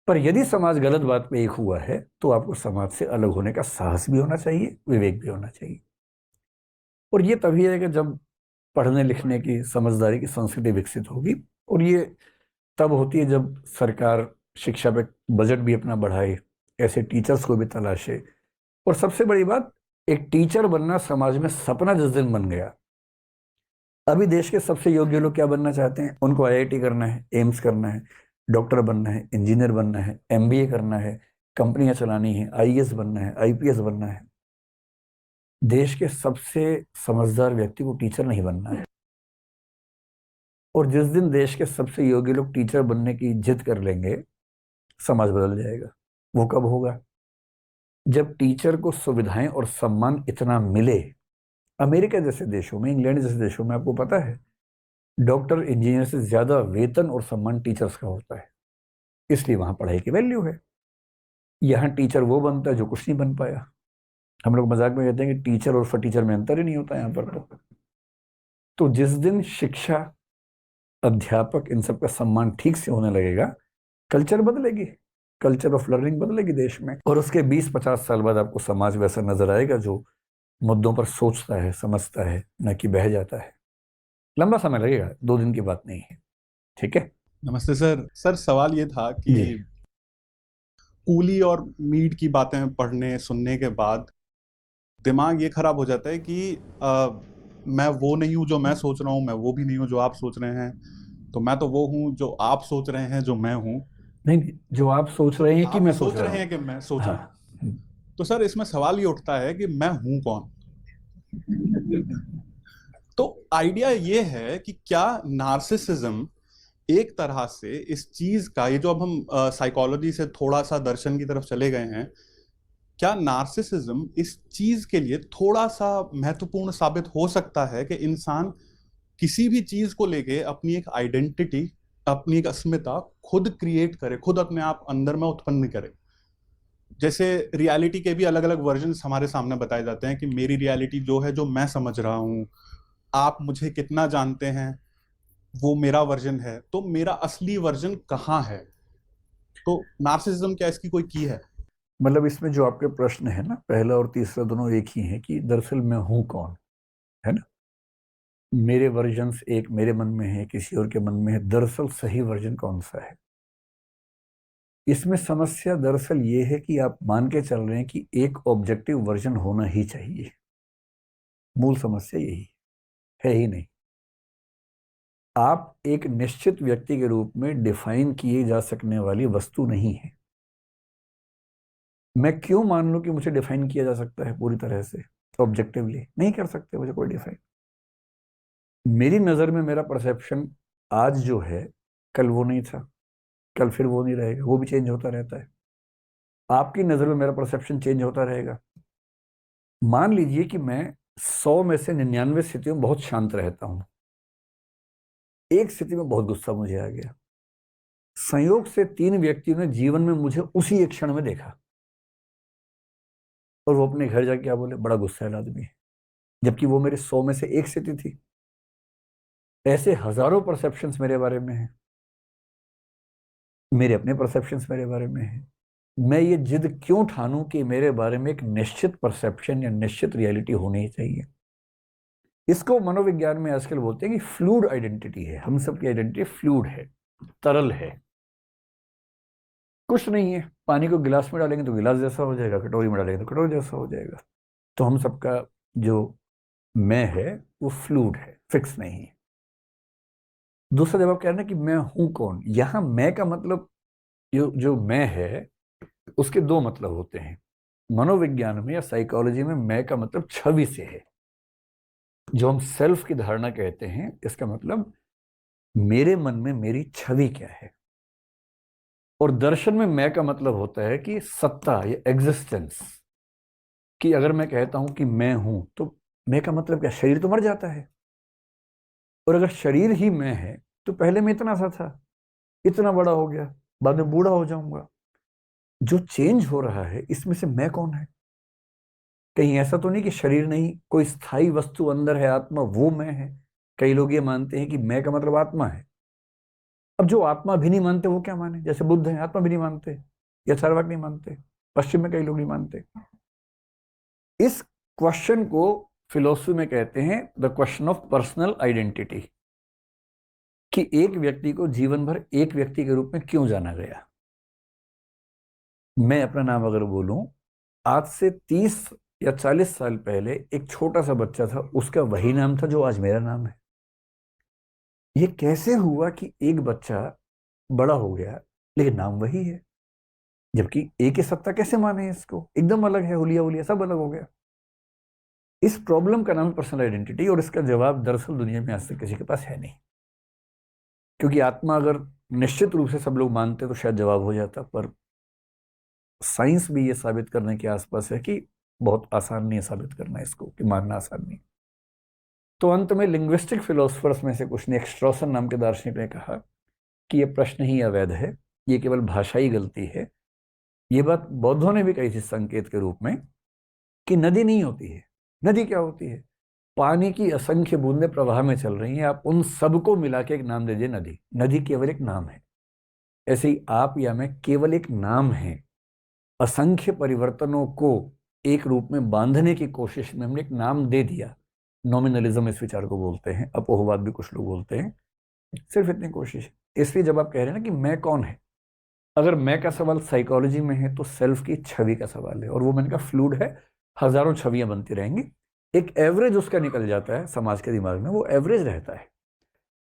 पर यदि समाज गलत बात पे एक हुआ है तो आपको समाज से अलग होने का साहस भी होना चाहिए, विवेक भी होना चाहिए। और ये तभी है कि जब पढ़ने लिखने की, समझदारी की संस्कृति विकसित होगी। और ये तब होती है जब सरकार शिक्षा पे बजट भी अपना बढ़ाए, ऐसे टीचर्स को भी तलाशे। और सबसे बड़ी बात, एक टीचर बनना समाज में सपना जिस दिन बन गया। अभी देश के सबसे योग्य लोग क्या बनना चाहते हैं? उनको आईआईटी करना है, एम्स करना है, डॉक्टर बनना है, इंजीनियर बनना है, एमबीए करना है, कंपनियां चलानी है, आईएएस बनना है, आईपीएस बनना है। देश के सबसे समझदार व्यक्ति को टीचर नहीं बनना है। और जिस दिन देश के सबसे योग्य लोग टीचर बनने की जिद कर लेंगे, समाज बदल जाएगा। वो कब होगा? जब टीचर को सुविधाएं और सम्मान इतना मिले। अमेरिका जैसे देशों में, इंग्लैंड जैसे देशों में आपको पता है, डॉक्टर इंजीनियर से ज्यादा वेतन और सम्मान टीचर्स का होता है, इसलिए वहां पढ़ाई की वैल्यू है। यहाँ टीचर वो बनता है जो कुछ नहीं बन पाया। हम लोग मजाक में कहते हैं कि टीचर और फटीचर में अंतर ही नहीं होता यहाँ पर। तो जिस दिन शिक्षा, अध्यापक, इन सब का सम्मान ठीक से होने लगेगा, कल्चर बदलेगी, कल्चर ऑफ लर्निंग बदलेगी देश में। और उसके 20-50 साल बाद आपको समाज वैसा नजर आएगा जो मुद्दों पर सोचता है, समझता है, न कि बह जाता है। लंबा समय लगेगा, 2 दिन की बात नहीं है। ठीक है। नमस्ते सर। सर सवाल ये था कि जी। कूली और मीड की बातें पढ़ने सुनने के बाद दिमाग ये खराब हो जाता है कि मैं वो नहीं हूँ जो मैं सोच रहा हूँ, मैं वो भी नहीं हूँ जो आप सोच रहे हैं, तो मैं तो वो हूँ जो आप सोच रहे हैं जो मैं हूँ। नहीं, जो आप सोच रहे हैं कि आप मैं सोच सोच रहा रहे हूँ। हैं कि मैं सोच रहा हाँ। हूँ। तो सर इसमें सवाल ये उठता है कि मैं हूँ कौन? तो आइडिया ये है कि क्या नार्सिसिज्म एक तरह से इस चीज का, ये जो अब हम साइकोलॉजी से थोड़ा सा दर्शन की तरफ चले गए हैं, क्या नार्सिसिज्म इस चीज के लिए थोड़ा सा महत्वपूर्ण साबित हो सकता है कि इंसान किसी भी चीज को लेके अपनी एक आइडेंटिटी, अपनी एक अस्मिता खुद क्रिएट करे, खुद अपने आप अंदर में उत्पन्न करे? जैसे रियलिटी के भी अलग अलग वर्जन्स हमारे सामने बताए जाते हैं कि मेरी रियलिटी जो है, जो मैं समझ रहा हूँ, आप मुझे कितना जानते हैं, वो मेरा वर्जन है, तो मेरा असली वर्जन कहाँ है? तो नार्सिसिज्म क्या इसकी कोई की है? मतलब इसमें जो आपके प्रश्न है ना, पहला और तीसरा दोनों एक ही है कि दरअसल मैं हूं कौन, है ना। मेरे वर्जन्स एक मेरे मन में है, किसी और के मन में है, दरअसल सही वर्जन कौन सा है? इसमें समस्या दरअसल ये है कि आप मान के चल रहे हैं कि एक ऑब्जेक्टिव वर्जन होना ही चाहिए। मूल समस्या यही है ही नहीं। आप एक निश्चित व्यक्ति के रूप में डिफाइन किए जा सकने वाली वस्तु नहीं है। मैं क्यों मान लूं कि मुझे डिफाइन किया जा सकता है पूरी तरह से ऑब्जेक्टिवली? नहीं कर सकते मुझे कोई डिफाइन। मेरी नजर में मेरा परसेप्शन आज जो है, कल वो नहीं था, कल फिर वो नहीं रहेगा, वो भी चेंज होता रहता है। आपकी नजर में मेरा परसेप्शन चेंज होता रहेगा। मान लीजिए कि मैं 100 में से 99 स्थितियों में बहुत शांत रहता हूं, एक स्थिति में बहुत गुस्सा मुझे आ गया, संयोग से 3 व्यक्तियों ने जीवन में मुझे उसी एक क्षण में देखा और वो अपने घर जाके क्या बोले, बड़ा गुस्सैल आदमी है, जबकि वो मेरे 100 में से एक स्थिति थी। ऐसे हजारों परसेप्शंस मेरे बारे में हैं, मेरे अपने परसेप्शंस मेरे बारे में हैं। मैं ये जिद क्यों ठानूं कि मेरे बारे में एक निश्चित परसेप्शन या निश्चित रियलिटी होनी ही चाहिए? इसको मनोविज्ञान में आजकल बोलते हैं कि फ्लूइड आइडेंटिटी है। हम सबकी आइडेंटिटी फ्लूइड है, तरल है, कुछ नहीं है। पानी को गिलास में डालेंगे तो गिलास जैसा हो जाएगा, कटोरी में डालेंगे तो कटोरी जैसा हो जाएगा। तो हम सबका जो मैं है वो फ्लूइड है, फिक्स नहीं है। दूसरा जब आप कह रहे हैं कि मैं हूं कौन, यहां मैं का मतलब, जो मैं है उसके 2 मतलब होते हैं। मनोविज्ञान में या साइकोलॉजी में मैं का मतलब छवि से है। जो हम सेल्फ की धारणा कहते हैं, इसका मतलब मेरे मन में मेरी छवि क्या है। और दर्शन में मैं का मतलब होता है कि सत्ता या एग्जिस्टेंस, कि अगर मैं कहता हूं कि मैं हूं तो मैं का मतलब क्या? शरीर तो मर जाता है, और अगर शरीर ही मैं है तो पहले मैं इतना सा था, इतना बड़ा हो गया, बाद में बूढ़ा हो जाऊंगा। जो चेंज हो रहा है इसमें से मैं कौन है? कहीं ऐसा तो नहीं कि शरीर नहीं, कोई स्थायी वस्तु अंदर है, आत्मा, वो मैं है। कई लोग ये मानते हैं कि मैं का मतलब आत्मा है। अब जो आत्मा भी नहीं मानते वो क्या माने? जैसे बुद्ध हैं, आत्मा भी नहीं मानते, या चार्वाक नहीं मानते, पश्चिम में कई लोग नहीं मानते। इस क्वेश्चन को फिलोसफी में कहते हैं the question of personal identity, कि एक व्यक्ति को जीवन भर एक व्यक्ति के रूप में क्यों जाना गया। मैं अपना नाम अगर बोलूं, आज से 30 या 40 साल पहले एक छोटा सा बच्चा था, उसका वही नाम था जो आज मेरा नाम है। ये कैसे हुआ कि एक बच्चा बड़ा हो गया लेकिन नाम वही है, जबकि एक ही सत्ता? कैसे माने इसको? एकदम अलग है, हुलिया हुलिया सब अलग हो गया। इस प्रॉब्लम का नाम पर्सनल आइडेंटिटी, और इसका जवाब दरअसल दुनिया में आज तक किसी के पास है नहीं। क्योंकि आत्मा अगर निश्चित रूप से सब लोग मानते तो शायद जवाब हो जाता, पर साइंस भी ये साबित करने के आसपास है कि बहुत आसान नहीं है साबित करना इसको, कि मानना आसान नहीं। तो अंत में लिंग्विस्टिक फिलोसफर्स में से कुछ ने, एक स्ट्रॉसन नाम के दार्शनिक ने कहा कि ये प्रश्न ही अवैध है, ये केवल भाषाई गलती है। ये बात बौद्धों ने भी कही थी संकेत के रूप में, कि नदी नहीं होती है। नदी क्या होती है? पानी की असंख्य बूंदें प्रवाह में चल रही हैं, आप उन सबको मिला के एक नाम दे दीजिए नदी। नदी केवल एक नाम है। ऐसे ही आप या मैं केवल एक नाम है। असंख्य परिवर्तनों को एक रूप में बांधने की कोशिश में हमने एक नाम दे दिया। नॉमिनलिज्म इस विचार को बोलते हैं, अपोहवाद भी कुछ लोग बोलते हैं। सिर्फ इतनी कोशिश है। इसलिए जब आप कह रहे हैं ना कि मैं कौन है, अगर मैं का सवाल साइकोलॉजी में है तो सेल्फ की छवि का सवाल है, और वो मैंने कहा फ्लूइड है, हजारों छवियां बनती रहेंगी। एक एवरेज उसका निकल जाता है समाज के दिमाग में, वो एवरेज रहता है।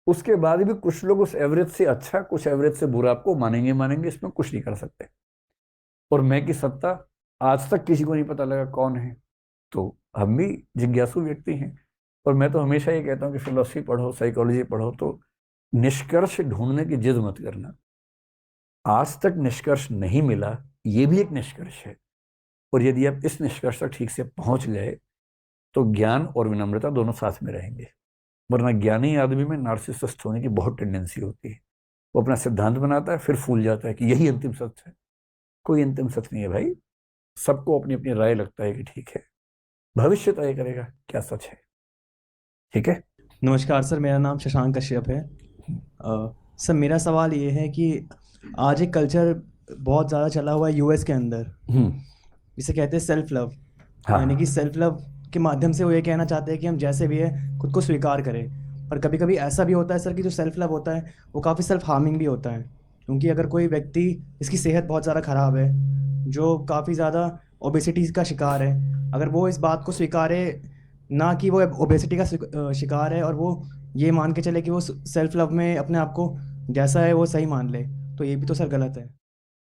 उसके बाद भी कुछ लोग उस एवरेज से अच्छा, कुछ एवरेज से बुरा आपको मानेंगे, इसमें कुछ नहीं कर सकते। और मैं की सत्ता आज तक किसी को नहीं पता लगा कौन है। तो हम भी जिज्ञासु व्यक्ति हैं, और मैं तो हमेशा ये कहता हूँ कि फिलॉसफी पढ़ो, साइकोलॉजी पढ़ो, तो निष्कर्ष ढूंढने की जिद मत करना। आज तक निष्कर्ष नहीं मिला, ये भी एक निष्कर्ष है, और यदि आप इस निष्कर्ष तक ठीक से पहुंच गए तो ज्ञान और विनम्रता दोनों साथ में रहेंगे। वरना ज्ञानी आदमी में नार्सिसिस्ट होने की बहुत टेंडेंसी होती है। वो अपना सिद्धांत बनाता है, फिर फूल जाता है कि यही अंतिम सच है। कोई अंतिम सच नहीं है भाई, सबको अपनी अपनी राय लगता है कि ठीक है, भविष्य तय करेगा क्या सच है। ठीक है। नमस्कार सर, मेरा नाम शशांक कश्यप है। सर मेरा सवाल ये है कि आज एक कल्चर बहुत ज़्यादा चला हुआ है यूएस के अंदर, जिसे कहते हैं सेल्फ लव। हाँ। यानी कि सेल्फ लव के माध्यम से वो ये कहना चाहते हैं कि हम जैसे भी है खुद को स्वीकार करें। पर कभी कभी ऐसा भी होता है सर कि जो सेल्फ लव होता है वो काफ़ी सेल्फ हार्मिंग भी होता है। क्योंकि अगर कोई व्यक्ति, इसकी सेहत बहुत ज़्यादा ख़राब है, जो काफ़ी ज़्यादा ओबेसिटी का शिकार है, अगर वो इस बात को स्वीकारे ना कि वो ओबेसिटी का शिकार है, और वो ये मान के चले कि वो सेल्फ लव में अपने आप को जैसा है वो सही मान ले, तो ये भी तो सर गलत है।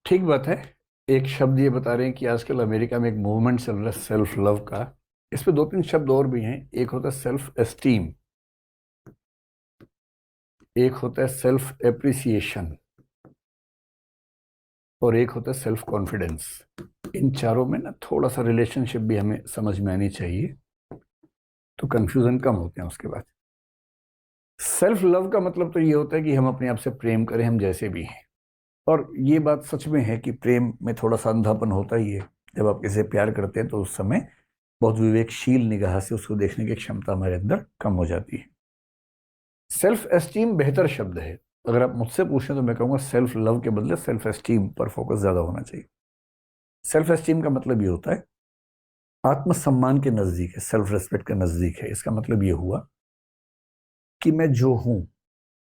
ठीक बात है। एक शब्द ये बता रहे हैं कि आजकल अमेरिका में एक मूवमेंट चल रहा है सेल्फ लव का। इस पे 2-3 शब्द और भी हैं। एक होता है सेल्फ एस्टीम, एक होता है सेल्फ एप्रिसिएशन, और एक होता है सेल्फ कॉन्फिडेंस। इन चारों में ना थोड़ा सा रिलेशनशिप भी हमें समझ में आनी चाहिए, तो कंफ्यूजन कम होते हैं उसके बाद। सेल्फ लव का मतलब तो ये होता है कि हम अपने आप से प्रेम करें, हम जैसे भी हैं। और ये बात सच में है कि प्रेम में थोड़ा सा अंधापन होता ही है। जब आप किसी से प्यार करते हैं तो उस समय बहुत विवेकशील निगाह से उसको देखने की क्षमता हमारे अंदर कम हो जाती है। सेल्फ एस्टीम बेहतर शब्द है। अगर आप मुझसे पूछें तो मैं कहूँगा सेल्फ लव के बदले सेल्फ एस्टीम पर फोकस ज़्यादा होना चाहिए। सेल्फ एस्टीम का मतलब ये होता है आत्मसम्मान के नज़दीक है, सेल्फ रिस्पेक्ट के नज़दीक है। इसका मतलब ये हुआ कि मैं जो हूँ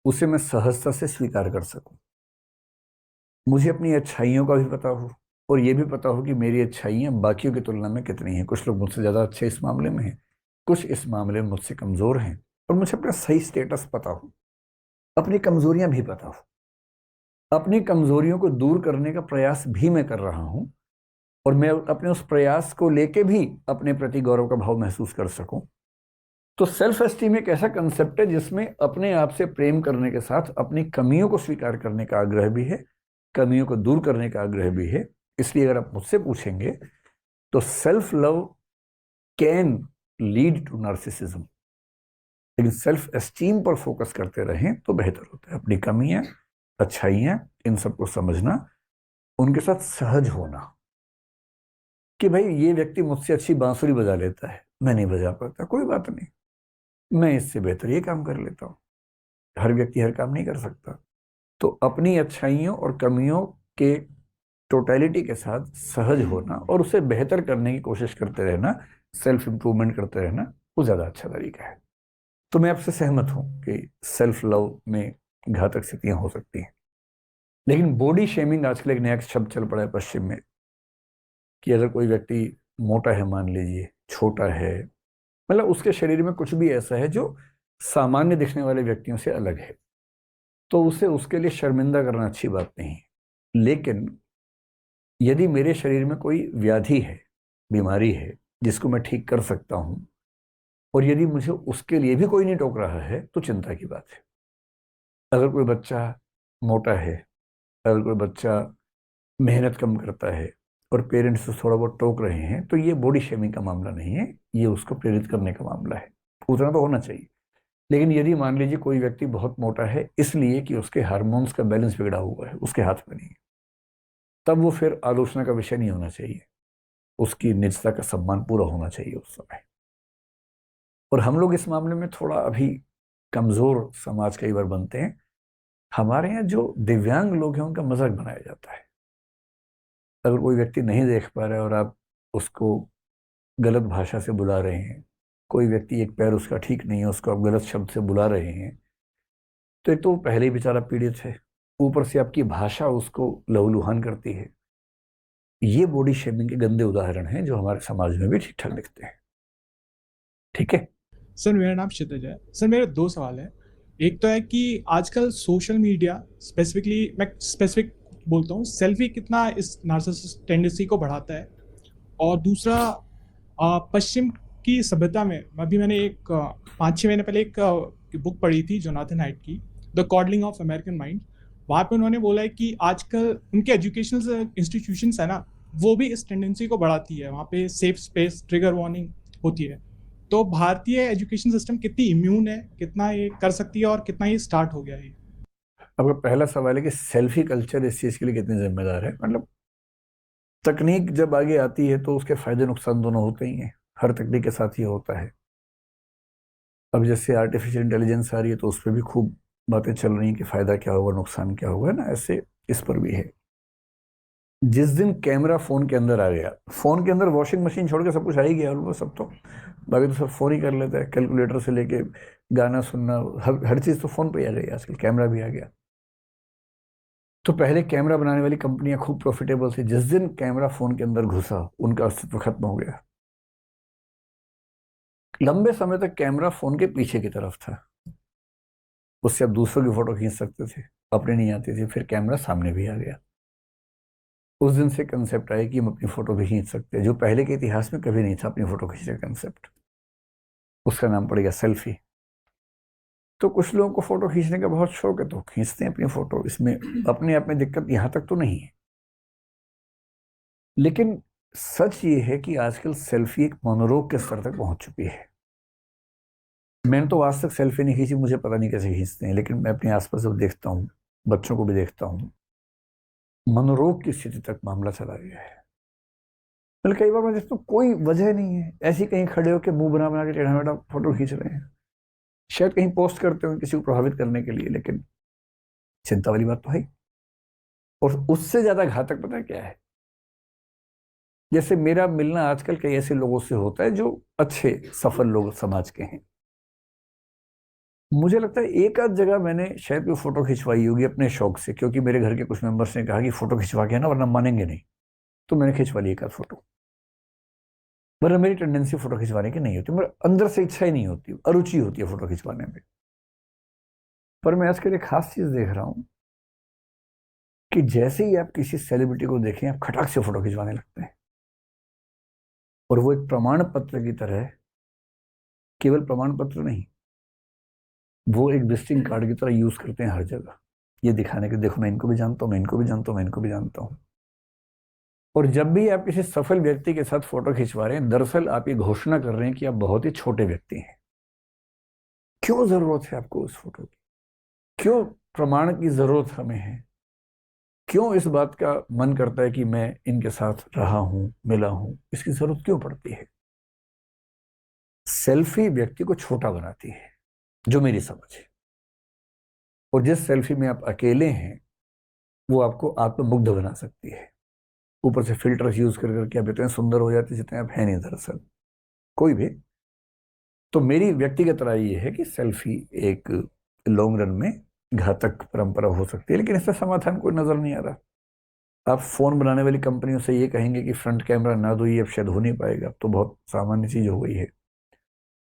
उसे मैं सहजता से स्वीकार कर सकूं। मुझे अपनी अच्छाइयों का भी पता हो, और ये भी पता हो कि मेरी अच्छाइयाँ बाकियों की तुलना में कितनी हैं। कुछ लोग मुझसे ज़्यादा अच्छे इस मामले में हैं, कुछ इस मामले में मुझसे कमज़ोर हैं, और मुझे अपना सही स्टेटस पता हो, अपनी कमज़ोरियाँ भी पता हो, अपनी कमज़ोरियों को दूर करने का प्रयास भी मैं कर रहा हूँ, और मैं अपने उस प्रयास को लेके भी अपने प्रति गौरव का भाव महसूस कर सकूं। तो सेल्फ एस्टीम एक ऐसा कंसेप्ट है जिसमें अपने आप से प्रेम करने के साथ अपनी कमियों को स्वीकार करने का आग्रह भी है, कमियों को दूर करने का आग्रह भी है। इसलिए अगर आप मुझसे पूछेंगे तो self love can lead to narcissism, लेकिन सेल्फ एस्टीम पर फोकस करते रहें तो बेहतर होता है। अपनी कमियां, अच्छाइयां, इन सबको समझना, उनके साथ सहज होना कि भाई ये व्यक्ति मुझसे अच्छी बांसुरी बजा लेता है, मैं नहीं बजा पाता, कोई बात नहीं, मैं इससे बेहतर ये काम कर लेता हूँ। हर व्यक्ति हर काम नहीं कर सकता। तो अपनी अच्छाइयों और कमियों के टोटलिटी के साथ सहज होना और उसे बेहतर करने की कोशिश करते रहना, सेल्फ इंप्रूवमेंट करते रहना, वो ज़्यादा अच्छा तरीका है। तो मैं आपसे सहमत हूँ कि सेल्फ लव में घातक स्थितियाँ हो सकती हैं। लेकिन बॉडी शेमिंग आजकल एक नया शब्द चल पड़ा है पश्चिम में, कि अगर कोई व्यक्ति मोटा है, मान लीजिए छोटा है, मतलब उसके शरीर में कुछ भी ऐसा है जो सामान्य दिखने वाले व्यक्तियों से अलग है, तो उसे उसके लिए शर्मिंदा करना अच्छी बात नहीं है। लेकिन यदि मेरे शरीर में कोई व्याधि है, बीमारी है, जिसको मैं ठीक कर सकता हूँ, और यदि मुझे उसके लिए भी कोई नहीं टोक रहा है तो चिंता की बात है। अगर कोई बच्चा मोटा है, अगर कोई बच्चा मेहनत कम करता है और पेरेंट्स थोड़ा बहुत टोक रहे हैं, तो ये बॉडी शेमिंग का मामला नहीं है, ये उसको प्रेरित करने का मामला है। उतना तो होना चाहिए। लेकिन यदि मान लीजिए कोई व्यक्ति बहुत मोटा है इसलिए कि उसके हार्मोन्स का बैलेंस बिगड़ा हुआ है, उसके हाथ में नहीं है, तब वो फिर आलोचना का विषय नहीं होना चाहिए। उसकी निजता का सम्मान पूरा होना चाहिए उस समय। और हम लोग इस मामले में थोड़ा अभी कमजोर समाज कई बार बनते हैं। हमारे यहाँ जो दिव्यांग लोग हैं उनका मजाक बनाया जाता है। अगर कोई व्यक्ति नहीं देख पा रहा है और आप उसको गलत भाषा से बुला रहे हैं, कोई व्यक्ति एक पैर उसका ठीक नहीं है, उसको आप गलत शब्द से बुला रहे हैं, तो एक तो वो पहले ही बेचारा पीड़ित है, ऊपर से आपकी भाषा उसको लहूलुहान करती है। ये बॉडी शेमिंग के गंदे उदाहरण हैं जो हमारे समाज में भी ठीक ठाक दिखते हैं। ठीक है सर, मेरा नाम क्षितिज है। सर, मेरे 2 सवाल हैं। एक तो है कि आजकल सोशल मीडिया, स्पेसिफिकली मैं स्पेसिफिक बोलता हूँ, सेल्फी कितना इस नार्सिसिस्ट टेंडेंसी को बढ़ाता है। और दूसरा, पश्चिम की सभ्यता में मैंने एक 5-6 महीने पहले एक बुक पढ़ी थी जोनाथन हाइट की, the codling of American mind. वहाँ पे उन्होंने बोला है कि आजकल उनके एजुकेशनल इंस्टीट्यूशंस है ना, वो भी इस टेंडेंसी को बढ़ाती है। वहाँ पे सेफ स्पेस, ट्रिगर वार्निंग होती है। तो भारतीय एजुकेशन सिस्टम कितनी इम्यून है, कितना ये कर सकती है और कितना ये स्टार्ट हो गया है? आपका पहला सवाल है कि सेल्फी कल्चर इस चीज के लिए कितनी जिम्मेदार है। मतलब तकनीक जब आगे आती है तो उसके फायदे नुकसान दोनों होते ही हैं। हर तकनीक के साथ ये होता है। अब जैसे आर्टिफिशियल इंटेलिजेंस आ रही है तो उस पर भी खूब बातें चल रही हैं कि फायदा क्या होगा, नुकसान क्या होगा ना, ऐसे इस पर भी है। जिस दिन कैमरा फोन के अंदर आ गया, फोन के अंदर वॉशिंग मशीन छोड़ के सब कुछ आ ही गया, और वो सब तो बाकी तो सब फोन ही कर लेता है। कैलकुलेटर से लेके गाना सुनना, हर चीज तो फोन पे ही आ गई। आजकल कैमरा भी आ गया। तो पहले कैमरा बनाने वाली कंपनियां खूब प्रॉफिटेबल थी। जिस दिन कैमरा फोन के अंदर घुसा उनका अस्तित्व खत्म हो गया। लंबे समय तक कैमरा फोन के पीछे की तरफ था, उससे आप दूसरों की फोटो खींच सकते थे, अपने नहीं आती थी। फिर कैमरा सामने भी आ गया। उस दिन से कंसेप्ट आया कि हम अपनी फोटो भी खींच सकते हैं, जो पहले के इतिहास में कभी नहीं था अपनी फोटो खींचने का कंसेप्ट। उसका नाम पड़ गया सेल्फी। तो कुछ लोगों को फोटो खींचने का बहुत शौक है तो खींचते हैं अपनी फोटो, इसमें अपने आप में दिक्कत यहां तक तो नहीं है। लेकिन सच ये है कि आजकल सेल्फी एक मनोरोग के स्तर तक पहुंच चुकी है। मैंने तो आज तक सेल्फी नहीं खींची, मुझे पता नहीं कैसे खींचते हैं, लेकिन मैं अपने आसपास जब देखता हूँ, बच्चों को भी देखता हूँ, मनोरोग की स्थिति तक मामला चला गया है। मतलब कई बार मैं देखता हूँ कोई वजह नहीं है, ऐसे कहीं खड़े होकर मुंह बना बना के टेढ़ा मेढ़ा फोटो खींच रहे हैं। शायद कहीं पोस्ट करते हो किसी को प्रभावित करने के लिए, लेकिन चिंता वाली बात तो है। और उससे ज्यादा घातक पता है क्या है? जैसे मेरा मिलना आजकल कई ऐसे लोगों से होता है जो अच्छे सफल लोग समाज के हैं। मुझे लगता है एक आध जगह मैंने शायद कोई फोटो खिंचवाई होगी अपने शौक से, क्योंकि मेरे घर के कुछ मेंबर्स ने कहा कि फोटो खिंचवा के ना वरना मानेंगे नहीं, तो मैंने खिंचवा ली एक आध फोटो। वरना मेरी टेंडेंसी फोटो खिंचवाने की नहीं होती, मेरे अंदर से इच्छा ही नहीं होती, अरुचि होती है फोटो खिंचवाने में। पर मैं आजकल एक खास चीज देख रहा हूं कि जैसे ही आप किसी सेलिब्रिटी को देखें आप खटाक से फोटो खिंचवाने लगते हैं। और वो एक प्रमाण पत्र की तरह है, केवल प्रमाण पत्र नहीं, वो एक विजिटिंग कार्ड की तरह यूज करते हैं हर जगह, ये दिखाने के देखो मैं इनको भी जानता हूं, मैं इनको भी जानता हूं, मैं इनको भी जानता हूं। और जब भी आप किसी सफल व्यक्ति के साथ फोटो खिंचवा रहे हैं, दरअसल आप ये घोषणा कर रहे हैं कि आप बहुत ही छोटे व्यक्ति हैं। क्यों जरूरत है आपको उस फोटो की? क्यों प्रमाण की जरूरत हमें है? क्यों इस बात का मन करता है कि मैं इनके साथ रहा हूं, मिला हूं? इसकी जरूरत क्यों पड़ती है? सेल्फी व्यक्ति को छोटा बनाती है, जो मेरी समझ है। और जिस सेल्फी में आप अकेले हैं वो आपको आत्ममुग्ध बना सकती है। ऊपर से फिल्टर्स यूज कर करके आप इतने सुंदर हो जाते जितने आप हैं नहीं दरअसल, कोई भी। तो मेरी व्यक्तिगत राय ये है कि सेल्फी एक लॉन्ग रन में घातक परंपरा हो सकती है, लेकिन इसका समाधान कोई नजर नहीं आ रहा। आप फोन बनाने वाली कंपनियों से ये कहेंगे कि फ्रंट कैमरा ना दो, ये अब शायद हो नहीं पाएगा, तो बहुत सामान्य चीज हो गई है,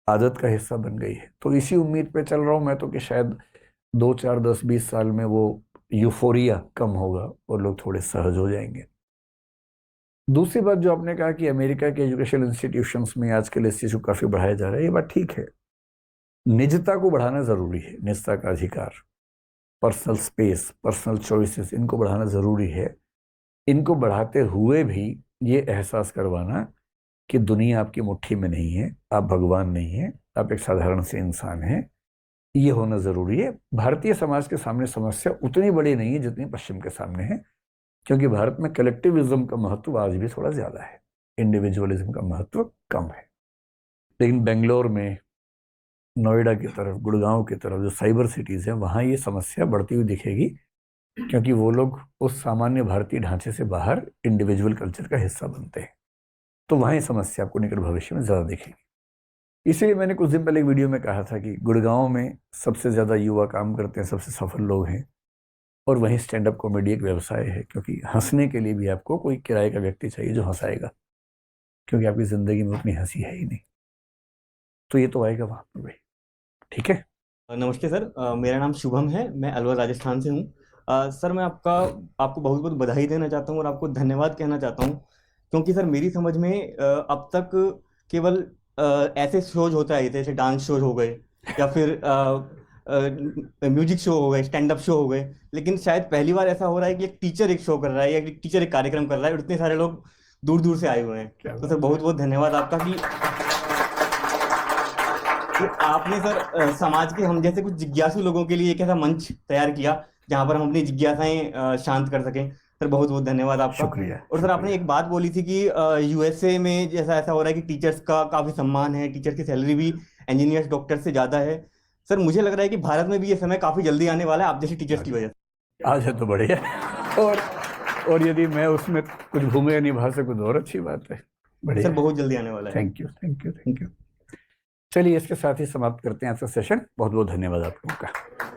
आदत का हिस्सा बन गई है। तो इसी उम्मीद पे चल रहा हूं मैं तो कि शायद 2, 4, 10, 20 साल में वो यूफोरिया कम होगा और लोग थोड़े सहज हो जाएंगे। दूसरी बात जो आपने कहा कि अमेरिका के एजुकेशन इंस्टीट्यूशंस में आजकल इस चीज को काफी बढ़ाया जा रहा है, ये बात ठीक है। निजता को बढ़ाना जरूरी है, निजता का अधिकार, पर्सनल स्पेस, पर्सनल चॉइसेस, इनको बढ़ाना जरूरी है। इनको बढ़ाते हुए भी ये एहसास करवाना कि दुनिया आपकी मुट्ठी में नहीं है, आप भगवान नहीं है, आप एक साधारण से इंसान हैं, ये होना जरूरी है। भारतीय समाज के सामने समस्या उतनी बड़ी नहीं है जितनी पश्चिम के सामने है, क्योंकि भारत में कलेक्टिविज्म का महत्व आज भी थोड़ा ज्यादा है, इंडिविजुअलिज्म का महत्व कम है। लेकिन बेंगलोर में, नोएडा की तरफ, गुड़गांव की तरफ जो साइबर सिटीज हैं, वहाँ ये समस्या बढ़ती हुई दिखेगी, क्योंकि वो लोग उस सामान्य भारतीय ढांचे से बाहर इंडिविजुअल कल्चर का हिस्सा बनते हैं। तो वहाँ ये समस्या आपको निकट भविष्य में ज़्यादा दिखेगी। इसलिए मैंने कुछ दिन पहले एक वीडियो में कहा था कि गुड़गांव में सबसे ज़्यादा युवा काम करते हैं, सबसे सफल लोग हैं, और वहीं स्टैंड अप कॉमेडी एक व्यवसाय है, क्योंकि हंसने के लिए भी आपको कोई किराए का व्यक्ति चाहिए जो हंसाएगा, क्योंकि आपकी ज़िंदगी में उतनी हंसी है ही नहीं। तो ये तो आएगा वहाँ पर भाई, ठीक है। नमस्ते सर, मेरा नाम शुभम है, मैं अलवर राजस्थान से हूँ। सर मैं आपको बहुत बहुत बधाई देना चाहता हूँ और आपको धन्यवाद कहना चाहता हूँ, क्योंकि सर मेरी समझ में अब तक केवल ऐसे शोज होता है जैसे डांस शोज हो गए या फिर म्यूजिक शो हो गए, स्टैंड अप शो हो गए, लेकिन शायद पहली बार ऐसा हो रहा है कि एक टीचर एक शो कर रहा है या एक टीचर एक कार्यक्रम कर रहा है और इतने सारे लोग दूर दूर से आए हुए हैं। तो सर बहुत बहुत धन्यवाद आपका कि आपने सर समाज के हम जैसे कुछ जिज्ञासु लोगों के लिए एक ऐसा मंच तैयार किया जहां पर हम अपनी जिज्ञासाएं शांत कर सकें। सर बहुत बहुत धन्यवाद आपका। शुक्रिया। और सर आपने एक बात बोली थी कि यूएसए में जैसा ऐसा हो रहा है कि टीचर्स का काफी सम्मान है, टीचर की सैलरी भी इंजीनियर्स डॉक्टर से ज्यादा है। सर मुझे लग रहा है कि भारत में भी ये समय काफी जल्दी आने वाला है आप जैसे टीचर्स की वजह से। आज है तो बढ़िया, और यदि मैं उसमें कुछ भूमिका निभा सकूं तो और अच्छी बात है। बढ़िया सर बहुत जल्दी आने वाला है। Thank you, thank you, thank you. चलिए इसके साथ ही समाप्त करते हैं आज का सेशन। बहुत बहुत धन्यवाद आप लोगों का।